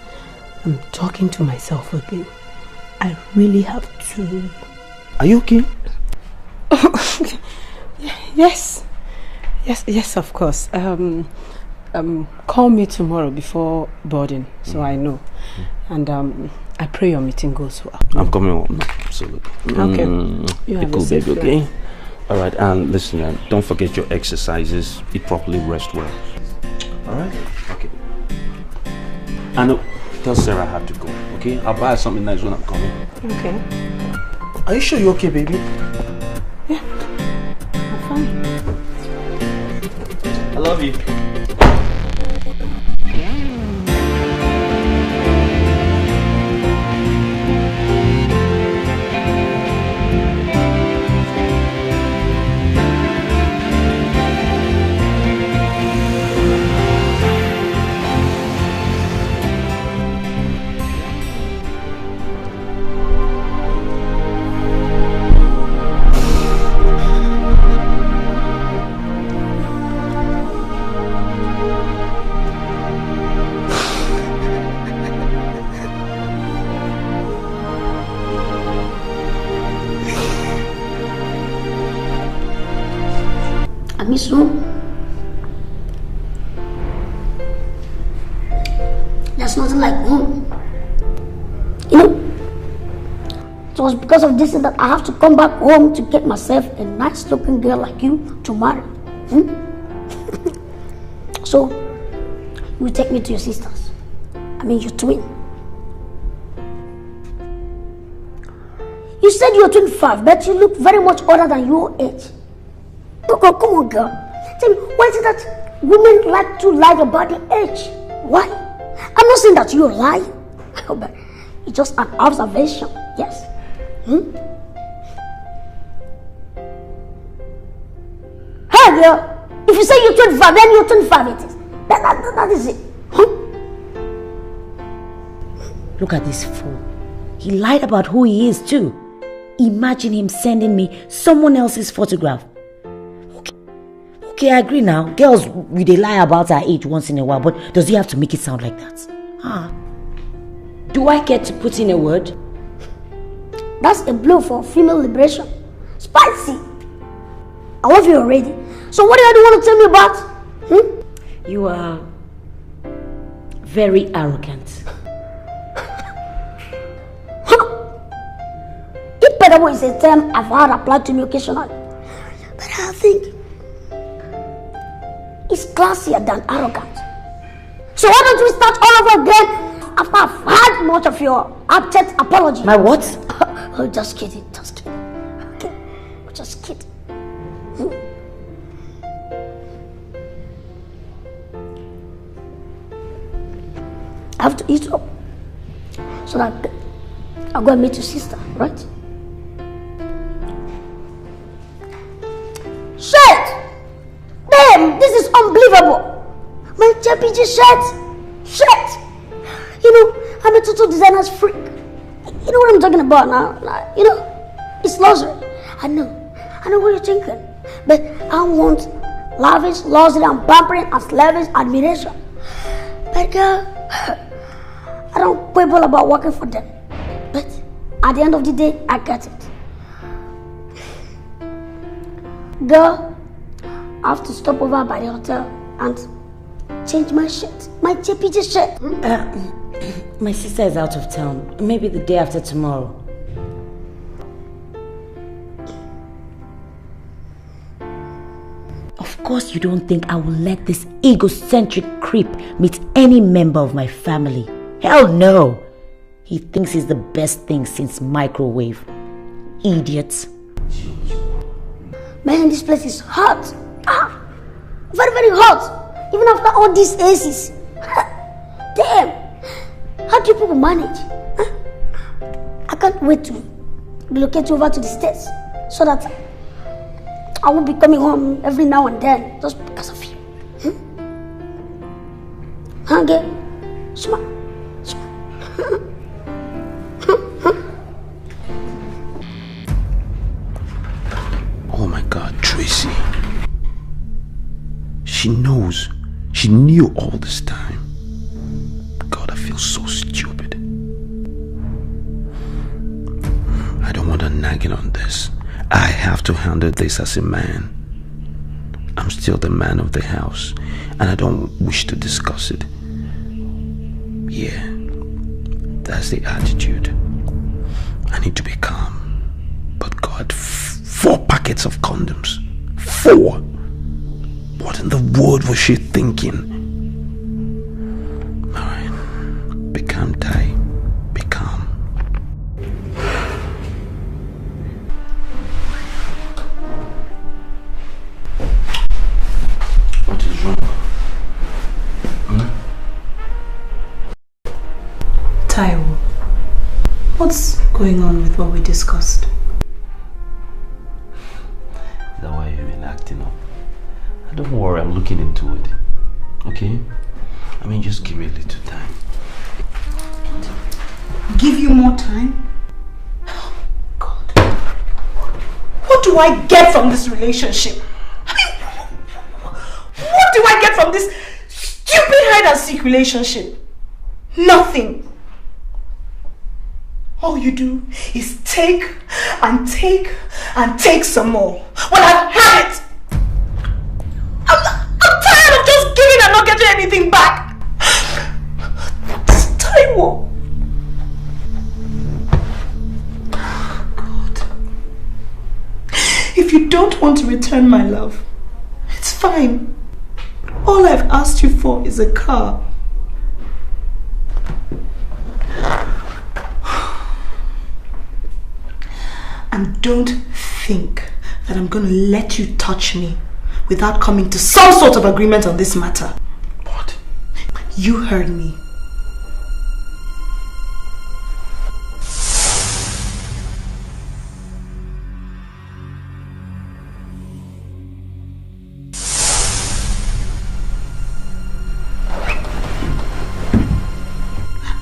[SPEAKER 3] I'm talking to myself again. I really have to...
[SPEAKER 9] Are you okay?
[SPEAKER 3] Yes. Yes, of course. Call me tomorrow before boarding, so I know. And I pray your meeting goes well.
[SPEAKER 9] I'm coming home. Absolutely.
[SPEAKER 3] Okay. You have
[SPEAKER 9] cool,
[SPEAKER 3] a safe
[SPEAKER 9] baby, okay?
[SPEAKER 3] flight.
[SPEAKER 9] Alright, and listen, don't forget your exercises. Eat properly, rest well. Alright? Okay. And tell Sarah I have to go, okay? I'll buy her something nice when I'm coming.
[SPEAKER 3] Okay.
[SPEAKER 9] Are you sure you're okay, baby?
[SPEAKER 3] I'm fine.
[SPEAKER 9] I love you.
[SPEAKER 13] I miss home. There's nothing like home. You know, it was because of this that I have to come back home to get myself a nice looking girl like you to marry. So, you take me to your sisters. I mean, your twin. You said you're 25, but you look very much older than your age. Come on, girl. Tell me, why is it that women like to lie about their age? Why? I'm not saying that you're lying, but it's just an observation. Yes. Hey, girl. If you say you're 25, then you're 25. It is. That is it.
[SPEAKER 14] Look at this fool. He lied about who he is too. Imagine him sending me someone else's photograph. Okay, I agree now. Girls, they lie about our age once in a while, but does he have to make it sound like that?
[SPEAKER 13] Do I get to put in a word? That's a blow for female liberation. Spicy. I love you already. So what do you want to tell me about?
[SPEAKER 14] You are very arrogant.
[SPEAKER 13] It better is a term I've heard applied to me occasionally. But I think it's classier than arrogant. So why don't we start all over again after I've had much of your abject apology?
[SPEAKER 14] My what?
[SPEAKER 13] Oh, just kidding. Okay, just kidding. I have to eat up so that I'll go and meet your sister, right? Shit! Damn, this is unbelievable. My JPG shirt. Shit! You know, I'm a total designer's freak. You know what I'm talking about now? You know, it's luxury. I know what you're thinking. But I want lavish, luxury, and pampering and lavish admiration. But girl, I don't quibble about working for them. But at the end of the day, I get it. Girl, I have to stop over by the hotel and change my shirt. My JPG shirt.
[SPEAKER 14] My sister is out of town. Maybe the day after tomorrow. Of course you don't think I will let this egocentric creep meet any member of my family. Hell no! He thinks he's the best thing since microwave. Idiot.
[SPEAKER 13] Man, this place is hot. Very, very hot. Even after all these ACs. Damn. How do people manage? I can't wait to relocate over to the States so that I won't be coming home every now and then just because of you. Okay? Smart.
[SPEAKER 9] Oh my God, Tracy. She knows. She knew all this time. God, I feel so stupid. I don't want her nagging on this. I have to handle this as a man. I'm still the man of the house, and I don't wish to discuss it. Yeah, that's the attitude. I need to be calm. But God, 4 packets of condoms. 4! What in the world was she thinking? Alright, be calm, Tai. Be calm. What is wrong?
[SPEAKER 17] Taiwo, what's going on with what we discussed?
[SPEAKER 9] Is that why you've been acting up? Don't worry, I'm looking into it. Okay? I mean, just give me a little time.
[SPEAKER 17] Give you more time? God. What do I get from this relationship? I mean, what do I get from this stupid hide and seek relationship? Nothing. All you do is take and take and take some more. When I've had it. I'm tired of just giving and not getting anything back. Taiwo. God. If you don't want to return my love, it's fine. All I've asked you for is a car. And don't think that I'm going to let you touch me without coming to some sort of agreement on this matter.
[SPEAKER 9] What?
[SPEAKER 17] You heard me.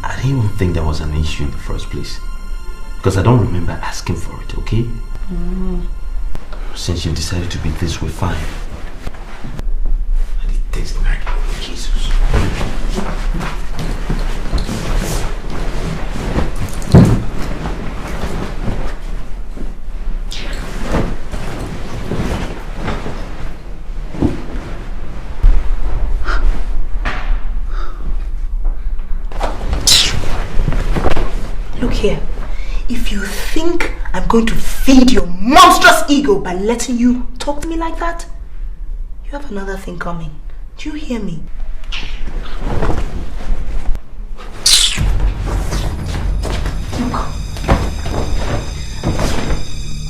[SPEAKER 9] I didn't even think there was an issue in the first place. Because I don't remember asking for it, okay? Since you decided to be this way, fine. And it tastes like Jesus.
[SPEAKER 17] Look here. If you think I'm going to feed your monstrous ego by letting you talk to me like that, you have another thing coming. Do you hear me? Look,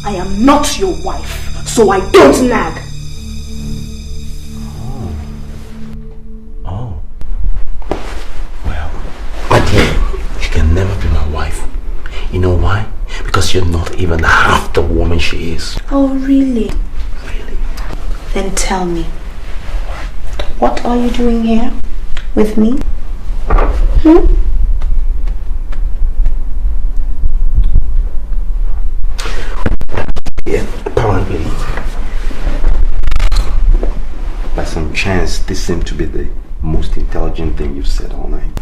[SPEAKER 17] I am not your wife, so I don't nag.
[SPEAKER 9] Oh. Well, my dear, you can never be my wife. You know why? Because you're not even half the woman she is.
[SPEAKER 17] Oh, really?
[SPEAKER 9] Really?
[SPEAKER 17] Then tell me, what are you doing here with me?
[SPEAKER 9] Yeah, apparently, by some chance, this seemed to be the most intelligent thing you've said all night.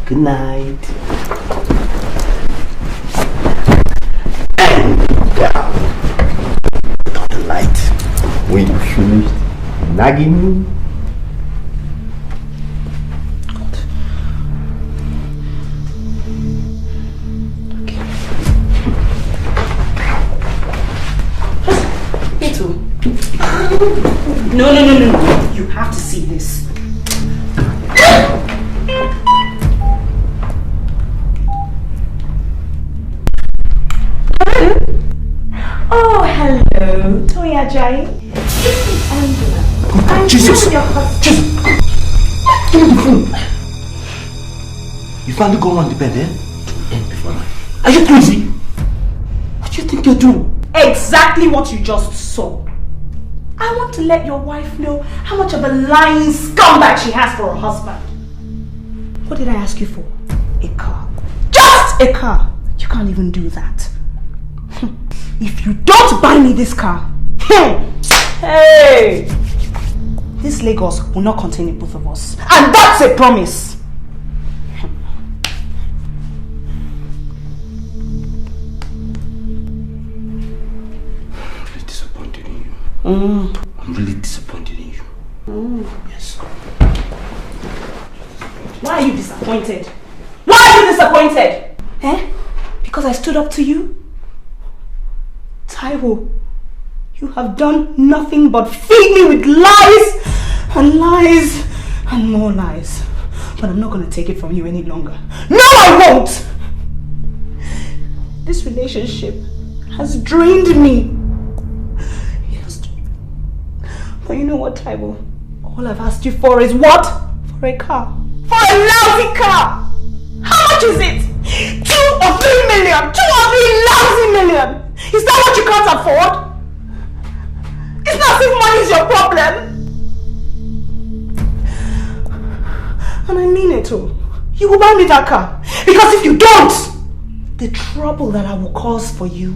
[SPEAKER 9] Good night. And put on the light. When you finished nagging me.
[SPEAKER 17] Me too. No. You have to see this. Oh, hello, Toya Jai. This is Angela.
[SPEAKER 9] Jesus! Jesus! Give me the phone! You finally go around the bed, eh? To end before night. Are you crazy? What do you think you're doing?
[SPEAKER 17] Exactly what you just saw. I want to let your wife know how much of a lying scumbag she has for her husband. What did I ask you for? A car. Just a car. You can't even do that. If you don't buy me this car, hey, this Lagos will not contain both of us. And that's a promise.
[SPEAKER 4] I'm really disappointed in you. Yes.
[SPEAKER 17] Why are you disappointed? Why are you disappointed? Eh? Because I stood up to you? Taiwo, you have done nothing but feed me with lies and lies and more lies. But I'm not going to take it from you any longer. No, I won't! This relationship has drained me. But you know what, Taiwo? All I've asked you for is what? For a car. For a lousy car! How much is it? 2 or 3 million! 2 or 3 lousy million! Is that what you can't afford? It's not as if money is your problem! And I mean it too. You will buy me that car. Because if you don't, the trouble that I will cause for you,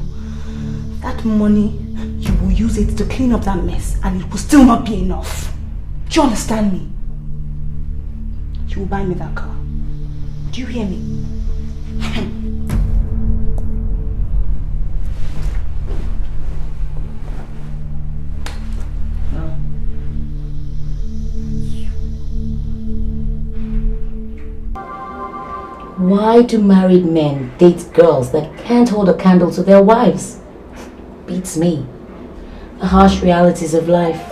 [SPEAKER 17] that money, you will use it to clean up that mess and it will still not be enough. Do you understand me? You will buy me that car. Do you hear me? No.
[SPEAKER 14] Why do married men date girls that can't hold a candle to their wives? Beats me. The harsh realities of life.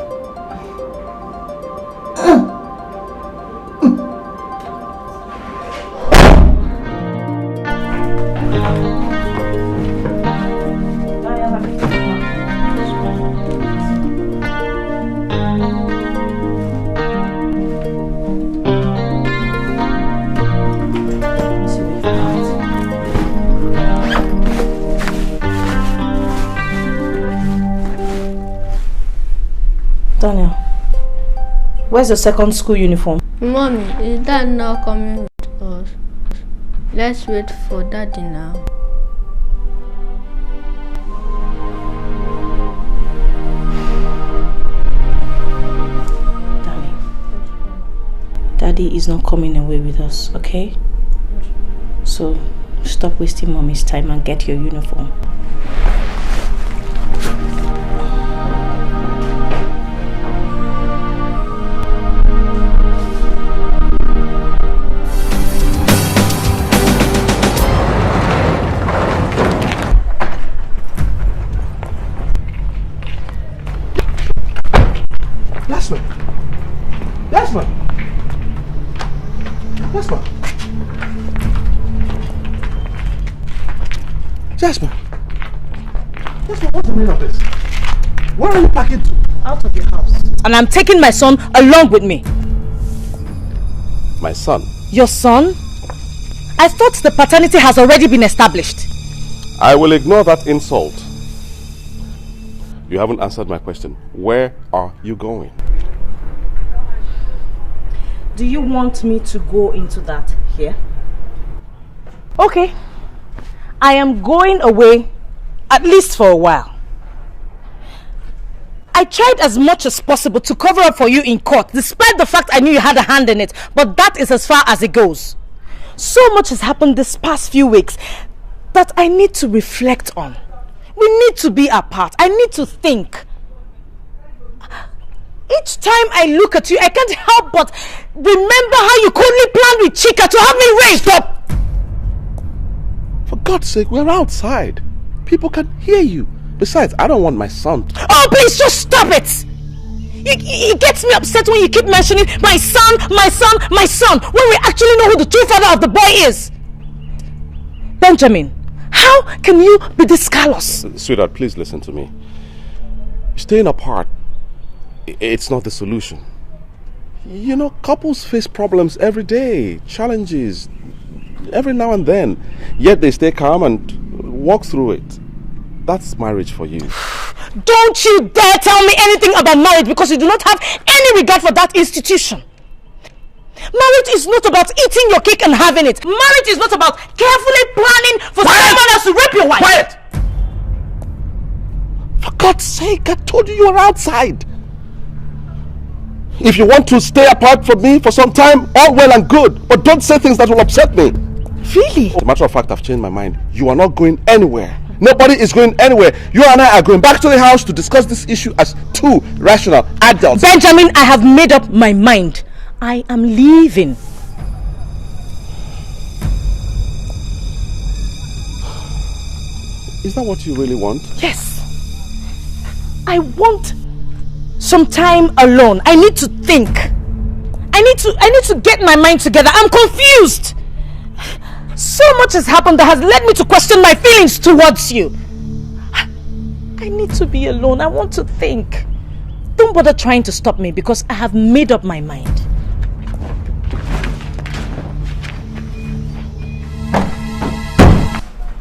[SPEAKER 10] Where's your second school uniform?
[SPEAKER 7] Mommy, is Dad not coming with us? Let's wait for Daddy now.
[SPEAKER 10] Daddy is not coming away with us, okay? So stop wasting Mommy's time and get your uniform.
[SPEAKER 18] Jasmine, what's the meaning of this? Where are you packing to?
[SPEAKER 10] Out of your house. And I'm taking my son along with me.
[SPEAKER 18] My son?
[SPEAKER 10] Your son? I thought the paternity has already been established.
[SPEAKER 18] I will ignore that insult. You haven't answered my question. Where are you going?
[SPEAKER 10] Do you want me to go into that here? Okay. I am going away, at least for a while. I tried as much as possible to cover up for you in court, despite the fact I knew you had a hand in it, but that is as far as it goes. So much has happened this past few weeks that I need to reflect on. We need to be apart. I need to think. Each time I look at you, I can't help but remember how you coldly planned with Chika to have me raped. Stop!
[SPEAKER 18] For God's sake, we're outside. People can hear you. Besides, I don't want my son.
[SPEAKER 10] Oh, please just stop it! It gets me upset when you keep mentioning my son, my son, my son, when we actually know who the true father of the boy is. Benjamin, how can you be this callous?
[SPEAKER 18] Sweetheart, please listen to me. Staying apart, it's not the solution. You know, couples face problems every day, challenges, every now and then. Yet they stay calm and walk through it. That's marriage for you.
[SPEAKER 6] Don't you dare tell me anything about marriage because you do not have any regard for that institution. Marriage is not about eating your cake and having it. Marriage is not about carefully planning for someone else to rape your wife.
[SPEAKER 18] Quiet! For God's sake, I told you were outside. If you want to stay apart from me for some time, all well and good. But don't say things that will upset me.
[SPEAKER 6] Really?
[SPEAKER 18] As a matter of fact, I've changed my mind. You are not going anywhere. Nobody is going anywhere. You and I are going back to the house to discuss this issue as two rational adults.
[SPEAKER 6] Benjamin, I have made up my mind. I am leaving.
[SPEAKER 18] Is that what you really want?
[SPEAKER 6] Yes. I want some time alone. I need to think. I need to get my mind together. I'm confused. So much has happened that has led me to question my feelings towards you. I need to be alone. I want to think. Don't bother trying to stop me because I have made up my mind.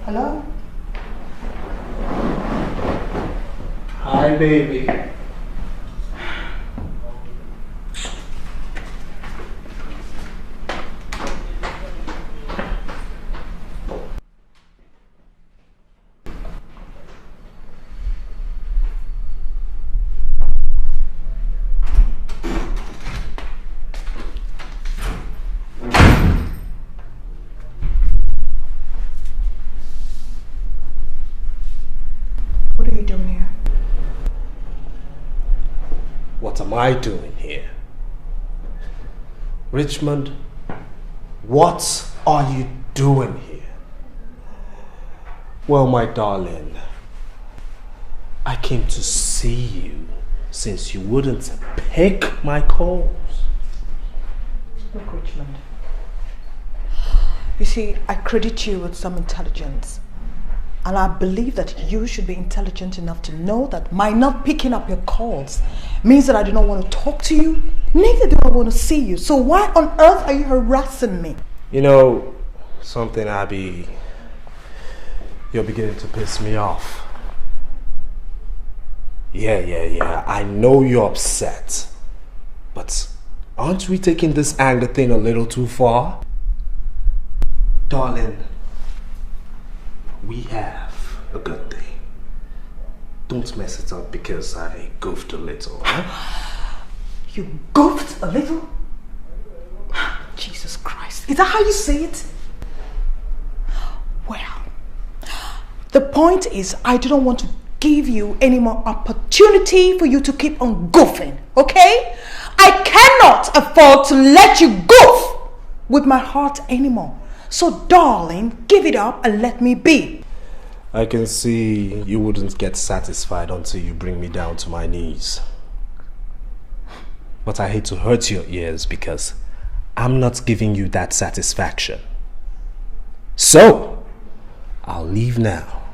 [SPEAKER 5] Hello?
[SPEAKER 1] Hi, baby.
[SPEAKER 5] What are you doing here?
[SPEAKER 1] What am I doing here? Richmond, what are you doing here? Well, my darling, I came to see you since you wouldn't pick my calls.
[SPEAKER 5] Look, Richmond. You see, I credit you with some intelligence. And I believe that you should be intelligent enough to know that my not picking up your calls means that I do not want to talk to you, neither do I want to see you. So why on earth are you harassing me?
[SPEAKER 1] You know, something, Abby, you're beginning to piss me off. Yeah, I know you're upset. But aren't we taking this anger thing a little too far? Darling, we have a good day. Don't mess it up because I goofed a little. Huh?
[SPEAKER 5] You goofed a little? Jesus Christ. Is that how you say it? Well, the point is I do not want to give you any more opportunity for you to keep on goofing, okay? I cannot afford to let you goof with my heart anymore. So darling, give it up and let me be.
[SPEAKER 1] I can see you wouldn't get satisfied until you bring me down to my knees. But I hate to hurt your ears because I'm not giving you that satisfaction. So, I'll leave now.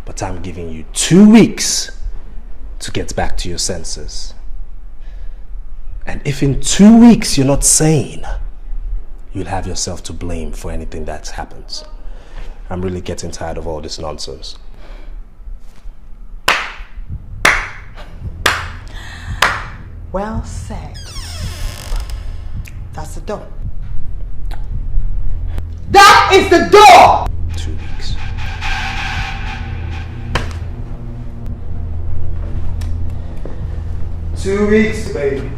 [SPEAKER 1] But I'm giving you 2 weeks to get back to your senses. And if in 2 weeks you're not sane, you'll have yourself to blame for anything that happens. I'm really getting tired of all this nonsense.
[SPEAKER 5] Well said. That's the door. That is the door!
[SPEAKER 1] 2 weeks. Two weeks, baby.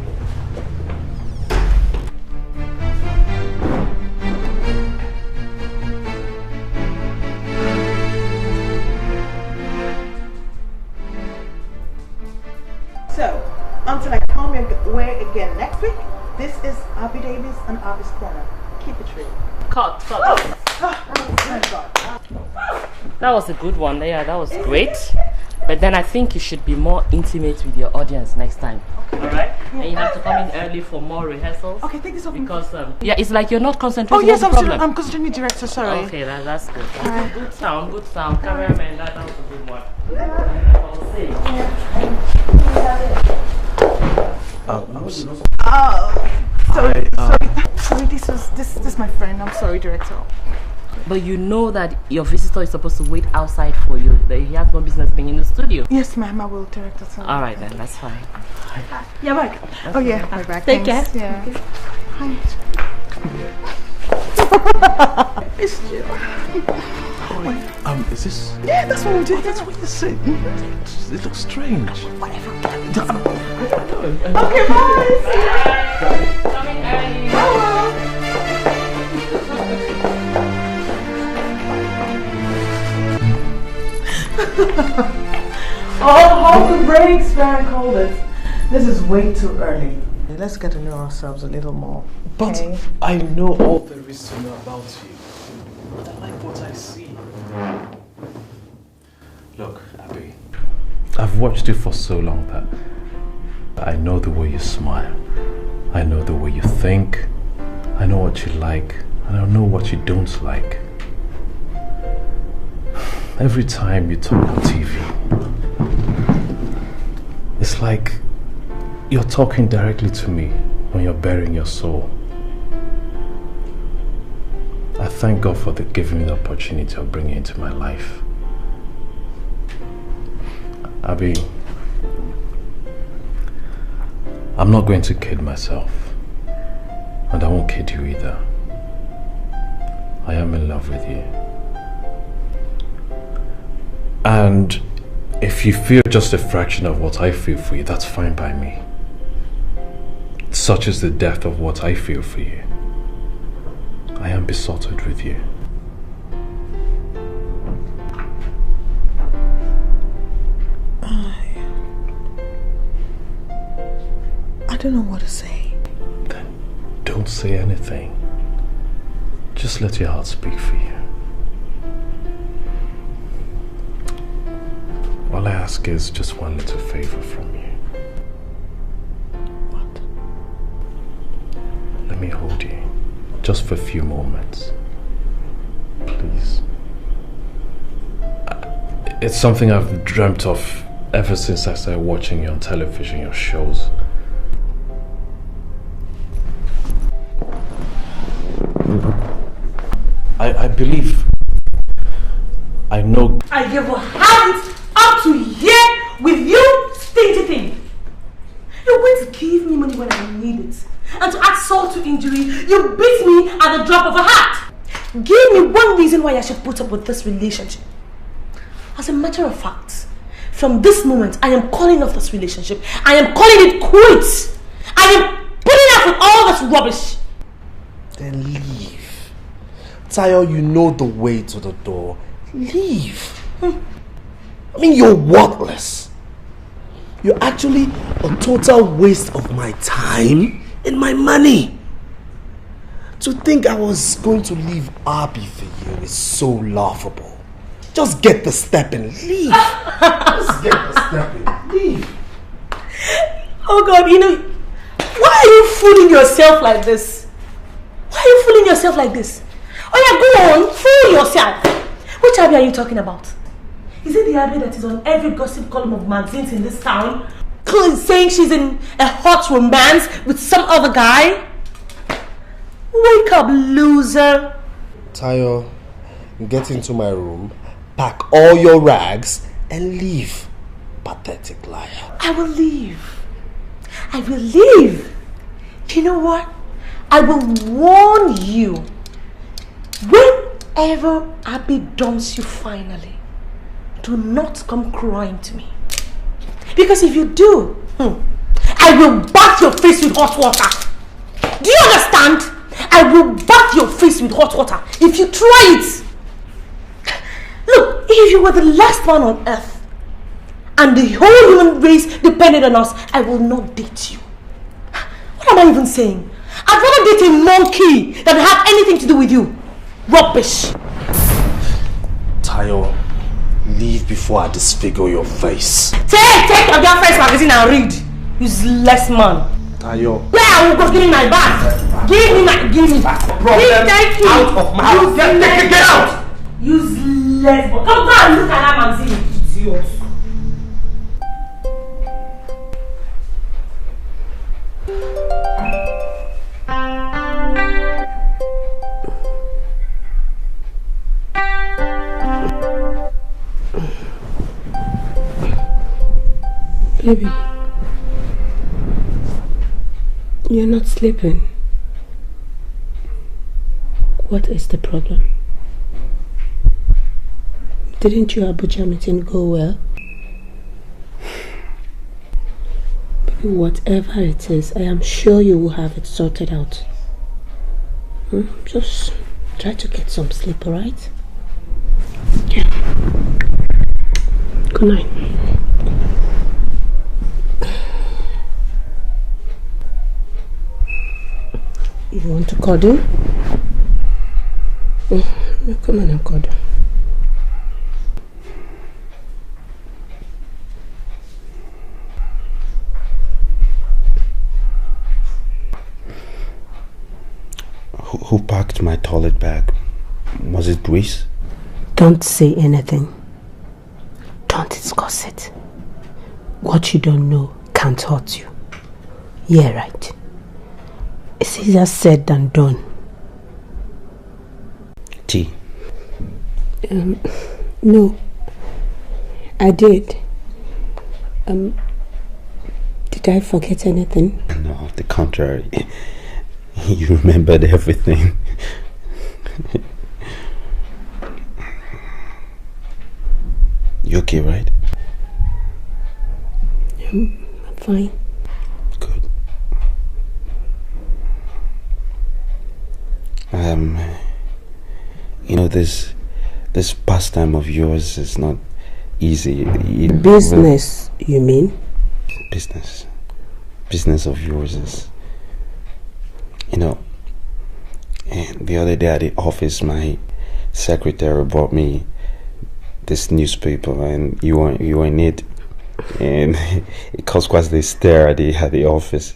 [SPEAKER 5] So, until I come your way again next week, this is Abby Davis and Abby's Corner. Keep it real.
[SPEAKER 22] Cut.
[SPEAKER 5] Oh my God.
[SPEAKER 22] That was a good one. Yeah, that was great. But then I think you should be more intimate with your audience next time. Okay. Alright? And you have to come in early for more rehearsals.
[SPEAKER 5] Okay, take this off.
[SPEAKER 22] Because, yeah, it's like you're not concentrating.
[SPEAKER 5] Oh, yes,
[SPEAKER 22] on the problem.
[SPEAKER 5] I'm concentrating, director, sorry.
[SPEAKER 22] Okay, that's good.
[SPEAKER 5] Alright.
[SPEAKER 22] Good sound. Cameraman, that was a good one.
[SPEAKER 5] Sorry, this is my friend. I'm sorry, director.
[SPEAKER 22] But you know that your visitor is supposed to wait outside for you. That he has no business being in the studio.
[SPEAKER 5] Yes, ma'am. I will direct us.
[SPEAKER 22] All right then, that's fine.
[SPEAKER 5] Yeah, back. Oh yeah, my back.
[SPEAKER 22] Take
[SPEAKER 5] Thanks.
[SPEAKER 22] care.
[SPEAKER 5] Yeah.
[SPEAKER 22] Okay.
[SPEAKER 5] Hi. It's you.
[SPEAKER 11] Is this?
[SPEAKER 5] Yeah, that's what we did.
[SPEAKER 11] That's what you said. It looks strange.
[SPEAKER 5] Whatever.
[SPEAKER 11] Okay,
[SPEAKER 5] bye.
[SPEAKER 22] Coming early.
[SPEAKER 17] Hold the brakes, Farron called it. This is way too early. Let's get to know ourselves a little more.
[SPEAKER 11] But
[SPEAKER 17] okay?
[SPEAKER 11] I know all there is to know about you. I like what I see. Look, Abby, I've watched you for so long that I know the way you smile. I know the way you think. I know what you like. And I know what you don't like. Every time you talk on TV, it's like you're talking directly to me when you're bearing your soul. I thank God for giving me the opportunity of bringing you into my life. Abby, I'm not going to kid myself, and I won't kid you either. I am in love with you. And if you feel just a fraction of what I feel for you, that's fine by me. Such is the depth of what I feel for you. I am besotted with you.
[SPEAKER 5] I don't know what to say.
[SPEAKER 11] Then don't say anything. Just let your heart speak for you. All I ask is just one little favor from you.
[SPEAKER 5] What?
[SPEAKER 11] Let me hold you, just for a few moments. Please. It's something I've dreamt of ever since I started watching you on television, your shows. I believe, I know.
[SPEAKER 17] I never had it up to here with you, stingy thing. You went to give me money when I need it. And to add salt to injury, you beat me at the drop of a hat. Give me one reason why I should put up with this relationship. As a matter of fact, from this moment, I am calling off this relationship. I am calling it quits. I am putting up with all this rubbish.
[SPEAKER 1] Then leave. Tayo, you know the way to the door. Leave. I mean, you're worthless. You're actually a total waste of my time and my money. To think I was going to leave Abby for you is so laughable. Just get the step and leave. Just get the step and leave.
[SPEAKER 17] Oh God, you know, why are you fooling yourself like this? Why are you fooling yourself like this? Oh yeah, go on, fool yourself. Which Abby are you talking about? Is it the Abby that is on every gossip column of magazines in this town, saying she's in a hot romance with some other guy? Wake up, loser.
[SPEAKER 1] Tayo, get into my room, pack all your rags, and leave. Pathetic liar.
[SPEAKER 17] I will leave. I will leave. You know what? I will warn you. Whenever Abby dumps you finally, do not come crying to me. Because if you do, I will bath your face with hot water. Do you understand? I will bath your face with hot water if you try it. Look, if you were the last man on earth and the whole human race depended on us, I will not date you. What am I even saying? I'd rather date a monkey than have anything to do with you. Rubbish.
[SPEAKER 1] Tayo, leave before I disfigure your face.
[SPEAKER 17] Take your girlfriend's magazine and read. Useless man.
[SPEAKER 1] Tayo.
[SPEAKER 17] Where I will go, give me my bag. Give me back.
[SPEAKER 1] Problem out of my house. Get out.
[SPEAKER 17] Useless. Come go and look at that magazine. Idiot.
[SPEAKER 3] Baby, you're not sleeping. What is the problem? Didn't your Abuja meeting go well? Baby, whatever it is, I am sure you will have it sorted out. Just try to get some sleep, alright? Yeah. Good night. You want to cuddle? Come on and cuddle.
[SPEAKER 4] Who packed my toilet bag? Was it Grace?
[SPEAKER 3] Don't say anything. Don't discuss it. What you don't know can't hurt you. Yeah, right. It's easier said than done.
[SPEAKER 4] T.
[SPEAKER 3] No. I did. Did I forget anything?
[SPEAKER 4] No, the contrary. You remembered everything. You okay, right?
[SPEAKER 3] I'm fine.
[SPEAKER 4] Good. You know, this pastime of yours is not easy.
[SPEAKER 3] Business, you mean?
[SPEAKER 4] Business of yours is, you know, and the other day at the office, my secretary brought me this newspaper, and you were in it, and it caused quite the stir at the office.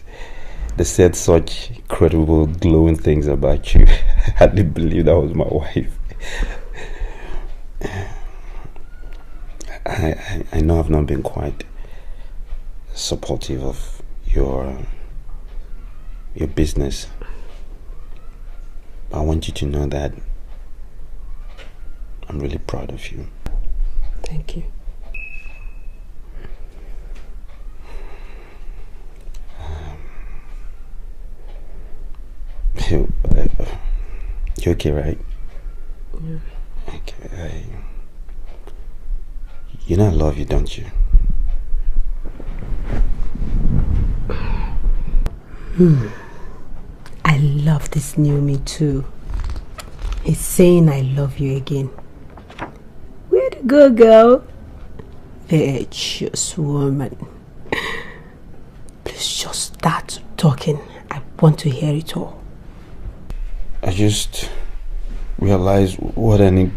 [SPEAKER 4] They said such incredible, glowing things about you. I didn't believe that was my wife. I know I've not been quite supportive of your business. But I want you to know that I'm really proud of you.
[SPEAKER 3] Thank you.
[SPEAKER 4] You okay, right?
[SPEAKER 3] Yeah.
[SPEAKER 4] Okay. You know I love you, don't you?
[SPEAKER 3] I love this new me too. He's saying I love you again. Where to go, girl? Virtuous woman. Please just start talking. I want to hear it all.
[SPEAKER 4] I just realized what an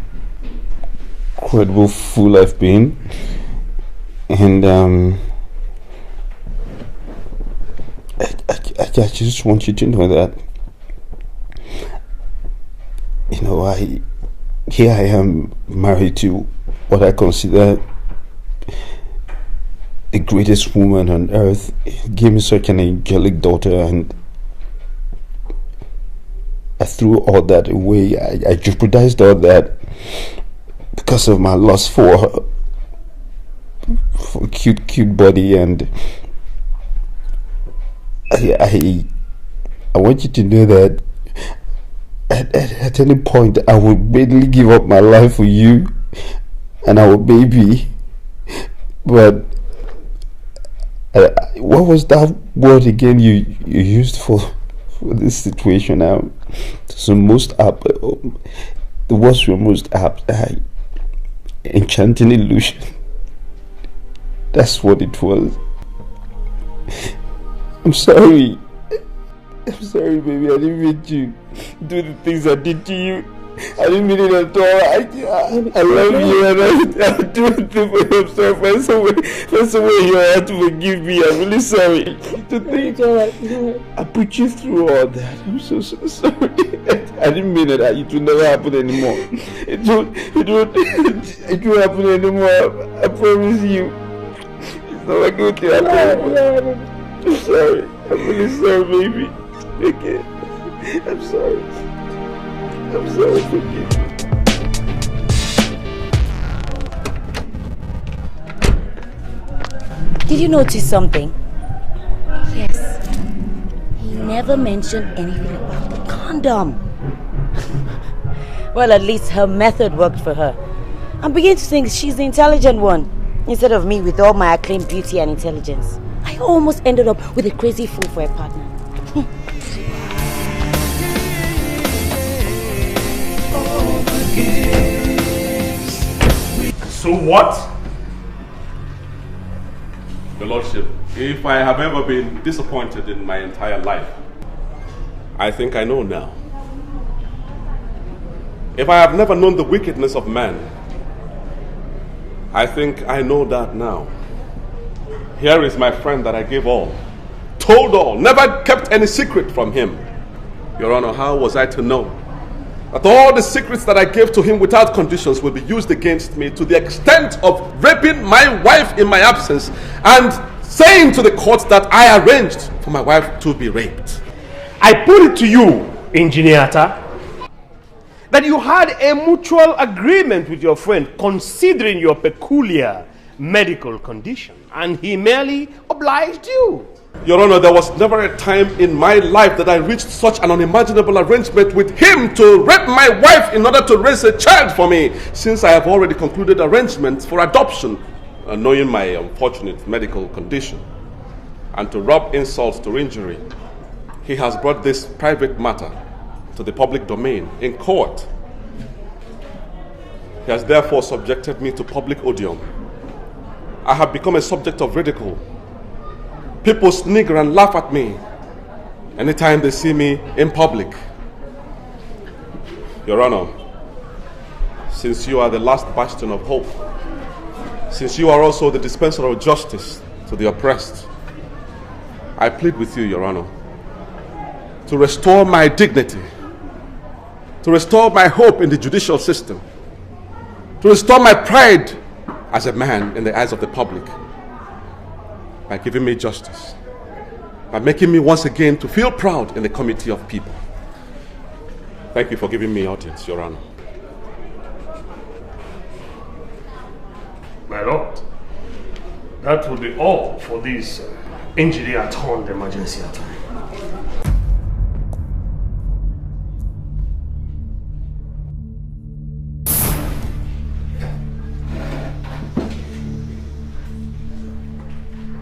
[SPEAKER 4] incredible fool I've been. And I just want you to know that, you know, here I am married to what I consider the greatest woman on earth. He gave me such an angelic daughter, and I threw all that away. I jeopardized all that because of my lust for cute body, and I want you to know that at any point I would readily give up my life for you and our baby. But what was that word again you used for this situation? Now, so most apt, the words were most apt. Enchanting illusion. That's what it was. I'm sorry. I'm sorry, baby. I didn't mean to do the things I did to you. I didn't mean it at all. I love you, and I'll do it for you. I'm sorry. Find some way you have to forgive me. I'm really sorry. To think I put you through all that. I'm so sorry. I didn't mean it. It will never happen anymore. It won't happen anymore. I promise you. It's not a good thing. I'm sorry. I'm really sorry, baby. Okay. I'm sorry. I'm sorry, forgive me.
[SPEAKER 14] Did you notice something? Yes. He never mentioned anything about the condom. Well, at least her method worked for her. I'm beginning to think she's the intelligent one, instead of me with all my acclaimed beauty and intelligence. I almost ended up with a crazy fool for a partner.
[SPEAKER 8] So what?
[SPEAKER 18] Your Lordship, if I have ever been disappointed in my entire life, I think I know now. If I have never known the wickedness of man, I think I know that now. Here is my friend that I gave all, told all, never kept any secret from him. Your Honor, how was I to know that all the secrets that I gave to him without conditions will be used against me to the extent of raping my wife in my absence and saying to the court that I arranged for my wife to be raped?
[SPEAKER 8] I put it to you, Engineer Atta, that you had a mutual agreement with your friend considering your peculiar medical condition, and he merely obliged you.
[SPEAKER 18] Your Honor, there was never a time in my life that I reached such an unimaginable arrangement with him to rape my wife in order to raise a child for me, since I have already concluded arrangements for adoption, knowing my unfortunate medical condition. And to rub insult to injury, he has brought this private matter to the public domain in court. He has therefore subjected me to public odium. I have become a subject of ridicule. People snigger and laugh at me anytime they see me in public. Your Honor, since you are the last bastion of hope, since you are also the dispenser of justice to the oppressed, I plead with you, Your Honor, to restore my dignity, to restore my hope in the judicial system, to restore my pride as a man in the eyes of the public, by giving me justice, by making me once again to feel proud in the committee of people. Thank you for giving me audience, Your Honor.
[SPEAKER 8] My Lord, that will be all for this engineer turned emergency attack.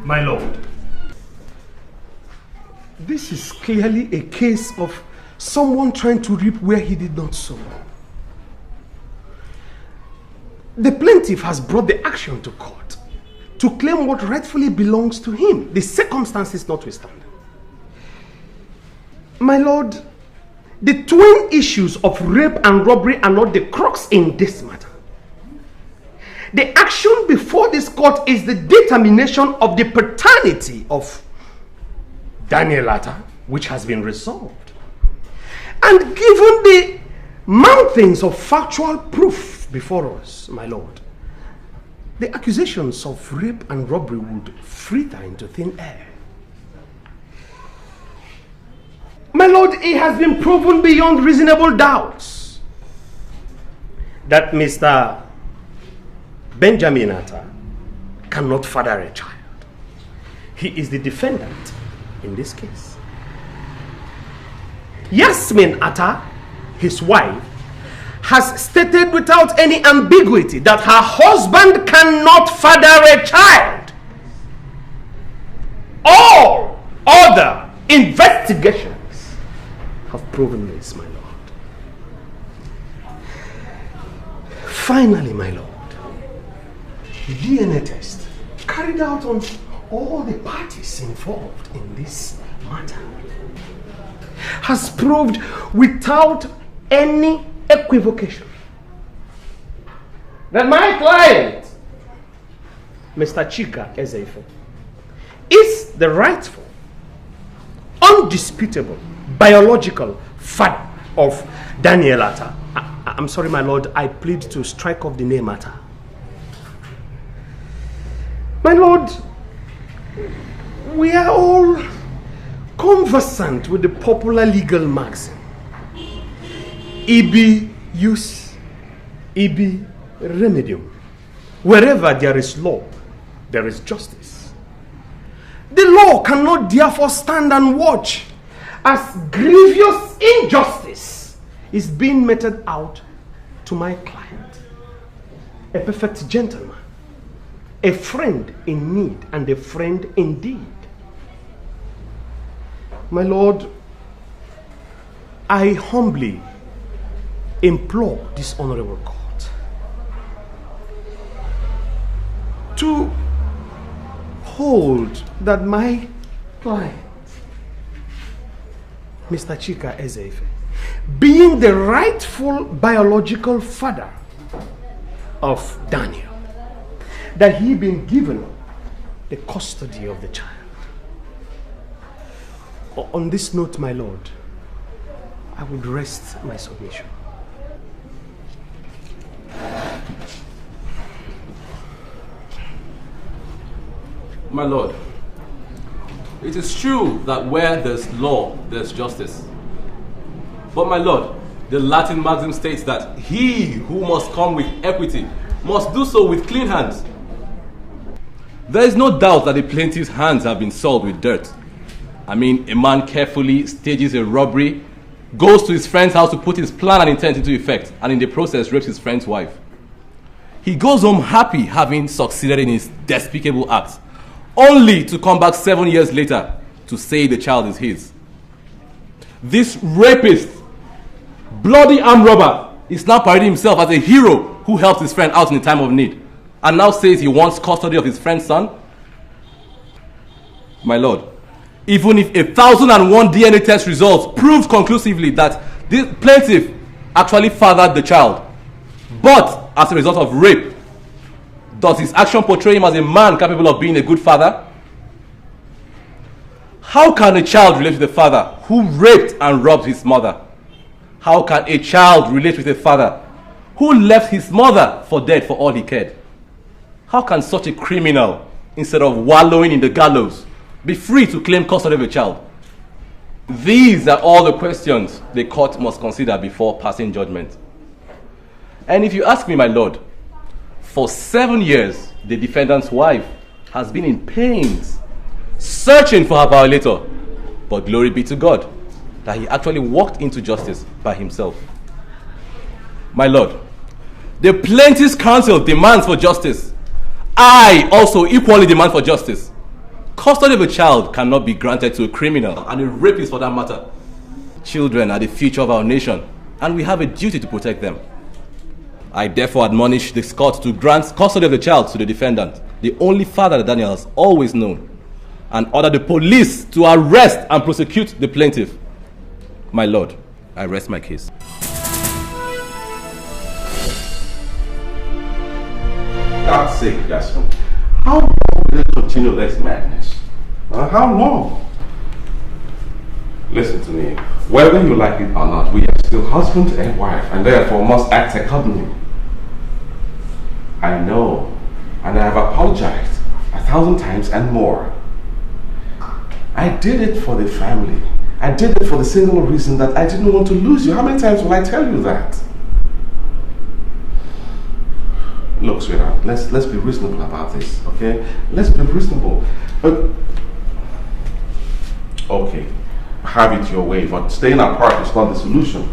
[SPEAKER 8] My Lord, this is clearly a case of someone trying to reap where he did not sow. The plaintiff has brought the action to court to claim what rightfully belongs to him, the circumstances notwithstanding. My Lord, the twin issues of rape and robbery are not the crux in this matter. The action before this court is the determination of the paternity of Daniel Atta, which has been resolved. And given the mountains of factual proof before us, my Lord, the accusations of rape and robbery would fritter into thin air. My Lord, it has been proven beyond reasonable doubts that Mr. Benjamin Atta cannot father a child. He is the defendant in this case. Yasmin Atta, his wife, has stated without any ambiguity that her husband cannot father a child. All other investigations have proven this, my Lord. Finally, my Lord, the DNA test carried out on all the parties involved in this matter has proved without any equivocation that my client, Mr. Chika Ezeife, is the rightful, undisputable, biological father of Daniel Atta. I'm sorry, my Lord, I plead to strike off the name Atta. My Lord, we are all conversant with the popular legal maxim, ibi jus, ibi remedium. Wherever there is law, there is justice. The law cannot therefore stand and watch as grievous injustice is being meted out to my client, a perfect gentleman, a friend in need and a friend indeed. My Lord, I humbly implore this honorable court to hold that my client, Mr. Chika Ezeife, being the rightful biological father of Daniel, that he been given the custody of the child. On this note, my Lord, I would rest my submission.
[SPEAKER 11] My lord, it is true that where there's law, there's justice. But my lord, the Latin maxim states that he who must come with equity must do so with clean hands. There is no doubt that the plaintiff's hands have been soiled with dirt. I mean, a man carefully stages a robbery, goes to his friend's house to put his plan and intent into effect, and in the process rapes his friend's wife. He goes home happy having succeeded in his despicable act, only to come back 7 years later to say the child is his. This rapist, bloody armed robber, is now parading himself as a hero who helped his friend out in a time of need, and now says he wants custody of his friend's son. My lord, even if 1,001 DNA test results proved conclusively that this plaintiff actually fathered the child, but as a result of rape, does his action portray him as a man capable of being a good father? How can a child relate to the father who raped and robbed his mother? How can a child relate with a father who left his mother for dead for all he cared? How can such a criminal, instead of wallowing in the gallows, be free to claim custody of a child? These are all the questions the court must consider before passing judgment. And if you ask me, my lord, for 7 years, the defendant's wife has been in pains, searching for her violator. But glory be to God that he actually walked into justice by himself. My lord, the plaintiff's counsel demands for justice. I also equally demand for justice. Custody of a child cannot be granted to a criminal, and a rapist for that matter. Children are the future of our nation, and we have a duty to protect them. I therefore admonish this court to grant custody of the child to the defendant, the only father that Daniel has always known, and order the police to arrest and prosecute the plaintiff. My lord, I rest my case.
[SPEAKER 18] God's sake, Gaston. How long will they continue this madness? How long? Listen to me. Whether you like it or not, we are still husband and wife, and therefore must act accordingly. I know, and I have apologized 1,000 times and more. I did it for the family. I did it for the single reason that I didn't want to lose you. How many times will I tell you that? Look, sweetheart, let's be reasonable about this, okay? Let's be reasonable. But okay, have it your way, but staying apart is not the solution.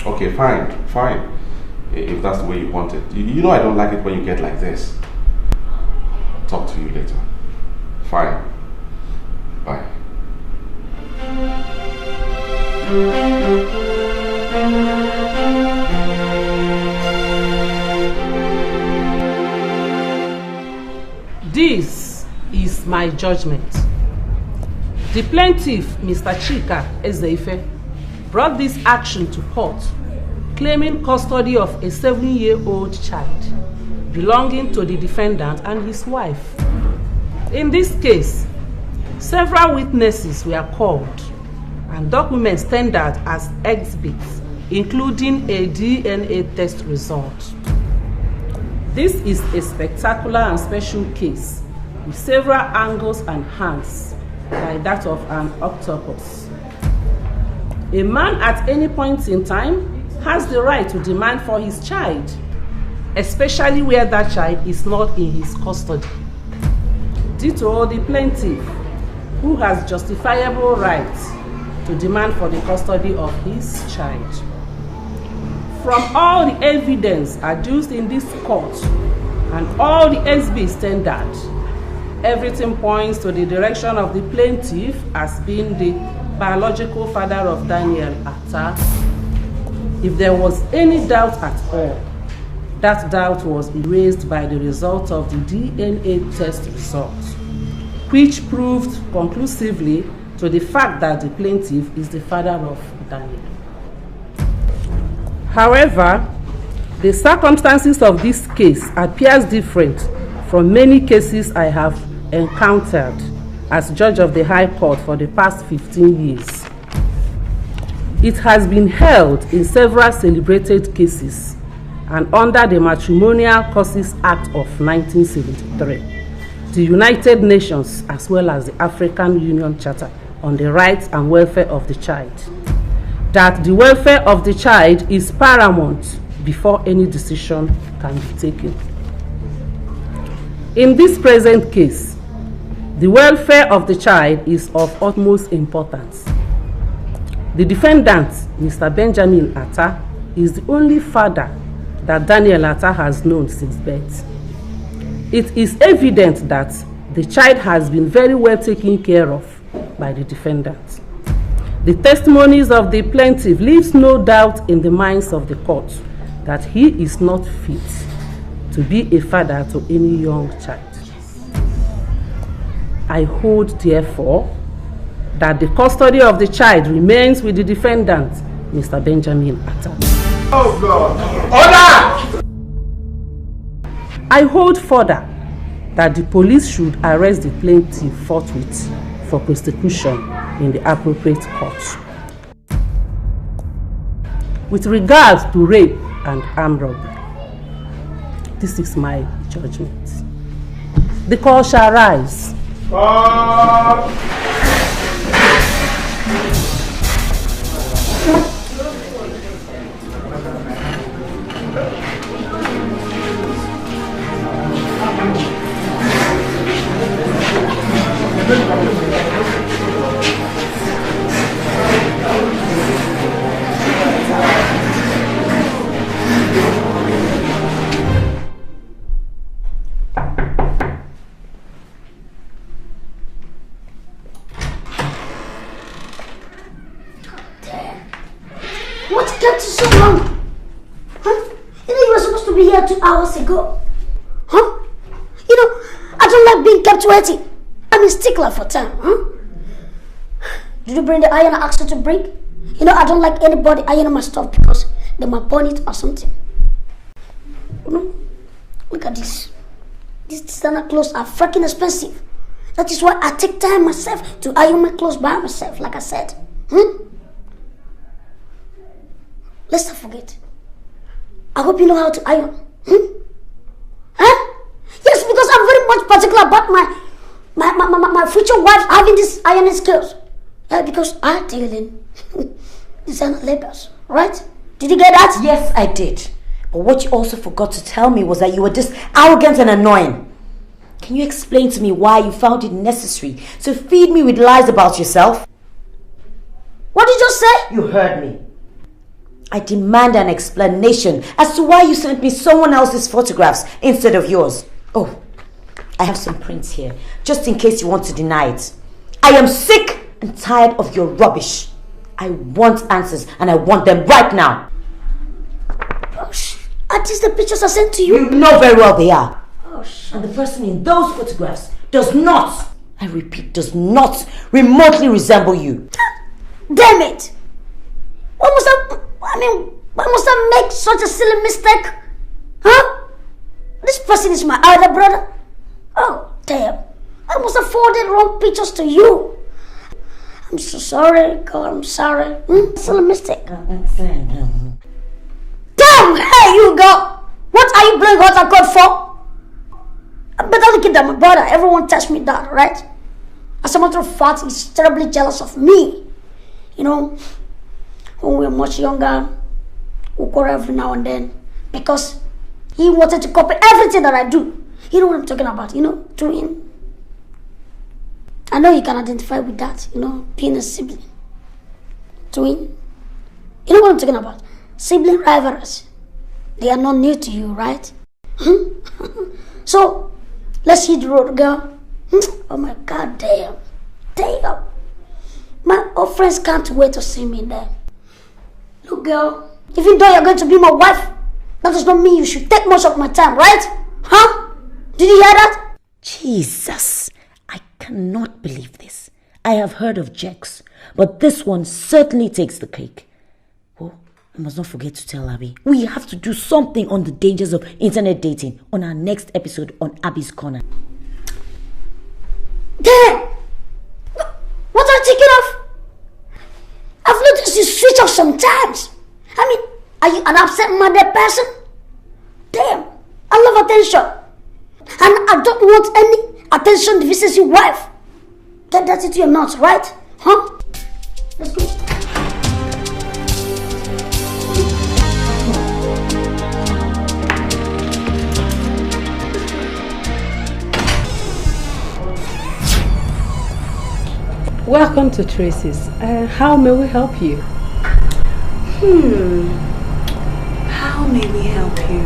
[SPEAKER 18] Okay, fine. If that's the way you want it. You know I don't like it when you get like this. I'll talk to you later. Fine. Bye.
[SPEAKER 3] This is my judgment. The plaintiff, Mr. Chika Ezeife, brought this action to court, claiming custody of a 7-year-old child belonging to the defendant and his wife. In this case, several witnesses were called and documents tendered as exhibits, including a DNA test result. This is a spectacular and special case with several angles and hands, like that of an octopus. A man at any point in time has the right to demand for his child, especially where that child is not in his custody.
[SPEAKER 15] Ditto the plaintiff, who has justifiable rights to demand for the custody of his child. From all the evidence adduced in this court and all the SB standard, everything points to the direction of the plaintiff as being the biological father of Daniel Atta. If there was any doubt at all, that doubt was erased by the result of the DNA test results, which proved conclusively to the fact that the plaintiff is the father of Daniel. However, the circumstances of this case appears different from many cases I have encountered as judge of the High Court for the past 15 years. It has been held in several celebrated cases and under the Matrimonial Causes Act of 1973, the United Nations as well as the African Union Charter on the Rights and Welfare of the Child, that the welfare of the child is paramount before any decision can be taken. In this present case, the welfare of the child is of utmost importance. The defendant, Mr. Benjamin Atta, is the only father that Daniel Atta has known since birth. It is evident that the child has been very well taken care of by the defendant. The testimonies of the plaintiff leaves no doubt in the minds of the court that he is not fit to be a father to any young child. I hold, therefore, that the custody of the child remains with the defendant, Mr. Benjamin Atta.
[SPEAKER 8] Oh God! Order!
[SPEAKER 15] I hold further that the police should arrest the plaintiff forthwith for prosecution in the appropriate court. With regards to rape and armed robbery, this is my judgment. The court shall rise.
[SPEAKER 13] What kept you so long? Huh? You know you were supposed to be here 2 hours ago. Huh? You know, I don't like being kept waiting. I'm a stickler for time, huh? Did you bring the iron I asked you to bring? You know, I don't like anybody ironing my stuff because they might burn it or something. You know? Look at this. These designer clothes are freaking expensive. That is why I take time myself to iron my clothes by myself, like I said. Let's not forget. I hope you know how to iron. Huh? Yes, because I'm very much particular about my future wife having this ironing skills. Yeah, because I deal in designer labels, right? Did you get that?
[SPEAKER 14] Yes, I did. But what you also forgot to tell me was that you were just arrogant and annoying. Can you explain to me why you found it necessary to feed me with lies about yourself?
[SPEAKER 13] What did you just say?
[SPEAKER 14] You heard me. I demand an explanation as to why you sent me someone else's photographs instead of yours. Oh, I have some prints here, just in case you want to deny it. I am sick and tired of your rubbish. I want answers, and I want them right now.
[SPEAKER 13] Are these the pictures I sent to you?
[SPEAKER 14] You know very well they are. Oh, and the person in those photographs does not, I repeat, does not remotely resemble you.
[SPEAKER 13] Damn it! Why must I make such a silly mistake? Huh? This person is my elder brother. Oh, damn. I must have forwarded wrong pictures to you. I'm so sorry, God, I'm sorry. Silly mistake. Damn, hey, you go. What are you playing hot and cold for? I better look at my brother. Everyone tells me that, right? As a matter of fact, he's terribly jealous of me. You know, when we were much younger, we quarrel every now and then because he wanted to copy everything that I do. You know what I'm talking about, you know, doing I know you can identify with that, you know, being a sibling. Twin. You know what I'm talking about? Sibling rivalries. They are not new to you, right? So, let's hit the road, girl. Oh my God, damn. Damn. My old friends can't wait to see me there. Look, girl, even though you're going to be my wife, that does not mean you should take most of my time, right? Huh? Did you hear that?
[SPEAKER 14] Jesus, I cannot believe this. I have heard of Jex, but this one certainly takes the cake. Oh, I must not forget to tell Abby. We have to do something on the dangers of internet dating on our next episode on Abby's Corner.
[SPEAKER 13] Damn! What are you thinking of? I've noticed you switch off sometimes. I mean, are you an absent-minded person? Damn, I love attention. And I don't want any attention deficiency wife. Get that into your mouth, right? Huh? Let's go.
[SPEAKER 3] Welcome to Tracy's. How may we help you?
[SPEAKER 17] How may we help you?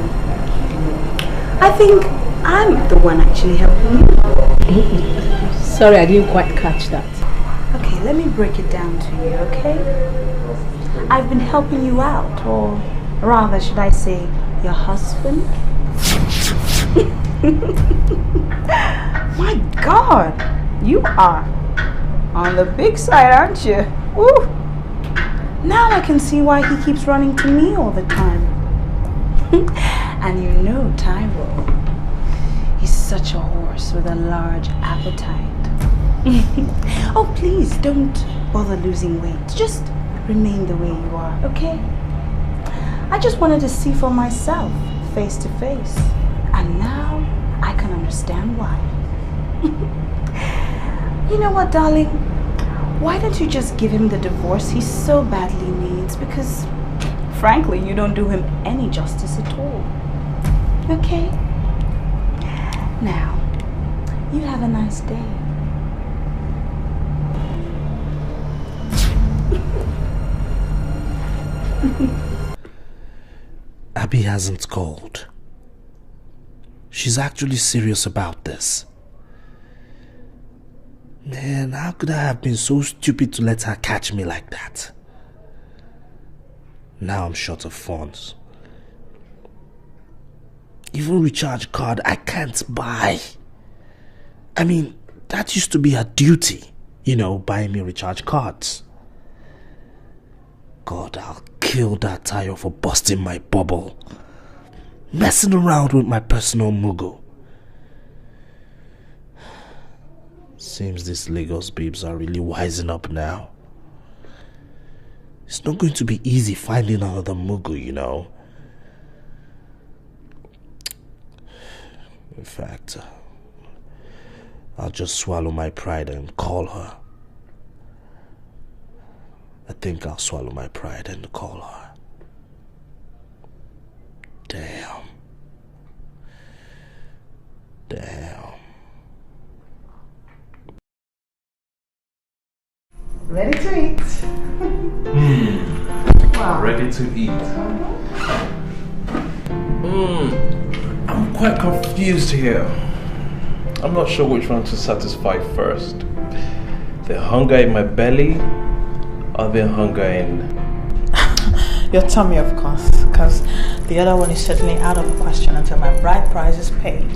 [SPEAKER 17] I think I'm the one actually helping you.
[SPEAKER 3] Sorry, I didn't quite catch that.
[SPEAKER 17] Okay, let me break it down to you, okay? I've been helping you out, or rather, should I say, your husband? My God, you are on the big side, aren't you? Woo! Now I can see why he keeps running to me all the time. And you know Tyrell. He's such a horse with a large appetite. Oh, please don't bother losing weight. Just remain the way you are, okay? I just wanted to see for myself, face to face. And now I can understand why. You know what, darling? Why don't you just give him the divorce he so badly needs? Because, frankly, you don't do him any justice at all. Okay? Now, you have a nice day.
[SPEAKER 1] Abby hasn't called. She's actually serious about this. Man, how could I have been so stupid to let her catch me like that? Now I'm short of funds. Even recharge card I can't buy. I mean, that used to be her duty. You know, buying me recharge cards. God, I'll kill that tire for busting my bubble. Messing around with my personal mugo. Seems these Lagos babes are really wising up now. It's not going to be easy finding another mugu, you know. In fact, I'll just swallow my pride and call her. I think I'll swallow my pride and call her. Damn. Damn.
[SPEAKER 5] Ready to eat. Wow.
[SPEAKER 11] Ready to eat. I'm quite confused here. I'm not sure which one to satisfy first. The hunger in my belly or the hunger in...
[SPEAKER 17] Your tummy, of course, because the other one is certainly out of the question until my bride price is paid.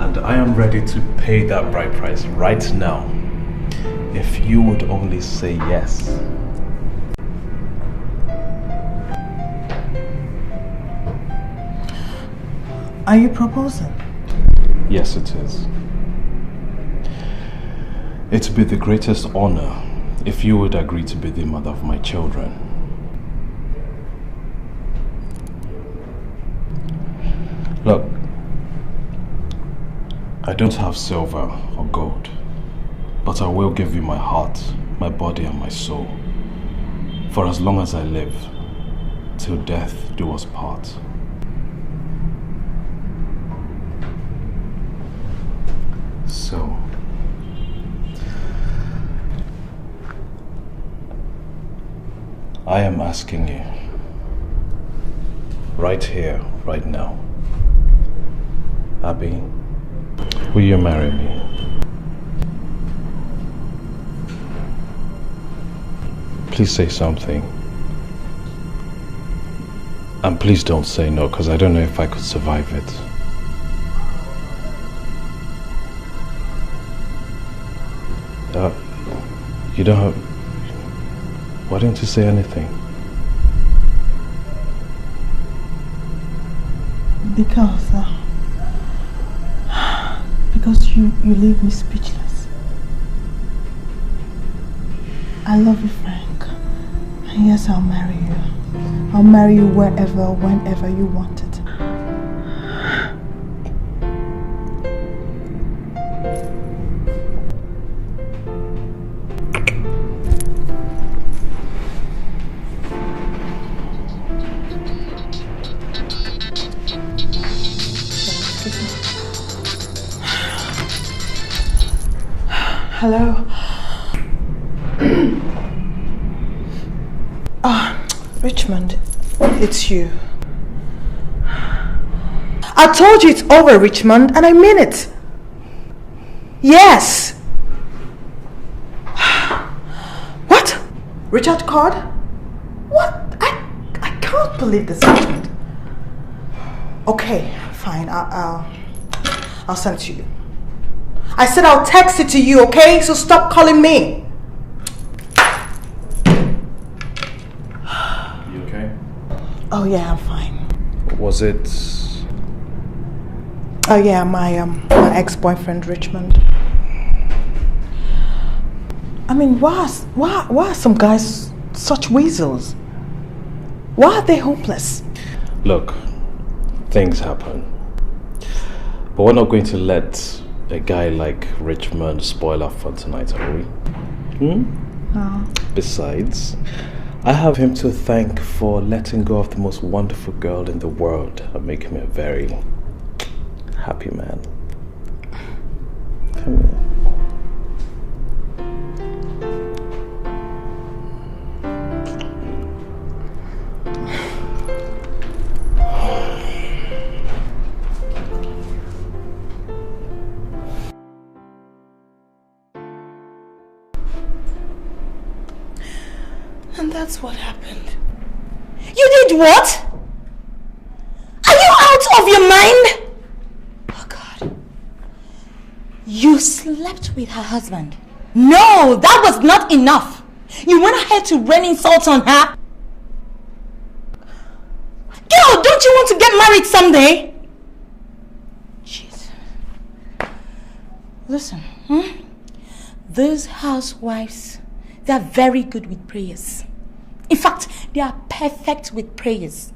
[SPEAKER 11] And I am ready to pay that bride price right now. If you would only say yes.
[SPEAKER 17] Are you proposing?
[SPEAKER 11] Yes, it is. It would be the greatest honor if you would agree to be the mother of my children. Look, I don't have silver or gold, but I will give you my heart, my body and my soul, for as long as I live, till death do us part. So, I am asking you, right here, right now, Abby, will you marry me? Please say something. And please don't say no, because I don't know if I could survive it. You don't have... Why didn't you say anything?
[SPEAKER 17] Because you leave me speechless. I love you, Frank. And yes, I'll marry you. I'll marry you wherever, whenever you want it. Hello? Richmond, it's you. I told you it's over, Richmond, and I mean it. Yes. What? Richard called? What? I can't believe this, Richmond. Okay, fine. I'll send it to you. I said I'll text it to you, okay? So stop calling me.
[SPEAKER 11] You okay?
[SPEAKER 17] Oh yeah, I'm fine.
[SPEAKER 11] Was it...
[SPEAKER 17] Oh yeah, my ex-boyfriend Richmond. I mean, why are some guys such weasels? Why are they hopeless?
[SPEAKER 11] Look, things happen. But we're not going to let a guy like Richmond spoil our fun tonight, are we?
[SPEAKER 17] No.
[SPEAKER 11] Besides, I have him to thank for letting go of the most wonderful girl in the world and making me a very happy man. Come here.
[SPEAKER 17] And that's what happened. You did what? Are you out of your mind?
[SPEAKER 14] Oh God. You slept with her husband. No, that was not enough. You went ahead to rain insults on her. Girl, don't you want to get married someday? Jeez. Listen, those housewives, they're very good with prayers. In fact, they are perfect with prayers.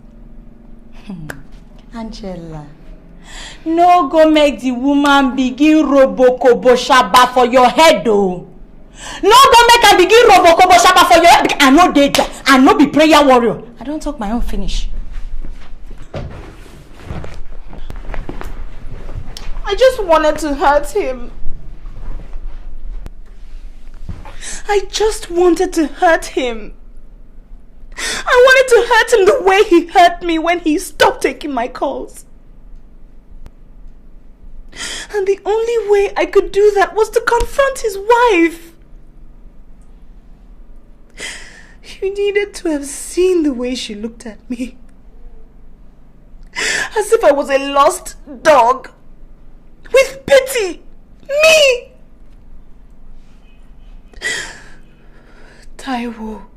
[SPEAKER 14] Angela, no go make the woman begin robokobo shaba for your head though. No go make her begin robokobo shaba for your head. I know they die. I know be prayer warrior. I don't talk my own finish.
[SPEAKER 17] I just wanted to hurt him. I just wanted to hurt him. I wanted to hurt him the way he hurt me when he stopped taking my calls. And the only way I could do that was to confront his wife. You needed to have seen the way she looked at me. As if I was a lost dog. With pity. Me! Taiwo.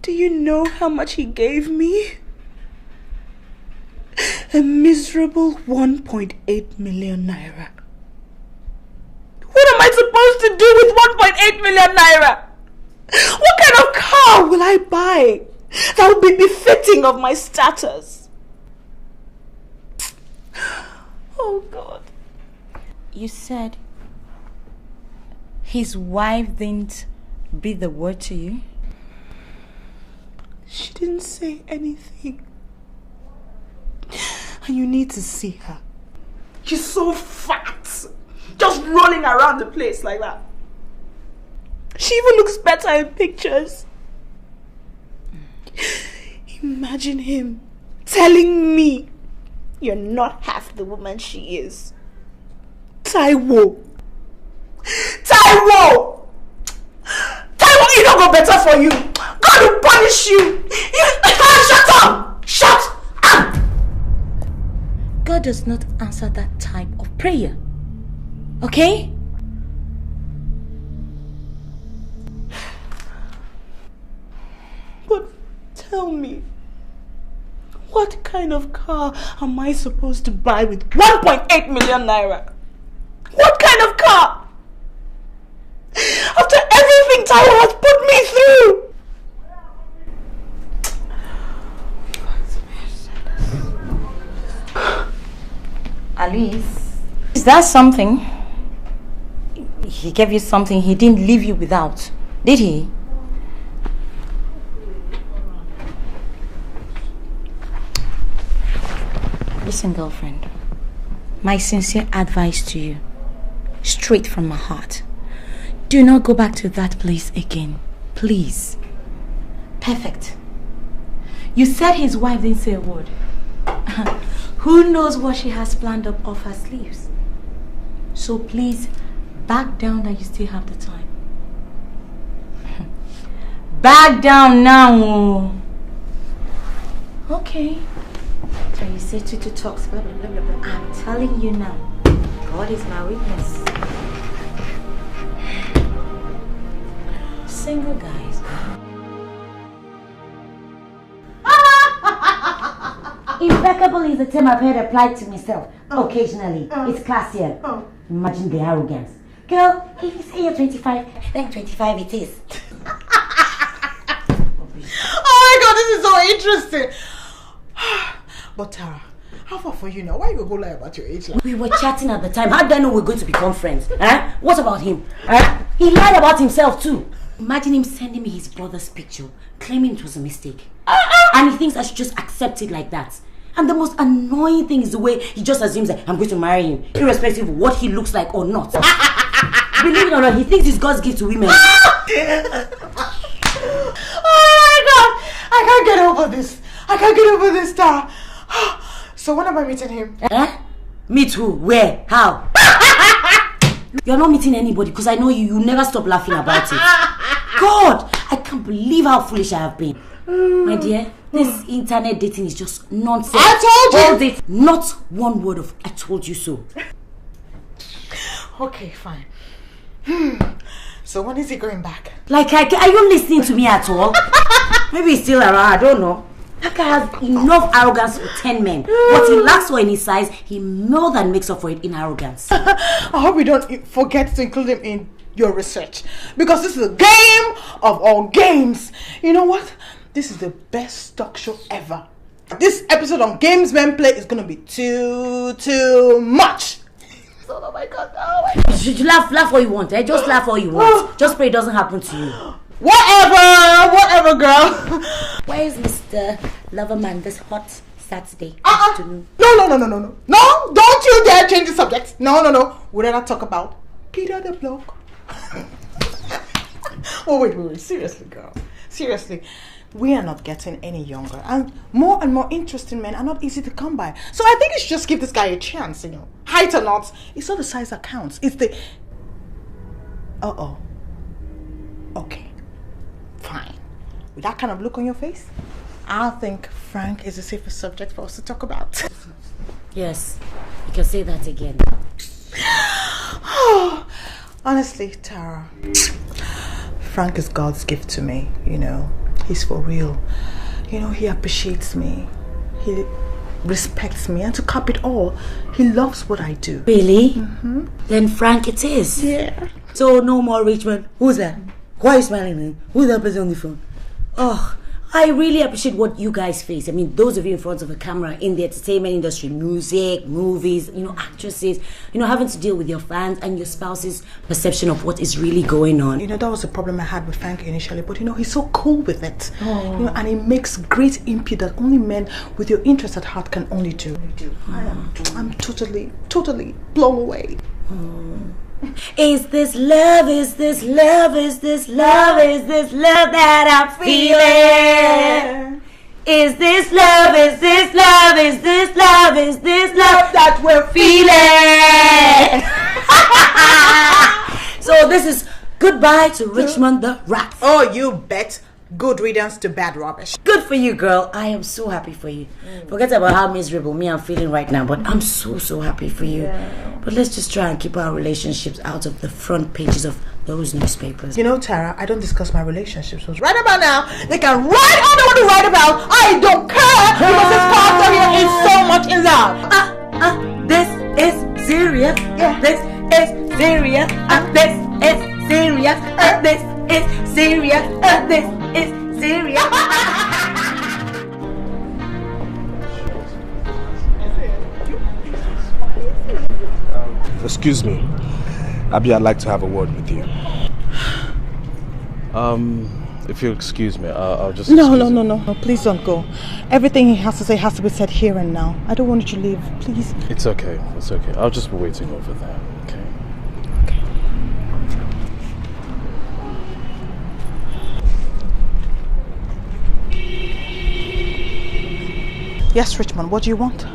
[SPEAKER 17] Do you know how much he gave me? A miserable 1.8 million naira. What am I supposed to do with 1.8 million naira? What kind of car will I buy that will be befitting of my status? Oh God.
[SPEAKER 14] You said his wife didn't breathe the word to you?
[SPEAKER 17] She didn't say anything. And you need to see her. She's so fat. Just rolling around the place like that. She even looks better in pictures. Imagine him telling me you're not half the woman she is. Taiwo! Taiwo! Taiwo, it don't go better for you. God will punish you. Shut up! Shut up!
[SPEAKER 14] God does not answer that type of prayer. Okay?
[SPEAKER 17] But tell me, what kind of car am I supposed to buy with 1.8 million naira? What kind of car? After everything Taiwo has put me through!
[SPEAKER 14] Alice, is that something? He gave you something he didn't leave you without, did he? Listen, girlfriend, my sincere advice to you, straight from my heart, do not go back to that place again, please. Perfect. You said his wife didn't say a word. Who knows what she has planned up off her sleeves? So please, back down that you still have the time. Back down now. Okay. So you say to talks, blah, blah, blah, blah, blah. I'm telling you now, God is my witness. Single guys. Impeccable is the term I've heard applied to myself. Occasionally. It's classier. Imagine the arrogance. Girl, if you say you're 25, then 25 it is.
[SPEAKER 5] Oh my God, this is so interesting. But Tara, how far for you now? Why you go lie about your age?
[SPEAKER 14] We were chatting at the time. How do I know we're going to become friends? What about him? He lied about himself too. Imagine him sending me his brother's picture, claiming it was a mistake. And he thinks I should just accept it like that. And the most annoying thing is the way he just assumes that I'm going to marry him, irrespective of what he looks like or not. Believe it or not, he thinks it's God's gift to women.
[SPEAKER 5] Oh my God! I can't get over this. I can't get over this, Tara. So when am I meeting him?
[SPEAKER 14] Meet who? Where? How? You're not meeting anybody because I know you never stop laughing about it. God, I can't believe how foolish I have been. My dear, this internet dating is just nonsense.
[SPEAKER 5] I told you!
[SPEAKER 14] Hold it. Not one word of I told you so.
[SPEAKER 5] Okay, fine. So when is he going back?
[SPEAKER 14] Like, are you listening to me at all? Maybe he's still around, I don't know. That guy has enough arrogance for 10 men. What he lacks for in his size, he more than makes up for it in arrogance.
[SPEAKER 5] I hope you don't forget to include him in your research. Because this is a game of all games. You know what? This is the best talk show ever. This episode on Games Men Play is going to be too much. Oh my God, oh my God.
[SPEAKER 14] You laugh all you want, Just laugh all you want. Just pray it doesn't happen to you.
[SPEAKER 5] Whatever, girl.
[SPEAKER 14] Where is Mr. Loverman this hot Saturday afternoon?
[SPEAKER 5] No, don't you dare change the subject. No. We'd rather talk about Peter the Bloke. Oh, wait. Seriously, girl. Seriously. We are not getting any younger. And more interesting men are not easy to come by. So I think you should just give this guy a chance, Height or not, it's not the size that counts. It's the... Okay. Fine. With that kind of look on your face, I think Frank is the safest subject for us to talk about.
[SPEAKER 14] Yes. You can say that again.
[SPEAKER 5] Honestly, Tara, Frank is God's gift to me, He's for real. He appreciates me. He respects me. And to cap it all, he loves what I do.
[SPEAKER 14] Really? Mm-hmm. Then Frank it is.
[SPEAKER 5] Yeah.
[SPEAKER 14] So no more Richmond. Who's that? Why are you smiling, man? Who's that person on the phone? Oh, I really appreciate what you guys face. I mean, those of you in front of a camera in the entertainment industry, music, movies, actresses, having to deal with your fans and your spouse's perception of what is really going on.
[SPEAKER 5] That was a problem I had with Frank initially, but he's so cool with it. And he makes great input that only men with your interest at heart can only do. I'm totally blown away.
[SPEAKER 14] Is this love, is this love, is this love, is this love that I'm feeling? Is this love, is this love, is this love, is this love that we're feeling? So this is goodbye to Richmond the Rat.
[SPEAKER 5] Oh, you bet. Good riddance to bad rubbish.
[SPEAKER 14] Good for you, girl. I am so happy for you. Forget about how miserable me I'm feeling right now, but I'm so happy for you. But let's just try and keep our relationships out of the front pages of those newspapers.
[SPEAKER 5] You know, Tara, I don't discuss my relationships. So right about now, they can write all they want to write about. I don't care because this pastor here is so much in love.
[SPEAKER 14] This is serious. Yeah. This is serious. This is serious. This is serious. This is serious.
[SPEAKER 1] Excuse me. Abby, I'd like to have a word with you.
[SPEAKER 11] If you'll excuse me, I'll just...
[SPEAKER 17] No, please don't go. Everything he has to say has to be said here and now. I don't want you to leave, please.
[SPEAKER 11] It's okay. I'll just be waiting over there, okay?
[SPEAKER 17] Yes, Richmond, what do you want?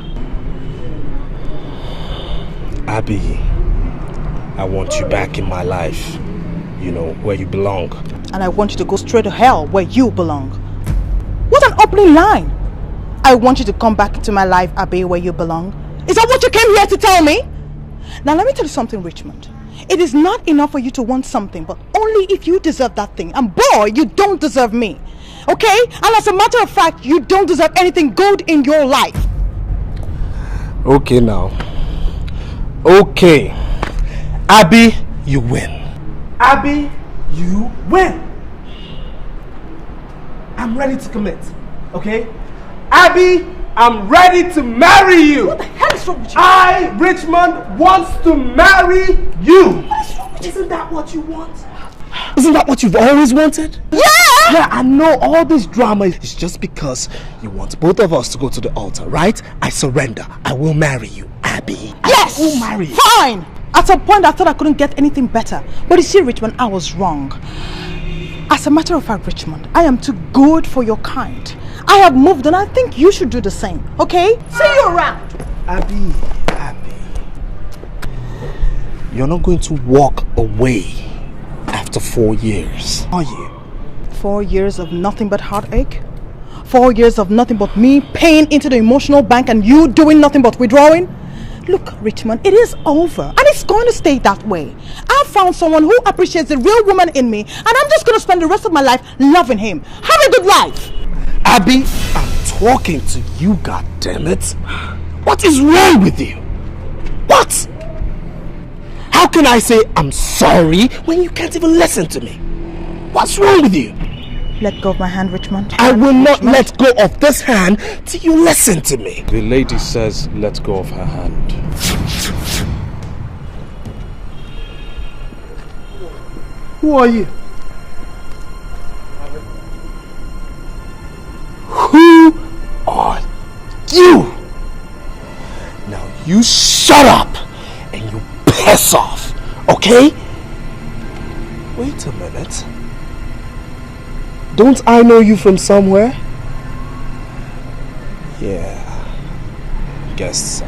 [SPEAKER 1] Abby, I want you back in my life. You know, where you belong.
[SPEAKER 17] And I want you to go straight to hell where you belong. What an opening line! I want you to come back into my life, Abby, where you belong. Is that what you came here to tell me? Now let me tell you something, Richmond. It is not enough for you to want something, but only if you deserve that thing. And boy, you don't deserve me. Okay? And as a matter of fact, you don't deserve anything good in your life.
[SPEAKER 1] Okay now. Okay. Abby, you win. Abby, you win. I'm ready to commit. Okay? Abby, I'm ready to marry you.
[SPEAKER 17] What the hell is wrong with you?
[SPEAKER 1] I, Richmond, wants to marry you.
[SPEAKER 17] What is wrong with you?
[SPEAKER 1] Isn't that what you want? Isn't that what you've always wanted?
[SPEAKER 17] Yeah!
[SPEAKER 1] Yeah, I know all this drama is just because you want both of us to go to the altar, right? I surrender. I will marry you, Abby.
[SPEAKER 17] Yes!
[SPEAKER 1] I will marry you.
[SPEAKER 17] Fine! At some point I thought I couldn't get anything better. But you see, Richmond, I was wrong. As a matter of fact, Richmond, I am too good for your kind. I have moved and I think you should do the same, okay? See you around.
[SPEAKER 1] Abby. You're not going to walk away after 4 years, are you?
[SPEAKER 17] 4 years of nothing but heartache? 4 years of nothing but me paying into the emotional bank and you doing nothing but withdrawing? Look, Richmond, it is over and it's going to stay that way. I found someone who appreciates the real woman in me and I'm just going to spend the rest of my life loving him. Have a good life.
[SPEAKER 1] Abby, I'm talking to you, goddammit. What is wrong with you? What? How can I say I'm sorry when you can't even listen to me? What's wrong with you?
[SPEAKER 17] Let go of my hand, Richmond.
[SPEAKER 1] I will not let go of this hand till you listen to me.
[SPEAKER 11] The lady says let go of her hand.
[SPEAKER 1] Who are you? Who are you? Now you shut up and you piss off, okay? Wait a minute. Don't I know you from somewhere? Yeah, guess so.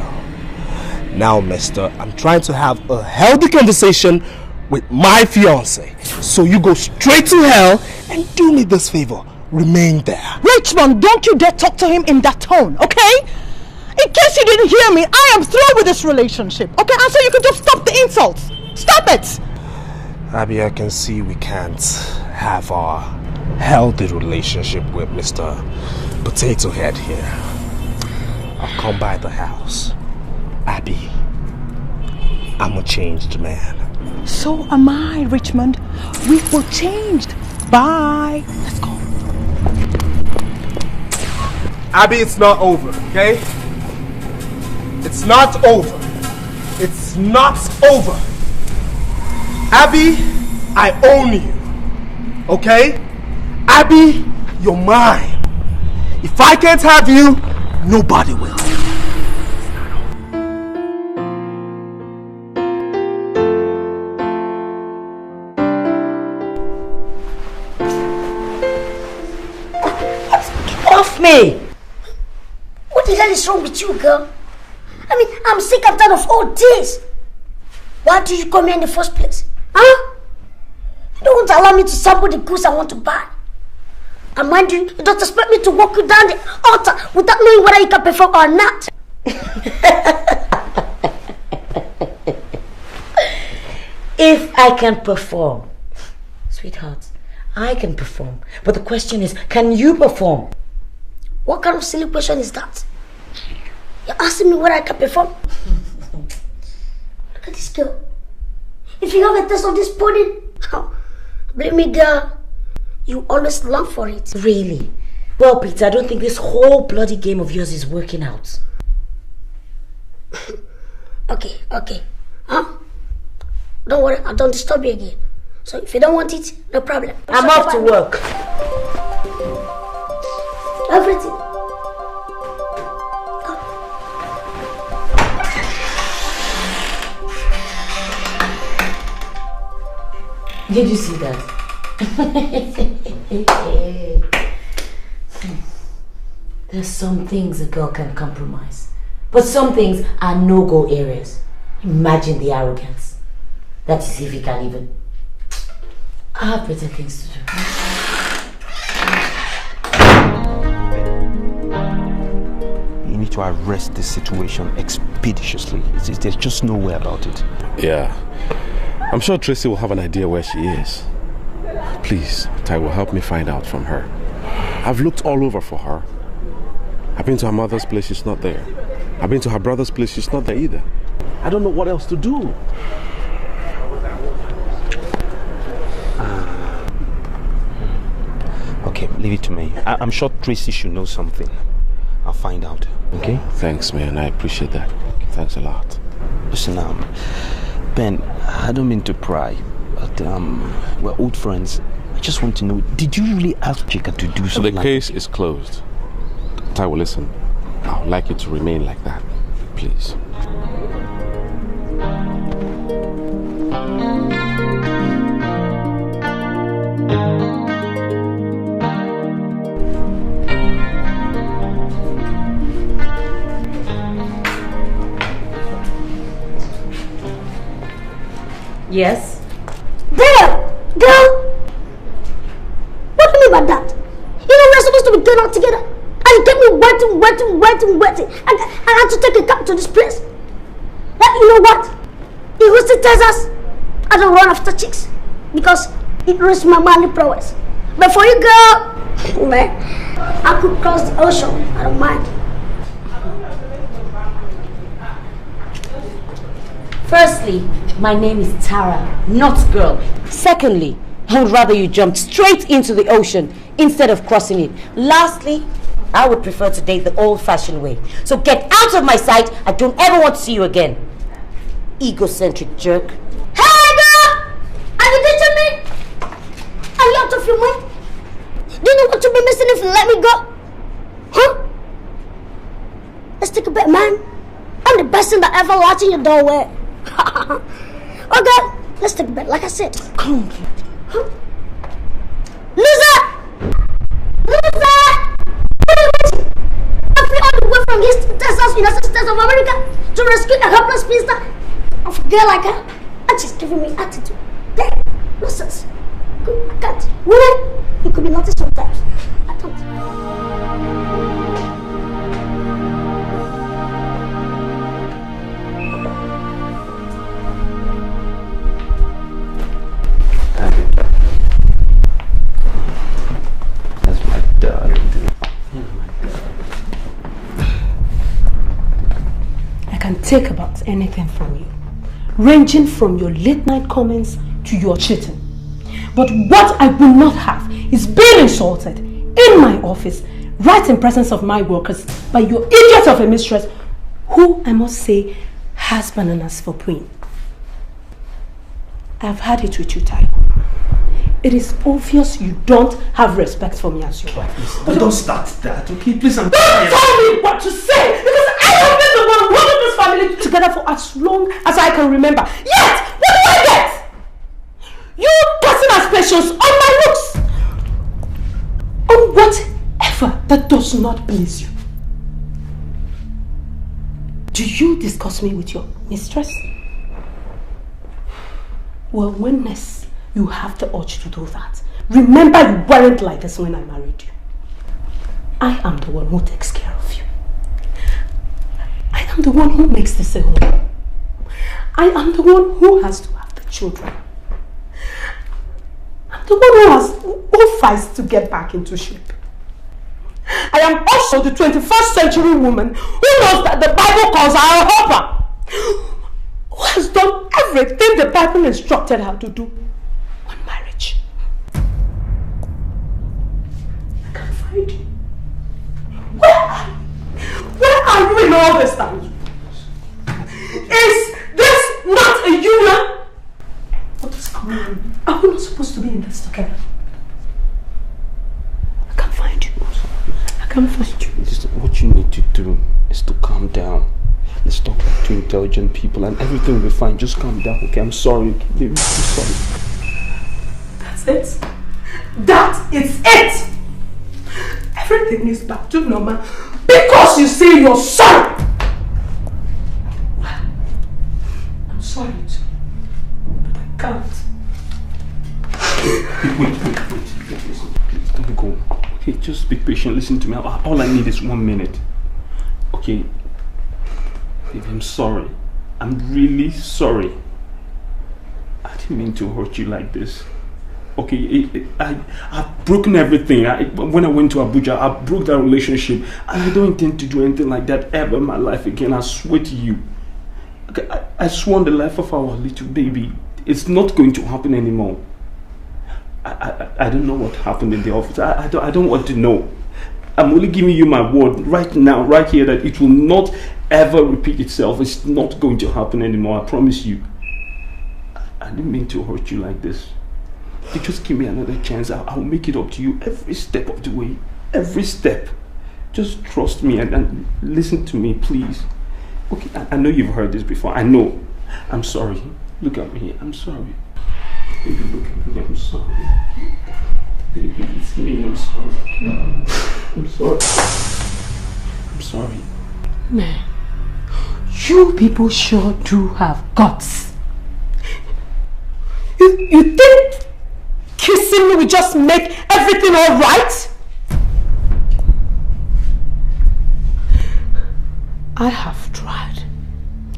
[SPEAKER 1] Now, mister, I'm trying to have a healthy conversation with my fiance. So you go straight to hell and do me this favor. Remain there.
[SPEAKER 17] Richmond, don't you dare talk to him in that tone, okay? In case you didn't hear me, I am through with this relationship, okay? And so you can just stop the insults. Stop it!
[SPEAKER 1] Abby, I can see we can't have our healthy relationship with Mr. Potato Head here. I'll come by the house. Abby, I'm a changed man.
[SPEAKER 17] So am I, Richmond. We were changed. Bye. Let's go.
[SPEAKER 1] Abby, it's not over, okay? It's not over. It's not over. Abby, I own you, okay? Abby, you're mine. If I can't have you, nobody will.
[SPEAKER 13] me! What the hell is wrong with you, girl? I mean, I'm sick and tired of all this. Why do you come here in the first place? Huh? You don't want to allow me to sample the goods I want to buy. And mind you, you don't expect me to walk you down the altar without knowing whether you can perform or not.
[SPEAKER 10] If I can perform, sweetheart, I can perform. But the question is, can you perform?
[SPEAKER 13] What kind of silly question is that? You're asking me whether I can perform? Look at this girl. If you have a taste of this pudding, believe me, girl, you always long for it.
[SPEAKER 10] Really? Well, Peter, I don't think this whole bloody game of yours is working out.
[SPEAKER 13] Okay. Huh? Don't worry, I don't disturb you again. So if you don't want it, no problem.
[SPEAKER 10] I'm off to work.
[SPEAKER 13] Everything.
[SPEAKER 10] Did you see that? There's some things a girl can compromise, but some things are no-go areas. Imagine the arrogance. That is if you can even. I have better things to do.
[SPEAKER 4] You need to arrest this situation expeditiously. There's just no way about it.
[SPEAKER 18] Yeah. I'm sure Tracy will have an idea where she is. Please, Ty will help me find out from her. I've looked all over for her. I've been to her mother's place, she's not there. I've been to her brother's place, she's not there either. I don't know what else to do.
[SPEAKER 4] Okay, leave it to me. I'm sure Tracy should know something. I'll find out. Okay?
[SPEAKER 18] Thanks, man. I appreciate that. Thanks a lot.
[SPEAKER 4] Listen, Ben, I don't mean to pry, but we're old friends. I just want to know, did you really ask Chika to do something?
[SPEAKER 18] The case is closed. Taiwo, listen. I would like it to remain like that. Please.
[SPEAKER 10] Yes?
[SPEAKER 13] Girl! What do you mean by that? You know we're supposed to be going out together. And you kept me waiting. And I had to take a cab to this place. You know what? In Houston, Texas, I don't run after chicks. Because it ruins my manly prowess. But for you, girl, man, I could cross the ocean. I don't mind.
[SPEAKER 10] Firstly, my name is Tara, not girl. Secondly, I would rather you jumped straight into the ocean instead of crossing it. Lastly, I would prefer to date the old-fashioned way. So get out of my sight. I don't ever want to see you again. Egocentric jerk.
[SPEAKER 13] Hey, girl! Are you ditching me? Are you out of your mind? Do you know what you'll be missing if you let me go? Huh? Let's take a bet, man. I'm the best thing that ever locked in your doorway. Okay, let's take a bet, like I said.
[SPEAKER 10] Come on.
[SPEAKER 13] Huh? Loser! What are you waiting? I flew all the way from Houston, Texas, United States of America to rescue a helpless spinster of a girl like her. And she's giving me attitude. Hey, nonsense. I can't. Women, you could be naughty sometimes. I don't.
[SPEAKER 3] I can take about anything from you, ranging from your late night comments to your cheating. But what I will not have is being insulted in my office, right in presence of my workers, by your idiot of a mistress, who I must say has bananas for queen. I've had it with you, Taiwo. It is obvious you don't have respect for me as your wife.
[SPEAKER 19] But don't start that, okay? Please, I'm
[SPEAKER 3] Don't tell me what to say, because I have been the one holding this family together for as long as I can remember. Yet, what do I get? You passing aspersions on my looks, on whatever that does not please you? Do you discuss me with your mistress? Well, when next you have the urge to do that, remember you weren't like this when I married you. I am the one who takes care of you. I am the one who makes this a home. I am the one who has to have the children. I'm the one who fights to get back into shape. I am also the 21st century woman who knows that the Bible calls her a helper, who has done everything the Bible instructed her to do on marriage. I can't find you. Where are you in all this time? Is this not a union? What is going on? Are we not supposed to be in this together? I can't find you. I can't find you.
[SPEAKER 9] What you need to do is to calm down. Let's talk like two intelligent people and everything will be fine. Just calm down, okay? I'm sorry, okay, baby. I'm sorry.
[SPEAKER 3] That's it. That is it. Everything is back to normal because you say you're sorry. Well, I'm sorry too, but I can't.
[SPEAKER 9] Wait. Listen, please don't go. Okay, just be patient. Listen to me. All I need is 1 minute. Okay. Baby, I'm sorry. I'm really sorry. I didn't mean to hurt you like this. Okay, I've broken everything. When I went to Abuja, I broke that relationship. And I don't intend to do anything like that ever in my life again. I swear to you. Okay, I swear on the life of our little baby, it's not going to happen anymore. I don't know what happened in the office. I don't want to know. I'm only giving you my word right now, right here, that it will not ever repeat itself. It's not going to happen anymore. I promise you. I didn't mean to hurt you like this. You just give me another chance. I'll make it up to you every step of the way. Every step. Just trust me and listen to me, please. Okay, I know you've heard this before. I know. I'm sorry. Look at me. I'm sorry. Baby, look at me. I'm sorry. Baby, it's me. I'm sorry. I'm sorry. I'm sorry.
[SPEAKER 3] Man, you people sure do have guts. You think kissing me will just make everything all right? I have tried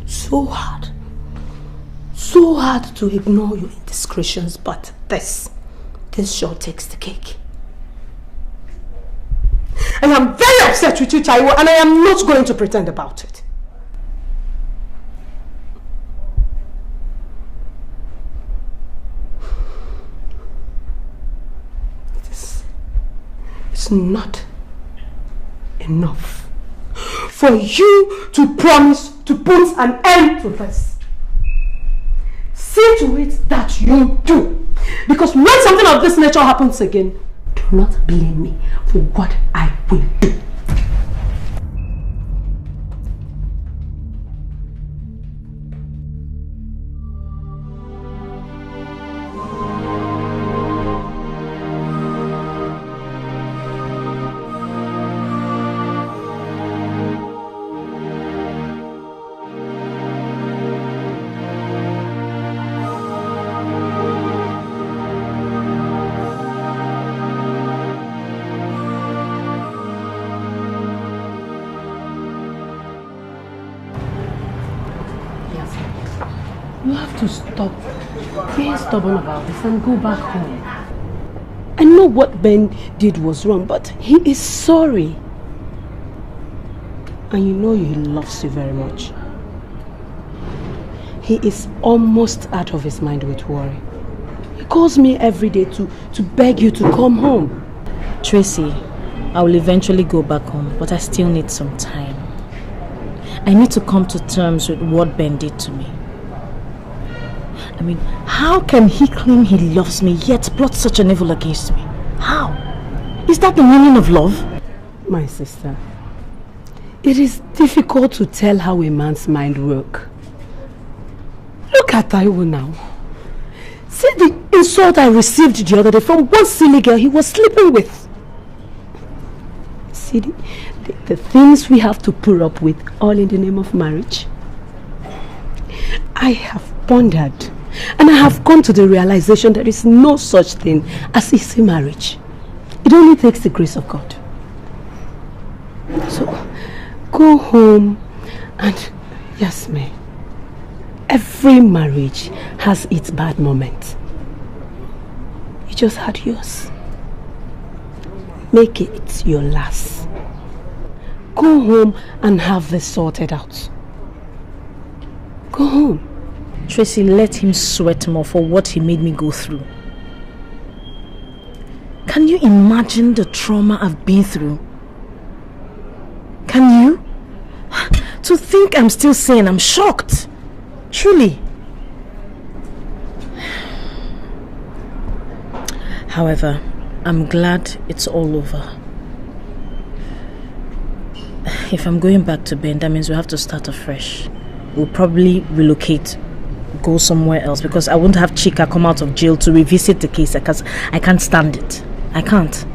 [SPEAKER 3] so hard to ignore your indiscretions, but this sure takes the cake. And I'm very upset with you, Taiwo, and I am not going to pretend about it. It's not enough for you to promise to put an end to this. See to it that you do. Because when something of this nature happens again, do not blame me for what I will do. You have to stop being stubborn about this and go back home. I know what Ben did was wrong, but he is sorry. And you know he loves you very much. He is almost out of his mind with worry. He calls me every day to beg you to come home.
[SPEAKER 10] Tracy, I will eventually go back home, but I still need some time. I need to come to terms with what Ben did to me. I mean, how can he claim he loves me yet plot such an evil against me? How? Is that the meaning of love?
[SPEAKER 3] My sister, it is difficult to tell how a man's mind works. Look at Taiwo now. See the insult I received the other day from one silly girl he was sleeping with. see the things we have to put up with all in the name of marriage? I have pondered and I have come to the realization there is no such thing as easy marriage. It only takes the grace of God. So, go home and, yes, ma'am, every marriage has its bad moments. You just had yours. Make it your last. Go home and have this sorted out. Go home.
[SPEAKER 10] Tracy, let him sweat more for what he made me go through. Can you imagine the trauma I've been through? Can you? To think I'm still sane, I'm shocked. Truly. However, I'm glad it's all over. If I'm going back to Ben, that means we have to start afresh. We'll probably relocate, go somewhere else, because I won't have Chika come out of jail to revisit the case because I can't stand it. I can't.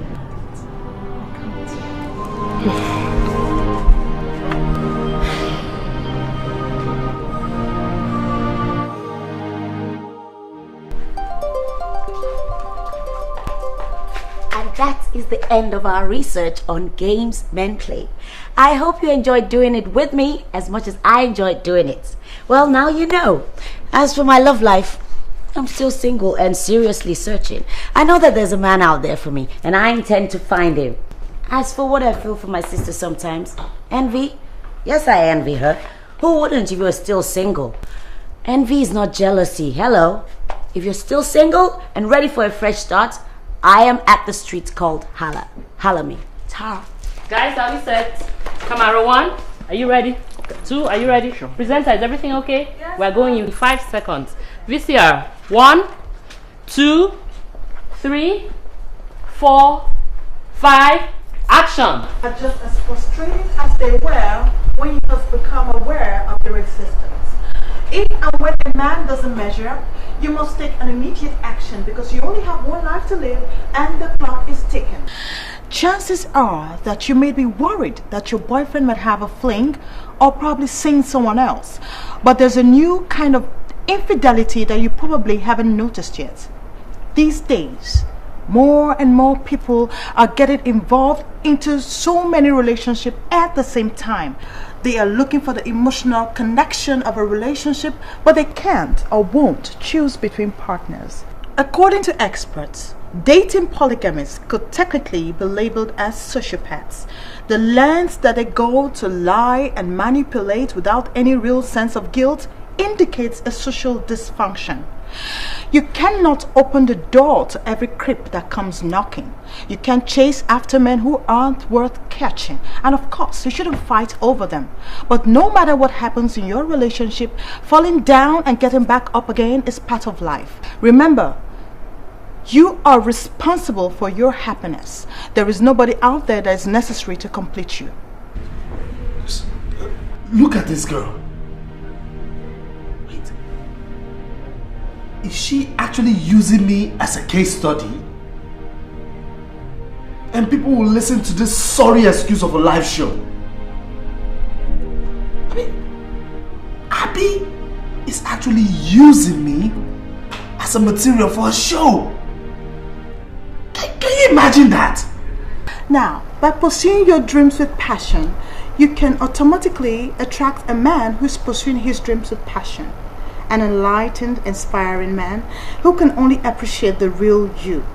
[SPEAKER 14] That is the end of our research on games men play. I hope you enjoyed doing it with me as much as I enjoyed doing it. Well, now you know. As for my love life, I'm still single and seriously searching. I know that there's a man out there for me, and I intend to find him. As for what I feel for my sister sometimes, envy? Yes, I envy her. Who wouldn't if you were still single? Envy is not jealousy. Hello. If you're still single and ready for a fresh start, I am at the street called Hala. Hala me. Ta.
[SPEAKER 22] Guys, are we set? Camera 1, are you ready? 2, are you ready? Sure. Presenter, is everything okay? Yes. We're going in 5 seconds. VCR, 1, 2, 3, 4, 5, action!
[SPEAKER 5] Are just as frustrating as they were when you first become aware of their existence. If and when a man doesn't measure up, you must take an immediate action because you only have one life to live and the clock is ticking. Chances are that you may be worried that your boyfriend might have a fling or probably seen someone else. But there's a new kind of infidelity that you probably haven't noticed yet. These days, more and more people are getting involved into so many relationships at the same time. They are looking for the emotional connection of a relationship, but they can't or won't choose between partners. According to experts, dating polygamists could technically be labeled as sociopaths. The lengths that they go to lie and manipulate without any real sense of guilt indicates a social dysfunction. You cannot open the door to every creep that comes knocking. You can't chase after men who aren't worth catching. And of course, you shouldn't fight over them. But no matter what happens in your relationship, falling down and getting back up again is part of life. Remember, you are responsible for your happiness. There is nobody out there that is necessary to complete you.
[SPEAKER 1] Just look at this girl. Is she actually using me as a case study? And people will listen to this sorry excuse of a live show. I mean, Abby is actually using me as a material for a show. Can you imagine that?
[SPEAKER 5] Now, by pursuing your dreams with passion, you can automatically attract a man who's pursuing his dreams with passion. An enlightened, inspiring man who can only appreciate the real you.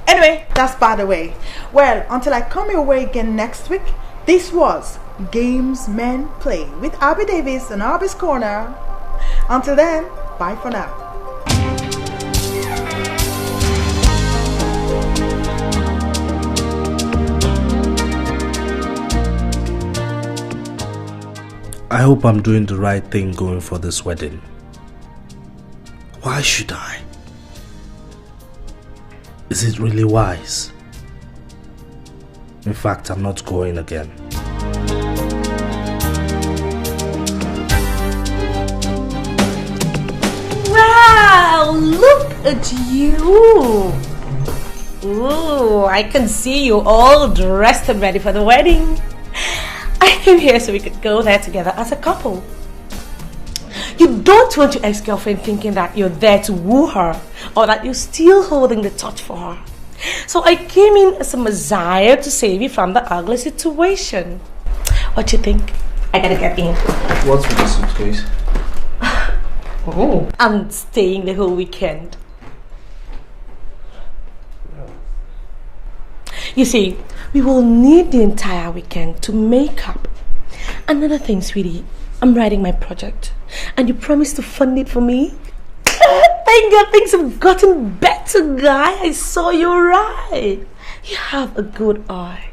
[SPEAKER 5] Anyway, that's by the way. Well, until I come your way again next week, this was Games Men Play with Abby Davis and Abby's Corner. Until then, bye for now.
[SPEAKER 1] I hope I'm doing the right thing going for this wedding. Why should I? Is it really wise? In fact, I'm not going again.
[SPEAKER 2] Wow, look at you. Ooh, I can see you all dressed and ready for the wedding. I came here so we could go there together as a couple. You don't want your ex-girlfriend thinking that you're there to woo her or that you're still holding the torch for her. So I came in as a messiah to save you from the ugly situation. What you think? I gotta get in.
[SPEAKER 11] What's with the suitcase?
[SPEAKER 2] Oh, I'm staying the whole weekend. You see, we will need the entire weekend to make up. Another thing, sweetie, I'm writing my project, and you promised to fund it for me. Thank God things have gotten better, guy. I saw you right. You have a good eye.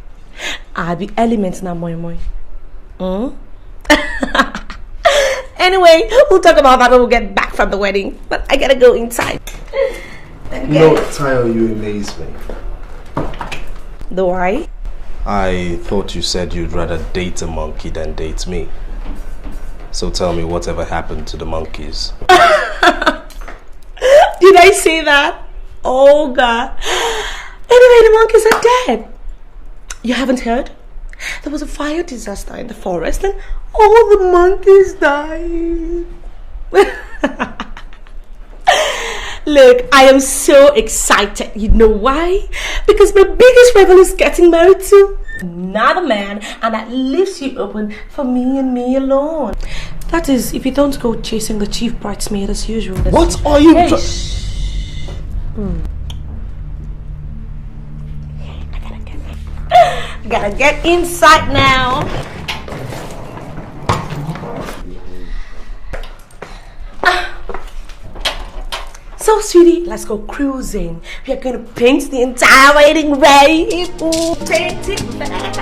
[SPEAKER 2] I'll be elements now, moi moi. Anyway, we'll talk about that when we get back from the wedding. But I gotta go inside.
[SPEAKER 1] No, Tayo, you amaze me.
[SPEAKER 2] Do I?
[SPEAKER 1] I thought you said you'd rather date a monkey than date me. So tell me, whatever happened to the monkeys?
[SPEAKER 2] Did I say that? Oh God. Anyway, the monkeys are dead. You haven't heard? There was a fire disaster in the forest and all the monkeys died. Look, I am so excited. You know why? Because my biggest rival is getting married to another man, and that leaves you open for me and me alone. That is, if you don't go chasing the chief bridesmaid as usual.
[SPEAKER 1] What are you
[SPEAKER 2] I gotta get inside now. So, sweetie, let's go cruising. We are gonna paint the entire wedding red. Paint it back.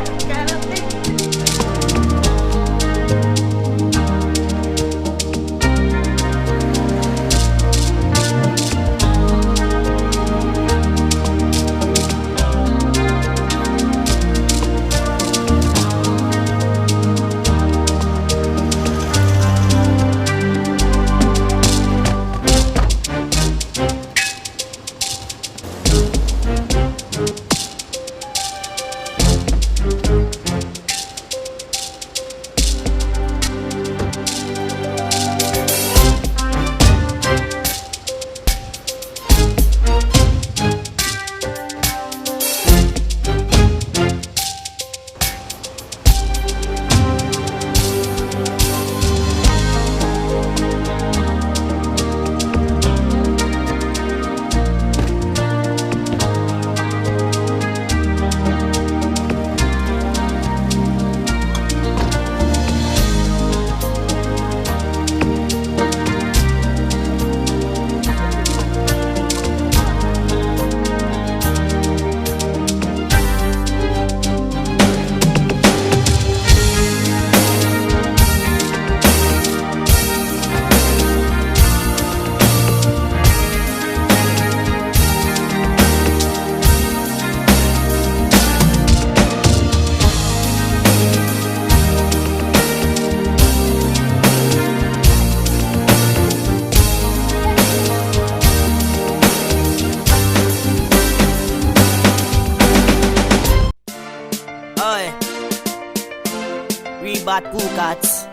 [SPEAKER 12] Bad Cool Cats,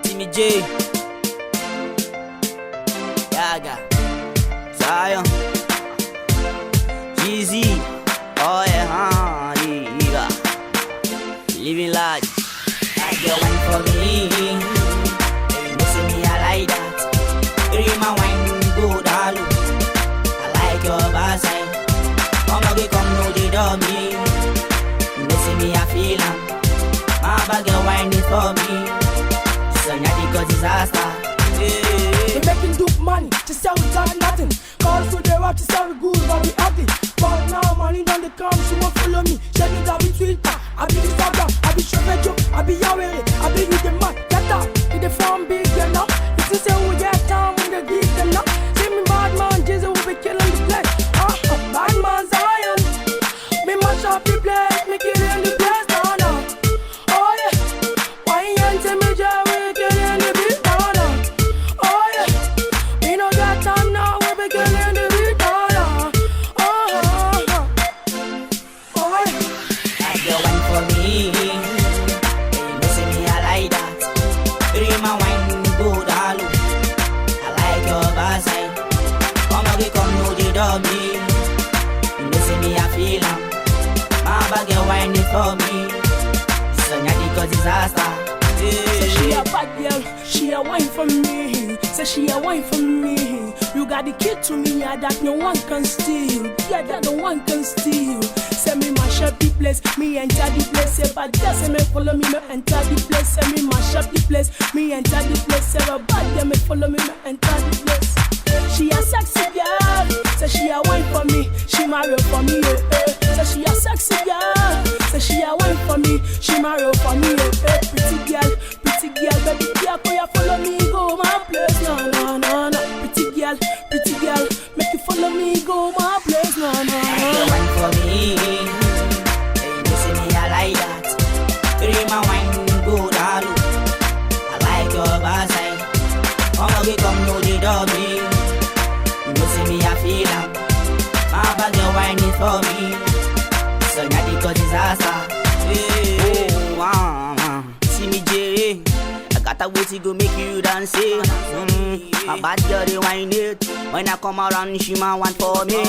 [SPEAKER 12] Timmy J, Yaga, Zion, Jeezy, oh yeah, yeah, living large. I get one for me, you know see me I like that. Dream my wine go down low. I like your backside. Come again, come know the dummy. You know see me I feel am. My bag of wine is for me. So now because disaster.
[SPEAKER 16] We making dope money to sell without nothing. Call for the rap to sell good but we ugly. But now money don't come, she won't follow me. She need to be Twitter, I be Instagram, I be Shovejo, I be Yahweh, I be with the man. Get up, with the farm big enough. If you say we get time when they geek enough. See me bad man, Jesus will be killing the place. Bad man Zion, me mash up the place, me killing the place.
[SPEAKER 12] dummy. You know see me I feel am. My bag you wine it for me. So nyadi cause disaster.
[SPEAKER 16] Say she a bad girl, she a wine for me. Say she a wine for me. You got the key to me, yeah, that no one can steal. Yeah, that no one can steal. Say me mash up the place, me enter the place. Say bad girl, say me follow me, me enter the place. Say me mash up the place, me enter the place. Say a bad girl, me follow me, me enter the place. She a sexy girl, say she a wine for me, she marry for me, Say she a sexy girl, say she a wine for me, she marry for me, Pretty girl, baby girl, can you follow me, go my place, no. Pretty girl, make you follow me, go my place, no.
[SPEAKER 12] You wine for me, hey, you see me, I like that. Three my wine, go down. I like your backside. Come come know the dummy. You see me, I feel am. My bag you wine it for me. So nyadi cause disaster. See me J, I got a way to go make you dance. My bad girl they wine it. When I come around, she ma want for me.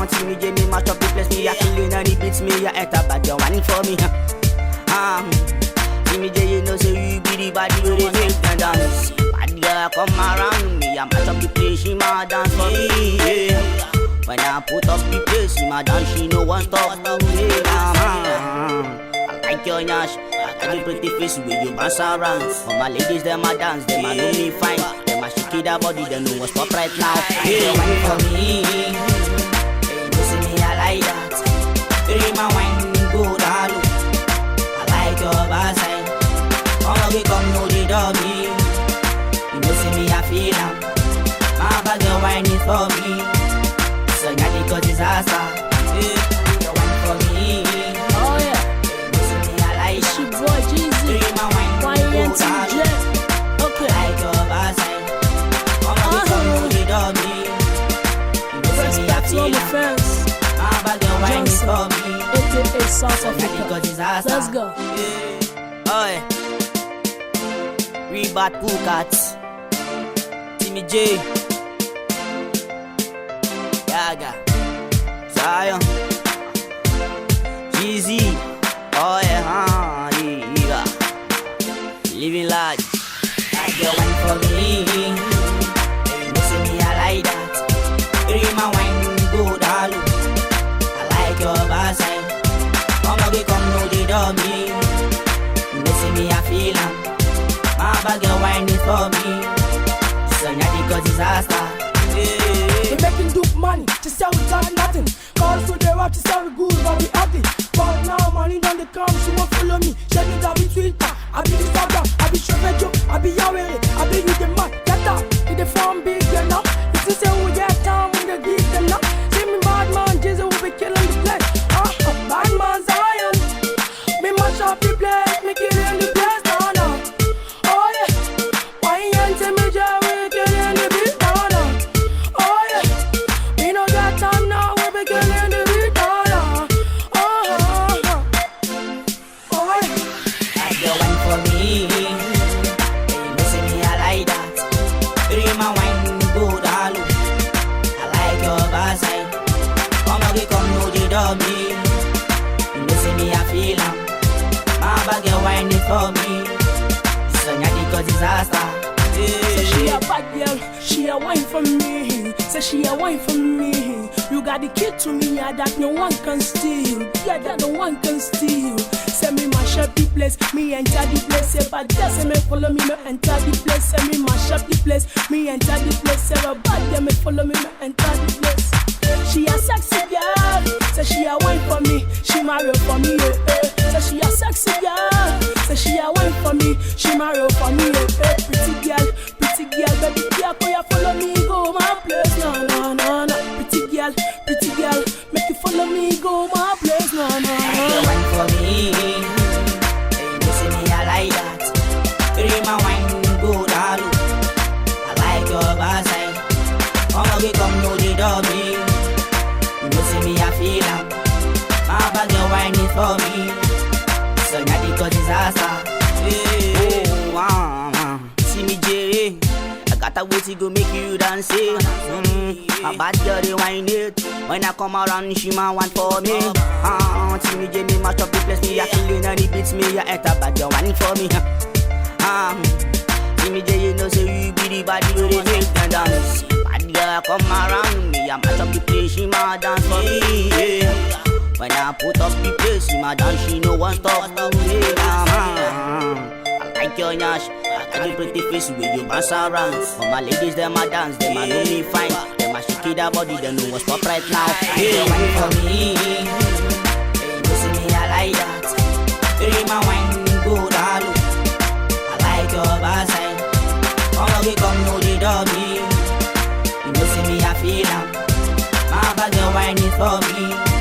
[SPEAKER 12] See me J, me match up the place. Me a killing and it beats me. I enter bad girl wine for me. See me J, you know say you be the body where they make them dance. Bad girl come around me, I match up the place. She ma dance for me. When I put up the place, she ma dance. She no one stop me. I like your nyash. I got the pretty face with you bounce around. All my ladies, them a dance, them a know me fine. Them a shake that body, they know what's up right now. Hey, wine for me. Hey, you see me, I like that. Hey, my wine, go down. I like your backside. Come know the dummy. You know see me, I feel am. My bag your wine is for me. So nyadi cause disaster. Hey, you wine for me.
[SPEAKER 16] Oh yeah. It's your boy Jeezy, YNTJ. Okay.
[SPEAKER 12] Like your backside.
[SPEAKER 16] Respect to all my fans. Johnson, aka South Africa. Let's go.
[SPEAKER 12] Oi. Rebat Bcos. Timmy J. Gaga. Zion. Jeezy. Oh yeah, living large. Like your wine for me. Hey, you see me, I like that. Three my wine, go down. I like your backside. Come know the dummy. You see me, I feel am. My bag your wine is for me. So nyadi cause disaster.
[SPEAKER 16] We making dope money, just sell without nothing. Call for the rap to sell good, but we happy. But now money done the come, she won't follow me. Share me that be Twitter, I be Instagram, I be Shopee, I be Yahweh, I be with the man. Get up, with the farm big enough. If you say we get time, we get deep enough. See me bad man, Jesus will be killing the place. Bad man Zion, me mash up the place, me killing the place, no. Oh yeah, why ain't me Joe, we killing the beat, no. Oh yeah, we no got time now, we be killing the beat, no.
[SPEAKER 12] Dummy. You know see me, I feel am. My bag you wine it for me. So nyadi cause disaster.
[SPEAKER 16] Say she a bad girl, she a wine for me. Say she a wine for me. You got the key to me, yeah, that no one can steal. Yeah, that no one can steal. Say me mash up the place, me enter the place. Say bad girl, say me follow me, me enter the place. Say me mash up the place, me enter the place. Say a bad girl, me follow me, me enter the place. She a sexy girl, say she a wine for me, she marry for me, Say she a sexy girl, say she a wine for me, she marry for me, Pretty girl, baby girl, can you follow me, go my place, no. Pretty girl, make you follow me, go my place, no.
[SPEAKER 12] You wine for me, hey, you see me, I like that. Three my wine, go down. I like your backside. Come know the dummy. You see me, I feel am. My bag your wine is for me. So nyadi cause disaster. See me J, I got a way to go make you dance. My bad girl, they whine it. When I come around, she man want for me. See me, Jamie, mash up the place, me a killing and it beats me. I enter bad girl, whine for me. See me, Jay, you know, say you be the body where they make them dance. Bad girl, come around me, I mash up the place, she man dance for me. Yeah. When I put up the place, she man dance, she no one stop me. I like your nyash, I got the pretty face where you bounce around. All my ladies, them a dance, them a know me fine. Them a shake that body, they know what's up right now. Hey, wine for me. Hey, you see me, I like that. Hey, my wine, go down low. I like your backside. Come know the doggy. You know see me, I feel am. My bag, your wine is for me.